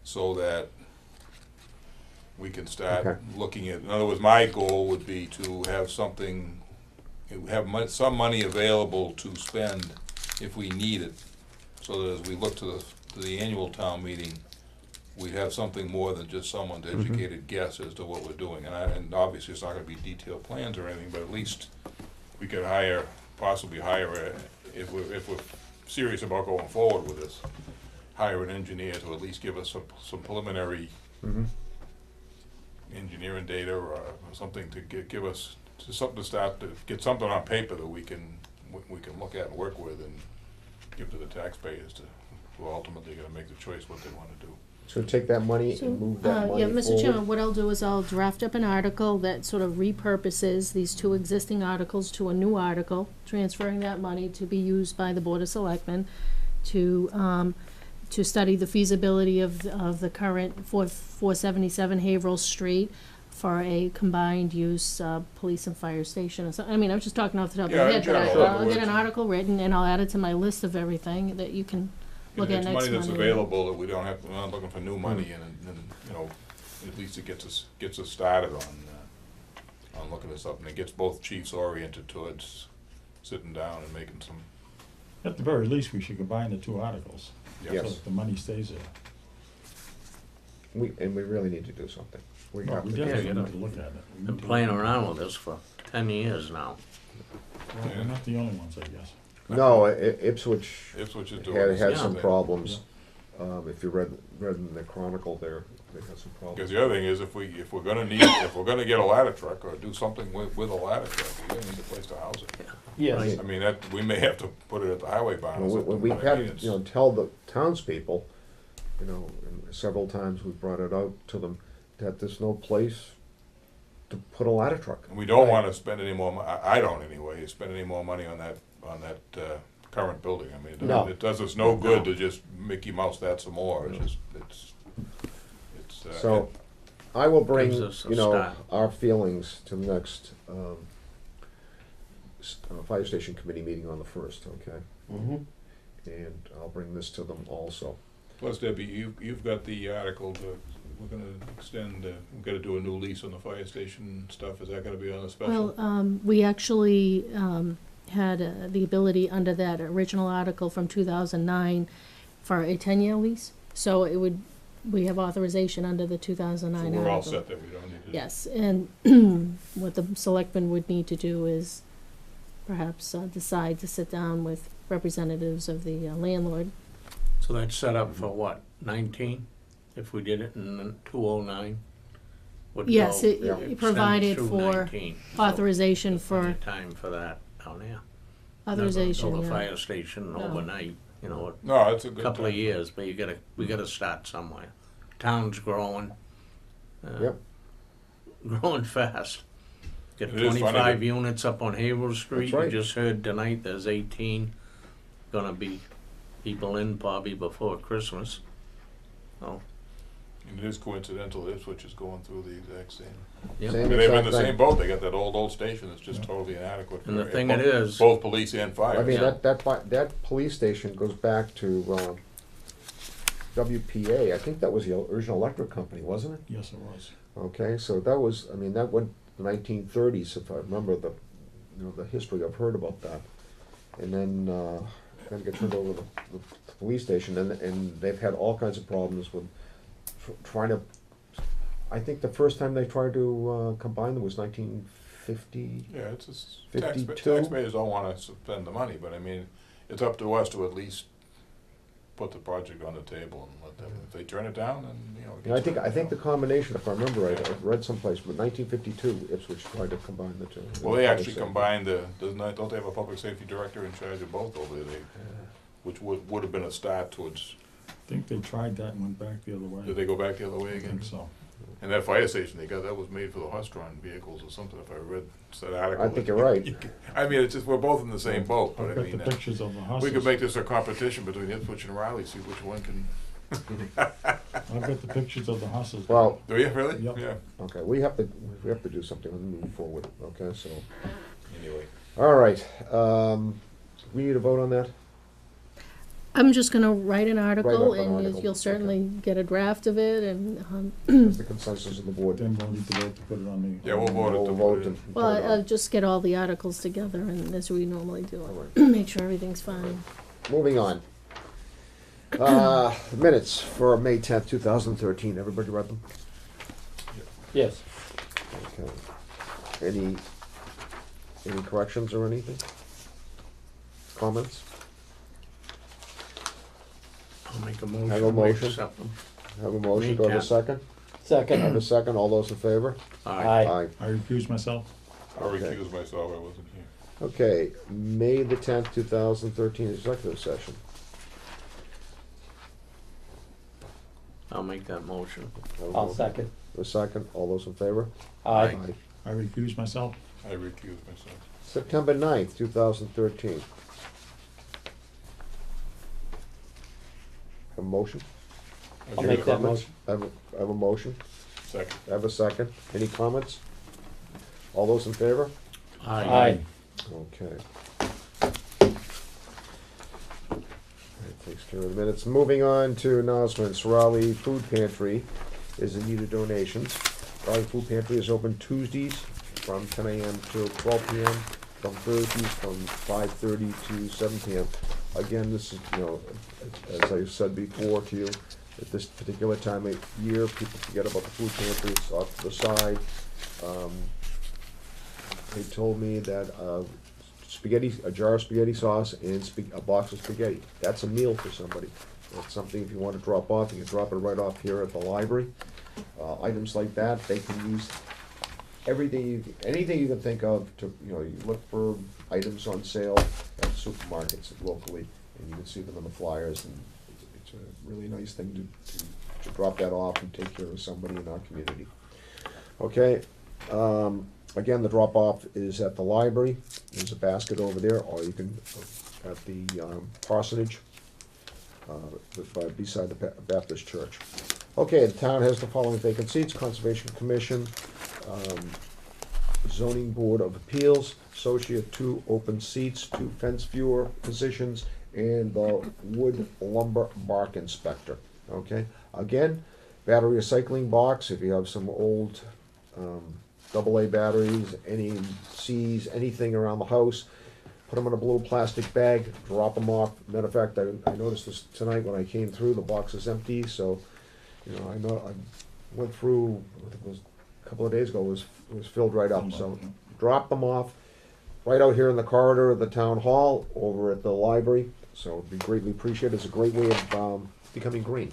so that we can start Okay. looking at, in other words, my goal would be to have something, some money available to spend if we need it, so that as we look to the annual town meeting, we have something more than just someone's educated guess as to what we're doing. And obviously, it's not gonna be detailed plans or anything, but at least we could possibly hire, if we're serious about going forward with this, hire an engineer to at least give us some preliminary Mhm. engineering data or something to give us, something to start, to get something on paper that we can look at and work with and give to the taxpayers who are ultimately gonna make the choice what they wanna do. So take that money So, and move that money yeah, forward? Mr. Chairman, what I'll do is I'll draft up an article that sort of repurposes these two existing articles to a new article, transferring that money to be used by the Board of Selectmen to study the feasibility of the current 477 Haverhill Street for a combined use, police and fire station or something. I mean, I'm just talking off the top of Yeah, my in head, but general, I'll get words. an article written and I'll add it to my list of everything that you can look at It's next money that's Monday. available, that we don't have, we're not looking for new money, and, you know, at least it gets us started on, on looking at something. It gets both chiefs oriented towards sitting down and making some. At the very least, we should combine the two articles. So Yes. that the money stays there. We really need to do something. We No, have we to. definitely you need know, to look at it. We Been need to playing look at it. around with this for 10 years now. Well, we're not the only ones, I guess. No, Ipswich Ipswich is doing had the same some thing. problems. If you read in the Chronicle there, they had some problems. Because the other thing is, if we're gonna get a ladder truck or do something with a ladder truck, we're gonna need a place to house it. Yes. I mean, that, we may have to put it at the highway barn or Well, something. we've but I mean, had, it's- tell the townspeople, and several times we've brought it out to them, that there's no place to put a ladder truck. And we don't wanna spend any more, I don't anyway, spend any more money on that, current building. I mean, No. it does us no good to just Mickey Mouse that some more. It's just, it's. So, I will bring, Gives us a start. our feelings to the next, fire station committee meeting on the 1st, okay? Mhm. And I'll bring this to them also. Plus, Debbie, you've got the article we're gonna extend, we've gotta do a new lease on the fire station stuff. Is that gonna be on a special? Well, we actually had the ability under that original article from 2009 for a 10-year lease. So we have authorization under the 2009 So article. we're all set there, we don't need to. Yes, and what the selectmen would need to do is perhaps decide to sit down with representatives of the landlord. So that's set up for what, 19? If we did it in 209? Would Yes, go- it extend provided through for 19. So authorization there's plenty for of time for that down there. authorization, Never build a yeah. fire station No. overnight, No, it's a a good couple of time. years, but we gotta start somewhere. Town's growing. Yep. Growing fast. Got It is funny 25 that- units up on Havel Street. right. You just heard tonight there's 18. Gonna be people in probably before Christmas. Oh, And it is coincidental, Ipswich is going through the exact same. yep. Same And they've been in exact the thing. same boat, they got that old station that's just totally inadequate. And the for thing both- it is- Both police and fire. I mean, Yeah. that police station goes back to, WPA. I think that was the original electric company, wasn't it? Yes, it was. Okay, so that was, I mean, that went the 1930s, if I remember the history, I've heard about that. And then, get turned over to the police station, and they've had all kinds of problems with trying to, I think the first time they tried to combine them was 1950. Yeah, it's just, 52? taxpayers don't wanna spend the money, but I mean, it's up to us to at least put the project on the table and let them, if they turn it down, then, it Yeah, gets I think the turned combination, if I remember right, I read someplace, but 1952, Ipswich tried to combine the two. down. Well, they actually combined don't they have a public safety director in charge of both over there? Which would have been a start towards, I think they tried that and went back the other way. did they go back the other way I again? think so. And that fire station they got, that was made for the horse-drawn vehicles or something, if I read that article. I think you're right. I mean, it's just, we're both in the same boat, but I I've got mean, the pictures of the we horses. could make this a competition between Ipswich and Riley, see which one can. I've got the pictures of the horses. Well, Do you really? Yep. Yeah. okay, we have to do something and move forward, okay, so. Anyway. All right, we need a vote on that? I'm just gonna write an article, up an and article, you'll certainly get a draft of it, and, That's the consensus of the board. Then we'll need to vote to put it on the. Yeah, we'll vote it We'll to vote put it in. and well, put it on. I'll just get all the articles together, and as we normally do, Alright. make sure everything's fine. Moving on. Minutes for May 10th, 2013. Everybody read them? Yes. Okay. Any corrections or anything? Comments? I'll make a motion. Have a we motion. accept them. Have a motion, May do I have a 10th. second? Second. Have a second, all those in favor? Aye. I recuse myself. I Okay. recuse myself, I wasn't here. Okay, May the 10th, 2013, executive session. I'll make that motion. Have a I'll motion? second. A second, all those in favor? Aye. I recuse myself. I recuse myself. September 9th, 2013. Have a motion? I'll make that Comments? motion. Have a motion? Second. Have a second. Any comments? All those in favor? Aye. Okay. That takes care of the minutes. Moving on to announcements. Raleigh Food Pantry is in need of donations. Raleigh Food Pantry is open Tuesdays from 10 a.m. till 12 p.m. From Thursdays from 5:30 to 7 p.m. Again, this is, as I said before to you, at this particular time of year, people forget about the food pantries off to the side. They told me that a jar of spaghetti sauce and a box of spaghetti, that's a meal for somebody. That's something, if you want to drop off, you can drop it right off here at the library. Items like that, they can use anything you can think of to, you look for items on sale at supermarkets locally, and you can see them in the flyers, and it's a really nice thing to drop that off and take care of somebody in our community. Okay, again, the drop-off is at the library. There's a basket over there, or you can, at the parsonage, beside the Baptist church. Okay, the town has the following vacant seats: Conservation Commission, Zoning Board of Appeals, Associate 2 open seats, 2 fence viewer positions, and the Wood Lumber Bark Inspector. Okay, again, battery recycling box, if you have some old AA batteries, any Cs, anything around the house, put them in a blue plastic bag, drop them off. Matter of fact, I noticed this tonight when I came through, the box is empty, so, I went through, I think it was a couple of days ago, it was filled right up, so drop them off right out here in the corridor of the town hall, over at the library, so it'd be greatly appreciated. It's a great way of becoming green.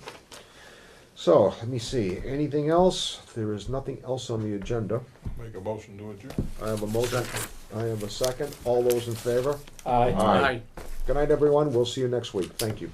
So, let me see, anything else? There is nothing else on the agenda. Make a motion to adjourn. I have a motion, I have a second. All those in favor? Aye. Good night, everyone. We'll see you next week. Thank you.